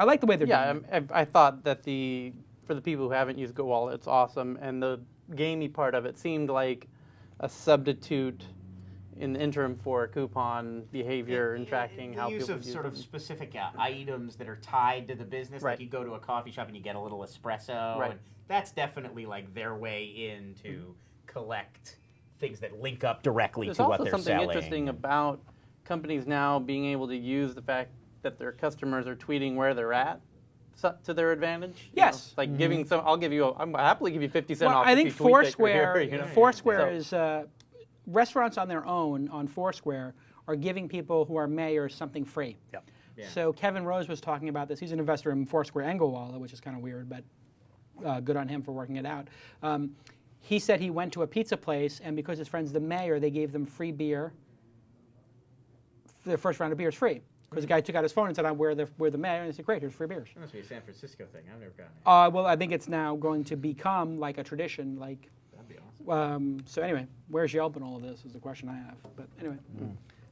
S2: I like the way they're
S3: Yeah,
S2: doing it.
S3: I thought that for the people who haven't used Go Wallet, it's awesome, and the gamey part of it seemed like a substitute in the interim for coupon behavior and tracking how people
S9: use of sort of specific items that are tied to the business.
S3: Right.
S9: Like you go to a coffee shop and you get a little espresso,
S3: Right.
S9: and that's definitely like their way in to collect things that link up directly
S3: There's
S9: to what
S3: also
S9: they're
S3: something
S9: selling.
S3: interesting about companies now being able to use the fact that their customers are tweeting where they're at to their advantage. You know,
S2: Yes.
S3: it's like giving some. I'll happily give you 50 cents off.
S2: I
S3: if
S2: think
S3: you tweet that you're
S2: Foursquare,
S3: here, you know?
S2: Foursquare
S3: So-
S2: is restaurants on their own on Foursquare are giving people who are mayors something free.
S4: Yep.
S9: Yeah.
S2: So Kevin Rose was talking about this. He's an investor in Foursquare and Go Wallet, which is kind of weird, but good on him for working it out. He said he went to a pizza place, and because his friend's the mayor, they gave them free beer. The first round of beer is free. Because the guy took out his phone and said, we're the mayor, and he said, great, here's free beers.
S9: That must be a San Francisco thing. I've never gotten it.
S2: Well, I think it's now going to become like a tradition. Like,
S9: That'd be awesome.
S2: so anyway, where's Yelp in all of this is the question I have. But anyway,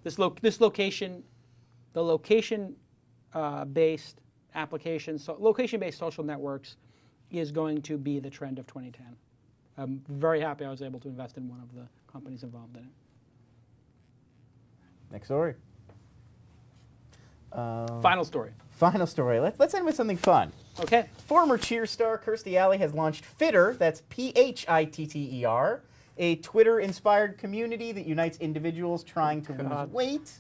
S2: this location, the location-based applications, so location-based social networks is going to be the trend of 2010. I'm very happy I was able to invest in one of the companies involved in it.
S9: Next story.
S2: Final story.
S9: Final story. Let's end with something fun.
S2: Okay.
S9: Former Cheer star Kirstie Alley has launched Fitter, that's P-H-I-T-T-E-R, a Twitter-inspired community that unites individuals trying to lose weight.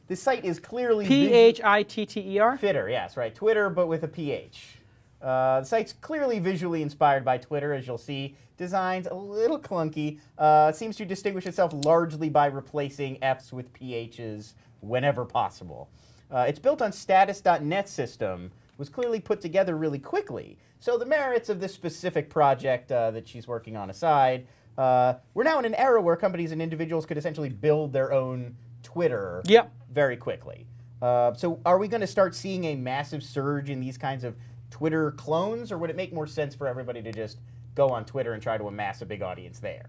S9: The site is clearly
S2: P-H-I-T-T-E-R?
S9: Fitter, yes, right. Twitter, but with a P-H. The site's clearly visually inspired by Twitter, as you'll see. Design's a little clunky. It seems to distinguish itself largely by replacing F's with PHs whenever possible. It's built on status.net system, was clearly put together really quickly. So the merits of this specific project that she's working on aside, we're now in an era where companies and individuals could essentially build their own Twitter very quickly. So are we going to start seeing a massive surge in these kinds of Twitter clones, or would it make more sense for everybody to just go on Twitter and try to amass a big audience there?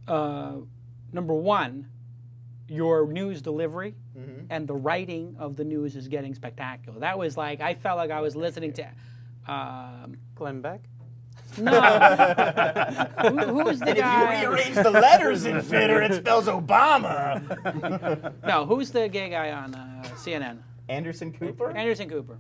S2: Number one, your news delivery and the writing of the news is getting spectacular. That was like, I felt like I was listening to...
S3: Glenn Beck?
S2: No. Who was the guy?
S9: If you rearrange the letters in Fitter, it spells Obama.
S2: No, who's the gay guy on CNN?
S9: Anderson Cooper?
S2: Anderson Cooper.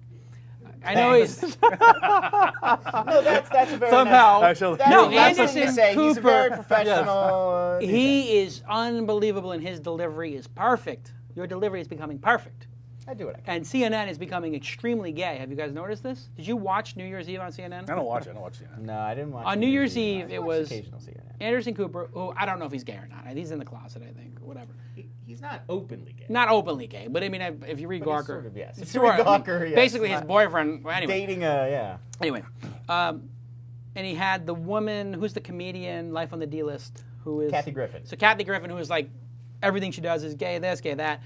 S2: I know he's...
S9: No, that's a very
S2: Somehow.
S9: nice...
S2: No,
S9: that's
S2: Anderson
S9: to say.
S2: Cooper.
S9: He's a very professional...
S2: He is unbelievable, and his delivery is perfect. Your delivery is becoming perfect.
S9: I do what I can.
S2: And CNN is becoming extremely gay. Have you guys noticed this? Did you watch New Year's Eve on CNN?
S4: I don't watch it. I don't watch CNN.
S9: No, I didn't watch
S2: On New Year's Eve,
S9: I
S2: it
S9: watched
S2: was
S9: occasional CNN.
S2: Anderson Cooper, who I don't know if he's gay or not. He's in the closet, I think, or whatever.
S9: He's not openly gay.
S2: Not openly gay, but I mean, if you read
S9: But he's
S2: Gawker,
S9: sort of, yes. If
S2: sure,
S9: you read Gawker, yes.
S2: basically his boyfriend. Well, anyway,
S9: Dating yeah.
S2: Anyway, and he had the woman who's the comedian, Life on the D List, who is
S9: Kathy Griffin.
S2: So Kathy Griffin, who is like everything she does is gay, this, gay, that,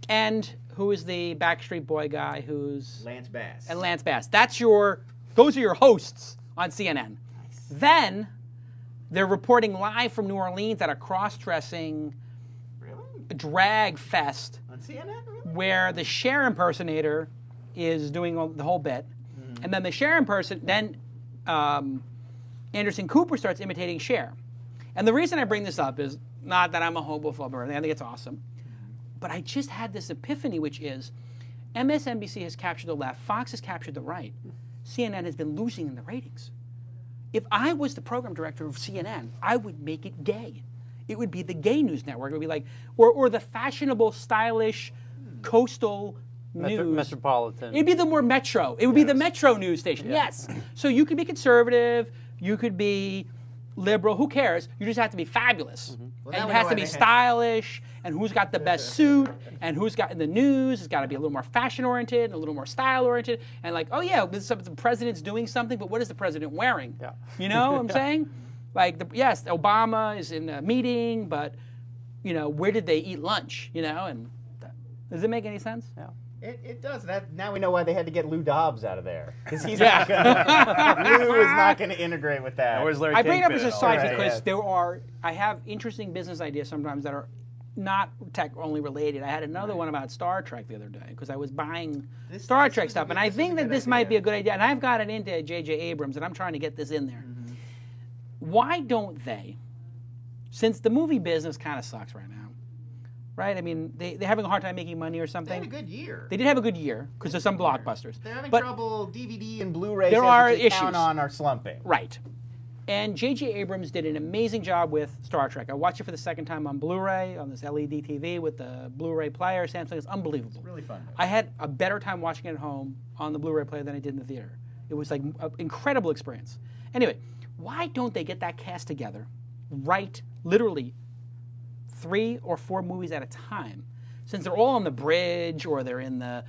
S2: and who is the Backstreet Boy guy who's
S9: Lance Bass.
S2: And Lance Bass. Those are your hosts on CNN. Nice. Then they're reporting live from New Orleans at a cross-dressing drag fest
S9: on CNN, really?
S2: where the Cher impersonator is doing the whole bit, and then the Cher Anderson Cooper starts imitating Cher. And the reason I bring this up is not that I'm a homophobe or anything. I think it's awesome. But I just had this epiphany, which is MSNBC has captured the left, Fox has captured the right, CNN has been losing in the ratings. If I was the program director of CNN, I would make it gay. It would be the gay news network. It would be like, or the fashionable, stylish, coastal news.
S3: Metropolitan.
S2: It'd be the more metro. It would be the metro news station. Yes. So you could be conservative. You could be liberal. Who cares? You just have to be fabulous. And it has to be stylish. And who's got the best suit? And who's got in the news? It's got to be a little more fashion-oriented, a little more style-oriented. And like, oh yeah, the president's doing something, but what is the president wearing?
S3: Yeah.
S2: You know what I'm saying? Like, yes, Obama is in a meeting, but, you know, where did they eat lunch? You know, and does it make any sense?
S3: Yeah.
S9: It does. Now we know why they had to get Lou Dobbs out of there. Because he's not going to... Lou is not going to integrate with that.
S4: Where's Larry
S2: I bring it up
S4: King
S2: as a
S4: fit
S2: side
S4: in all
S2: because I have interesting business ideas sometimes that are not tech only related. I had another one about Star Trek the other day because I was buying Star Trek stuff, and I think that this might be a good idea. And I've gotten into J.J. Abrams, and I'm trying to get this in there. Why don't they, since the movie business kind of sucks right now, right? I mean, they're having a hard time making money or something.
S9: They had a good year.
S2: They did have a good year because there's some blockbusters.
S9: They're having
S2: but
S9: trouble. DVD and Blu-ray
S2: there
S9: sales
S2: are
S9: that they
S2: issues
S9: count on are slumping.
S2: Right. And J.J. Abrams did an amazing job with Star Trek. I watched it for the second time on Blu-ray, on this LED TV with the Blu-ray player. Samsung is unbelievable.
S9: It's really fun.
S2: I had a better time watching it at home on the Blu-ray player than I did in the theater. It was like an incredible experience. Anyway, why don't they get that cast together, write literally 3 or 4 movies at a time? Since they're all on the bridge or they're in the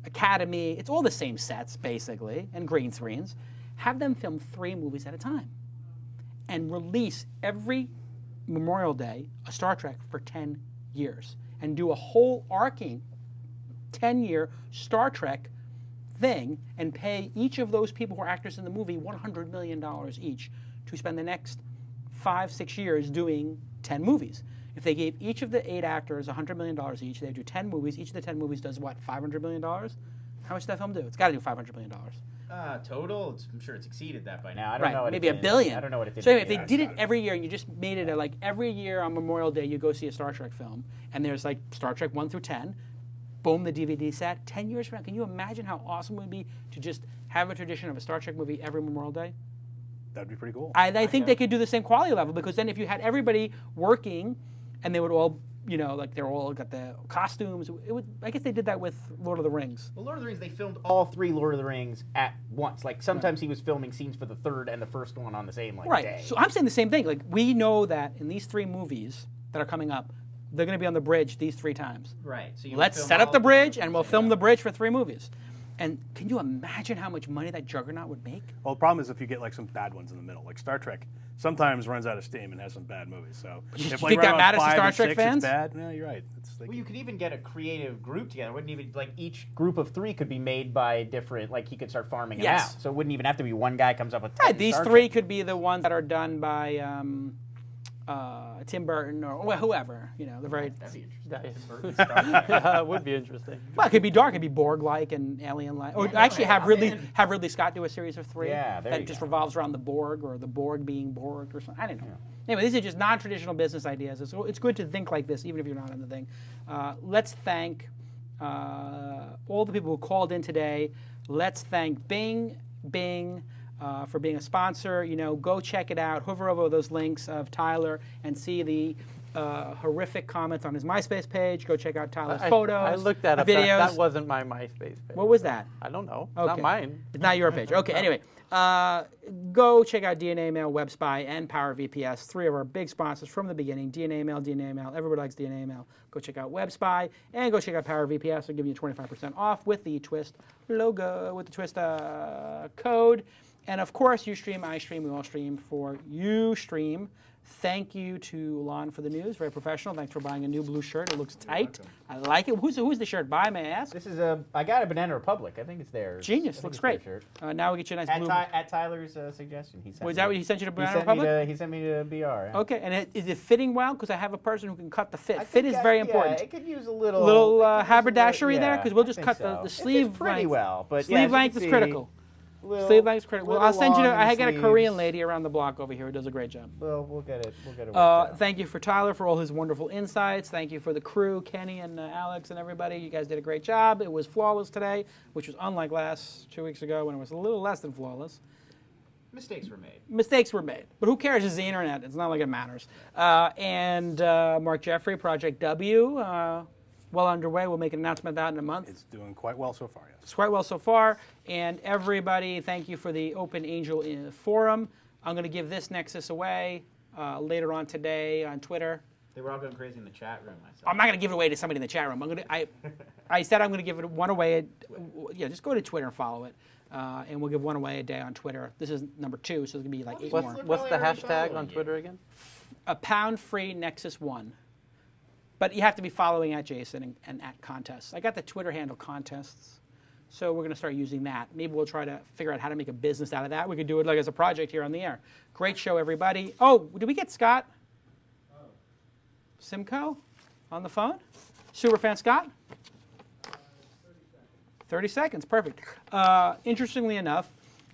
S2: academy, it's all the same sets, basically, and green screens. Have them film 3 movies at a time and release every Memorial Day a Star Trek for 10 years and do a whole arcing 10-year Star Trek thing and pay each of those people who are actors in the movie $100 million each to spend the next 5-6 years doing 10 movies. If they gave each of the 8 actors $100 million each, they'd do 10 movies. Each of the 10 movies does what, $500 million? How much does that film do? It's got to do $500 million.
S9: Total, I'm sure it's exceeded that by now. I don't
S2: right,
S9: know what
S2: maybe
S9: it
S2: $1 billion.
S9: I don't know what it did.
S2: So anyway, if they did it every year and you just made it like every year on Memorial Day you go see a Star Trek film and there's like Star Trek 1 through 10, boom, the DVD set. 10 years from now, can you imagine how awesome it would be to just have a tradition of a Star Trek movie every Memorial Day?
S4: That'd be pretty cool.
S2: I think they could do the same quality level because then if you had everybody working and they would all, you know, like they're all got the costumes. It would. I guess they did that with Lord of the Rings.
S9: Well, Lord of the Rings, they filmed all 3 Lord of the Rings at once. Like sometimes he was filming scenes for the 3rd and the 1st one on the same day.
S2: So I'm saying the same thing. Like we know that in these 3 movies that are coming up, they're going to be on the bridge these 3 times.
S9: Right. So
S2: let's set up the bridge and we'll film the bridge for 3 movies. And can you imagine how much money that juggernaut would make?
S4: Well, the problem is if you get like some bad ones in the middle, like Star Trek. Sometimes runs out of steam and has some bad movies. So
S2: you
S4: if
S2: think that matters to Star Trek
S4: 6,
S2: fans?
S4: It's bad. No, you're right. It's like,
S9: well, you could even get a creative group together. Wouldn't even like each group of 3 could be made by different. Like he could start farming them out. So it wouldn't even have to be one guy comes up with. 10
S2: these
S9: Star
S2: 3
S9: Trek
S2: could be the ones that are done by Tim Burton or whoever. You know, the very.
S9: That'd be interesting.
S3: Yeah, it would be interesting.
S2: Well, it could be dark. It could be Borg-like and alien-like. Or actually have Ridley Scott do a series of 3 that just revolves around the Borg or the Borg being Borg or something. I don't know. Yeah. Anyway, these are just non-traditional business ideas. It's good to think like this, even if you're not in the thing. Let's thank all the people who called in today. Let's thank Bing for being a sponsor. You know, go check it out. Hover over those links of Tyler and see the horrific comments on his MySpace page. Go check out Tyler's photos.
S3: I looked that up.
S2: Videos.
S3: That wasn't my MySpace page.
S2: What was that?
S3: I don't know. It's
S2: Okay.
S3: not mine.
S2: It's not your page. Okay, anyway. Go check out DNA Mail, WebSpy, and Power VPS, 3 of our big sponsors from the beginning. DNA Mail. Everybody likes DNA Mail. Go check out WebSpy, and go check out Power VPS. They'll give you 25% off with the Twist logo, with the Twist code. And of course, Ustream, iStream, we all stream for Ustream. Thank you to Lon for the news. Very professional. Thanks for buying a new blue shirt. It looks tight. I like it. Who's the shirt by, may I ask?
S9: This is I got a Banana Republic. I think it's theirs.
S2: Genius. Looks great. Now we get you a nice blue.
S9: At Tyler's suggestion.
S2: Was that what he sent you to Banana Republic?
S9: He sent me to BR. Yeah.
S2: Okay, and is it fitting well? Because I have a person who can cut the fit. Fit is very important.
S9: Yeah, it could use a little
S2: haberdashery there, because we'll just cut the sleeve
S9: it's pretty
S2: length.
S9: Well, but
S2: sleeve length is critical. Sleeve length is critical. Well, I'll send you to. I got a Korean lady around the block over here who does a great job.
S9: Well, we'll get it.
S2: Thank you for Tyler for all his wonderful insights. Thank you for the crew, Kenny and Alex and everybody. You guys did a great job. It was flawless today, which was unlike 2 weeks ago when it was a little less than flawless.
S9: Mistakes were made.
S2: Mistakes were made. But who cares? It's the internet. It's not like it matters. And Mark Jeffrey, Project W, well underway. We'll make an announcement of that in a month.
S4: It's doing quite well so far, yes.
S2: It's quite well so far. And everybody, thank you for the Open Angel Forum. I'm going to give this Nexus away later on today on Twitter.
S9: They were all going crazy in the chat room.
S2: I'm not going to give it away to somebody in the chat room. I said I'm going to give it one away. Just go to Twitter and follow it. And we'll give one away a day on Twitter. This is number 2, so there's going to be like 8 more.
S3: What's the hashtag on Twitter again?
S2: #free Nexus 1. But you have to be following at Jason and at contests. I got the Twitter handle contests, so we're going to start using that. Maybe we'll try to figure out how to make a business out of that. We could do it like as a project here on the air. Great show, everybody. Oh, did we get Scott? Simcoe? on the phone? Superfan Scott? 30 seconds, perfect. Interestingly enough,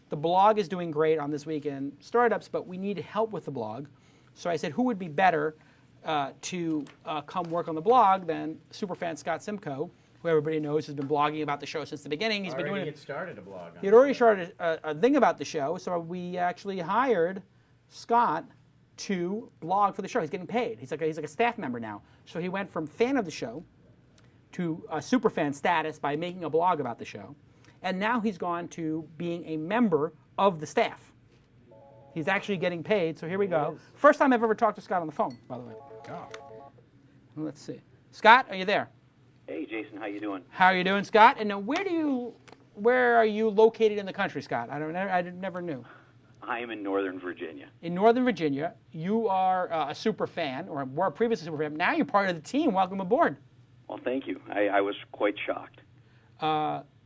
S2: the blog is doing great on This Week in Startups, but we need help with the blog. So I said, who would be better to come work on the blog than Superfan Scott Simcoe, who everybody knows has been blogging about the show since the beginning. He's been doing it.
S9: Started a blog.
S2: He had already started a thing about the show, so we actually hired Scott to blog for the show. He's getting paid. He's like a staff member now. So he went from fan of the show to a superfan status by making a blog about the show, and now he's gone to being a member of the staff. He's actually getting paid. So here we go. First time I've ever talked to Scott on the phone, by the way.
S4: Oh.
S2: Let's see. Scott, are you there?
S10: Hey, Jason, how you doing?
S2: How are you doing, Scott? And where are you located in the country, Scott? I never knew.
S10: I am in Northern Virginia.
S2: In Northern Virginia, you are a super fan, or were previously a super fan. Now you're part of the team. Welcome aboard.
S10: Well, thank you. I was quite shocked.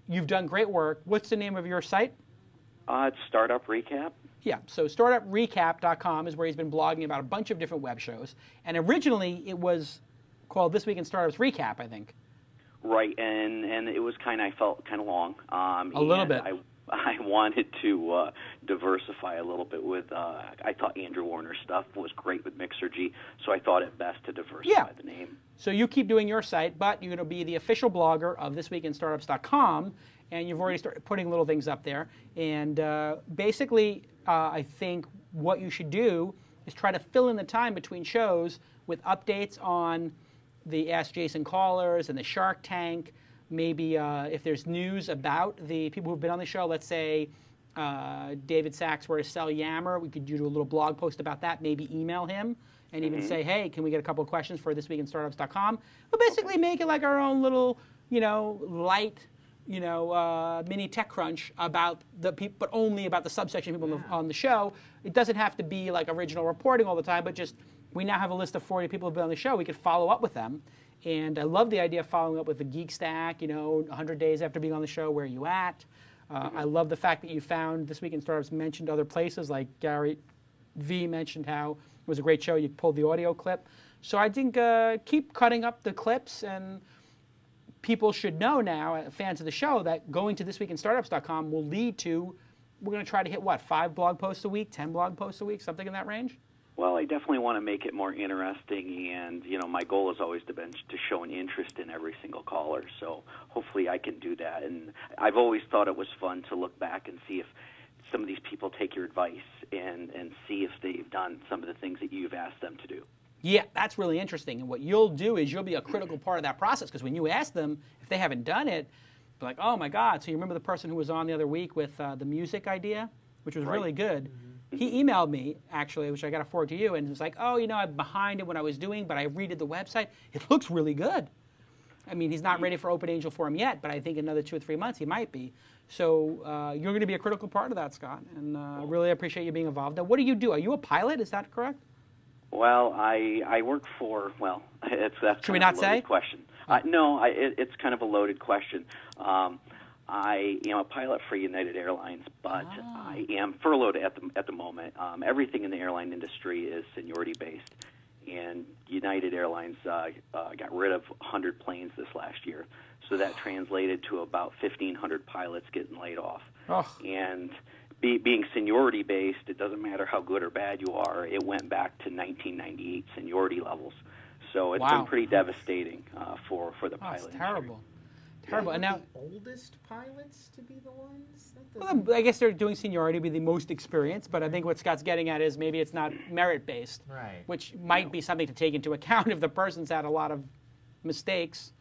S2: You've done great work. What's the name of your site?
S10: It's Startup Recap.
S2: Yeah, so startuprecap.com is where he's been blogging about a bunch of different web shows. And originally it was called This Week in Startups Recap, I think.
S10: Right, and it was I felt kind of long.
S2: A little bit.
S10: I wanted to diversify a little bit with, I thought Andrew Warner's stuff was great with Mixergy, so I thought it best to diversify the name.
S2: So you keep doing your site, but you're going to be the official blogger of thisweekinstartups.com, and you've already started putting little things up there. And basically, I think what you should do is try to fill in the time between shows with updates on the Ask Jason callers and the Shark Tank. Maybe if there's news about the people who've been on the show, let's say David Sachs were to sell Yammer, we could do a little blog post about that, maybe email him and even say, hey, can we get a couple of questions for thisweekinstartups.com? But basically make it like our own little, light, mini TechCrunch about the people, but only about the subsection of people on the show. It doesn't have to be like original reporting all the time, but just we now have a list of 40 people who've been on the show. We could follow up with them. And I love the idea of following up with the Geek Stack, 100 days after being on the show, where are you at? I love the fact that you found This Week in Startups mentioned other places, like Gary V mentioned how it was a great show. You pulled the audio clip. So I think keep cutting up the clips, and people should know now, fans of the show, that going to thisweekinstartups.com will lead to, we're going to try to hit, 5 blog posts a week, 10 blog posts a week, something in that range?
S10: Well, I definitely want to make it more interesting, and my goal has always been to show an interest in every single caller. So hopefully I can do that. And I've always thought it was fun to look back and see if some of these people take your advice and see if they've done some of the things that you've asked them to do.
S2: Yeah, that's really interesting. And what you'll do is you'll be a critical part of that process, because when you ask them if they haven't done it, they're like, oh my God. So you remember the person who was on the other week with the music idea, which was really good. He emailed me, actually, which I got to forward to you, and was like, oh, I'm behind in what I was doing, but I redid the website. It looks really good. I mean, he's not ready for Open Angel Forum yet, but I think in another 2 or 3 months he might be. So you're going to be a critical part of that, Scott, and I really appreciate you being involved. Now, what do you do? Are you a pilot? Is that correct?
S10: Well, I work for, that's
S2: Should we
S10: kind of
S2: not
S10: a loaded
S2: say?
S10: question. No, it's kind of a loaded question. I am a pilot for United Airlines, but I am furloughed at the moment. Everything in the airline industry is seniority-based, and United Airlines got rid of 100 planes this last year, so that translated to about 1,500 pilots getting laid off. And being seniority-based, it doesn't matter how good or bad you are. It went back to 1998 seniority levels, so it's been pretty devastating for the pilot industry.
S2: Terrible. Terrible. And now,
S9: the oldest pilots to be the ones?
S2: well, I guess they're doing seniority to be the most experienced, but I think what Scott's getting at is maybe it's not merit-based, which might be something to take into account. If the person's had a lot of mistakes,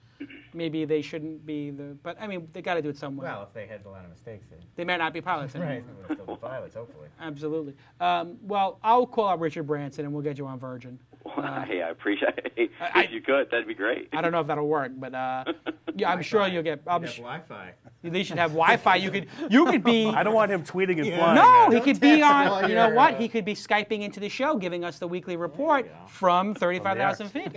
S2: maybe they shouldn't be but I mean, they got to do it some way.
S9: Well, if they had a lot of mistakes,
S2: they may not be pilots anymore.
S9: Right, they would still be pilots, hopefully.
S2: Absolutely. Well, I'll call out Richard Branson and we'll get you on Virgin.
S10: Hey, I appreciate it. If you could, that'd be great.
S2: I don't know if that'll work, but yeah, I'm sure you'll get.
S9: Wi-Fi.
S2: They should have Wi-Fi. You could be.
S4: I don't want him tweeting and flying.
S2: No, he could be on. You know what? He could be Skyping into the show, giving us the weekly report from 35,000 feet.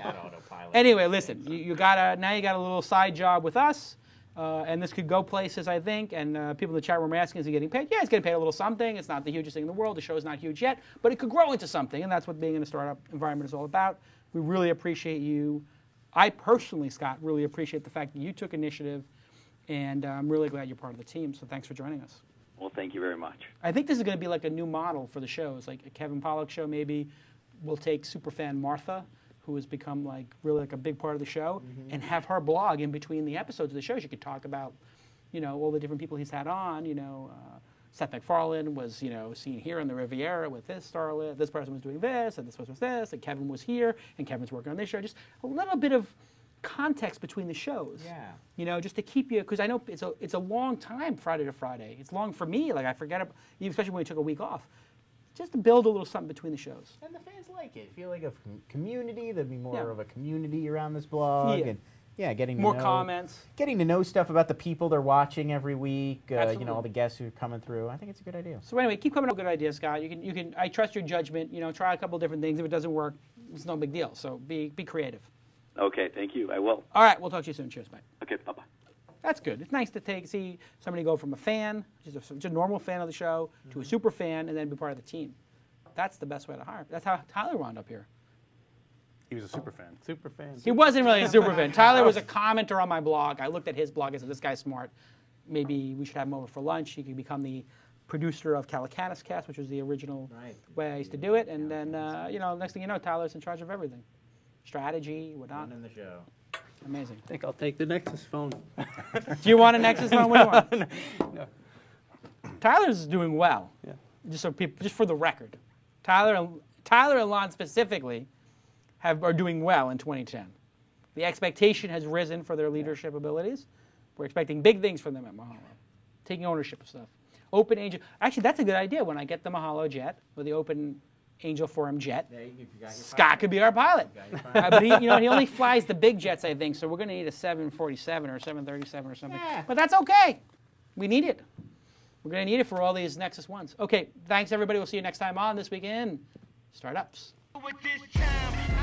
S2: Anyway, listen. You got a little side job with us. And this could go places, I think, and people in the chat room are asking, is he getting paid? Yeah, he's getting paid a little something. It's not the hugest thing in the world. The show's not huge yet, but it could grow into something, and that's what being in a startup environment is all about. We really appreciate you I personally, Scott, really appreciate the fact that you took initiative, and I'm really glad you're part of the team. So thanks for joining us.
S10: Well, thank you very much.
S2: I think this is going to be like a new model for the shows, like a Kevin Pollak show. Maybe we'll take superfan Martha, who has become like really like a big part of the show, and have her blog in between the episodes of the shows. You could talk about, you know, all the different people he's had on. You know, Seth MacFarlane was, you know, seen here on the Riviera with this starlet. This person was doing this, and this person was this, and Kevin was here, and Kevin's working on this show. Just a little bit of context between the shows.
S9: Yeah.
S2: You know, just to keep you, because I know it's a long time Friday to Friday. It's long for me. Like I forget, especially when we took a week off. Just to build a little something between the shows.
S9: And the fans like it. Feel like a community. There'd be more of a community around this blog. And getting to
S2: more
S9: know,
S2: comments.
S9: Getting to know stuff about the people they're watching every week. You
S2: Absolutely.
S9: know, all the guests who are coming through. I think it's a good idea.
S2: So anyway, keep coming up with good ideas, Scott. You can. I trust your judgment. You know, try a couple different things. If it doesn't work, it's no big deal. So be creative.
S10: Okay, thank you. I will.
S2: All right, we'll talk to you soon. Cheers, bye.
S10: Okay, bye-bye.
S2: That's good. It's nice to see somebody go from a fan, just a normal fan of the show, to a super fan, and then be part of the team. That's the best way to hire. That's how Tyler wound up here.
S4: He was a super fan.
S3: Super fan.
S2: He wasn't really a super fan. Tyler was a commenter on my blog. I looked at his blog and said, this guy's smart. Maybe we should have him over for lunch. He could become the producer of Calacanis Cast, which was the original way I used to do it. And then, you know, next thing you know, Tyler's in charge of everything. Strategy, whatnot.
S9: Running the show.
S2: Amazing.
S3: I think I'll take the Nexus phone.
S2: Do you want a Nexus phone? What do you want?
S3: No.
S2: Tyler's doing well.
S3: Yeah.
S2: Just for the record, Tyler and Lon specifically are doing well in 2010. The expectation has risen for their leadership abilities. We're expecting big things from them at Mahalo. Taking ownership of stuff. Open Angel. Actually, that's a good idea. When I get the Mahalo jet or the Open Angel Forum jet, Scott could be our pilot. But he only flies the big jets, I think. So we're going to need a 747 or 737 or something.
S9: Yeah.
S2: But that's okay. We need it. We're going to need it for all these Nexus ones. Okay, thanks everybody. We'll see you next time on This Week in Startups.
S1: With this time,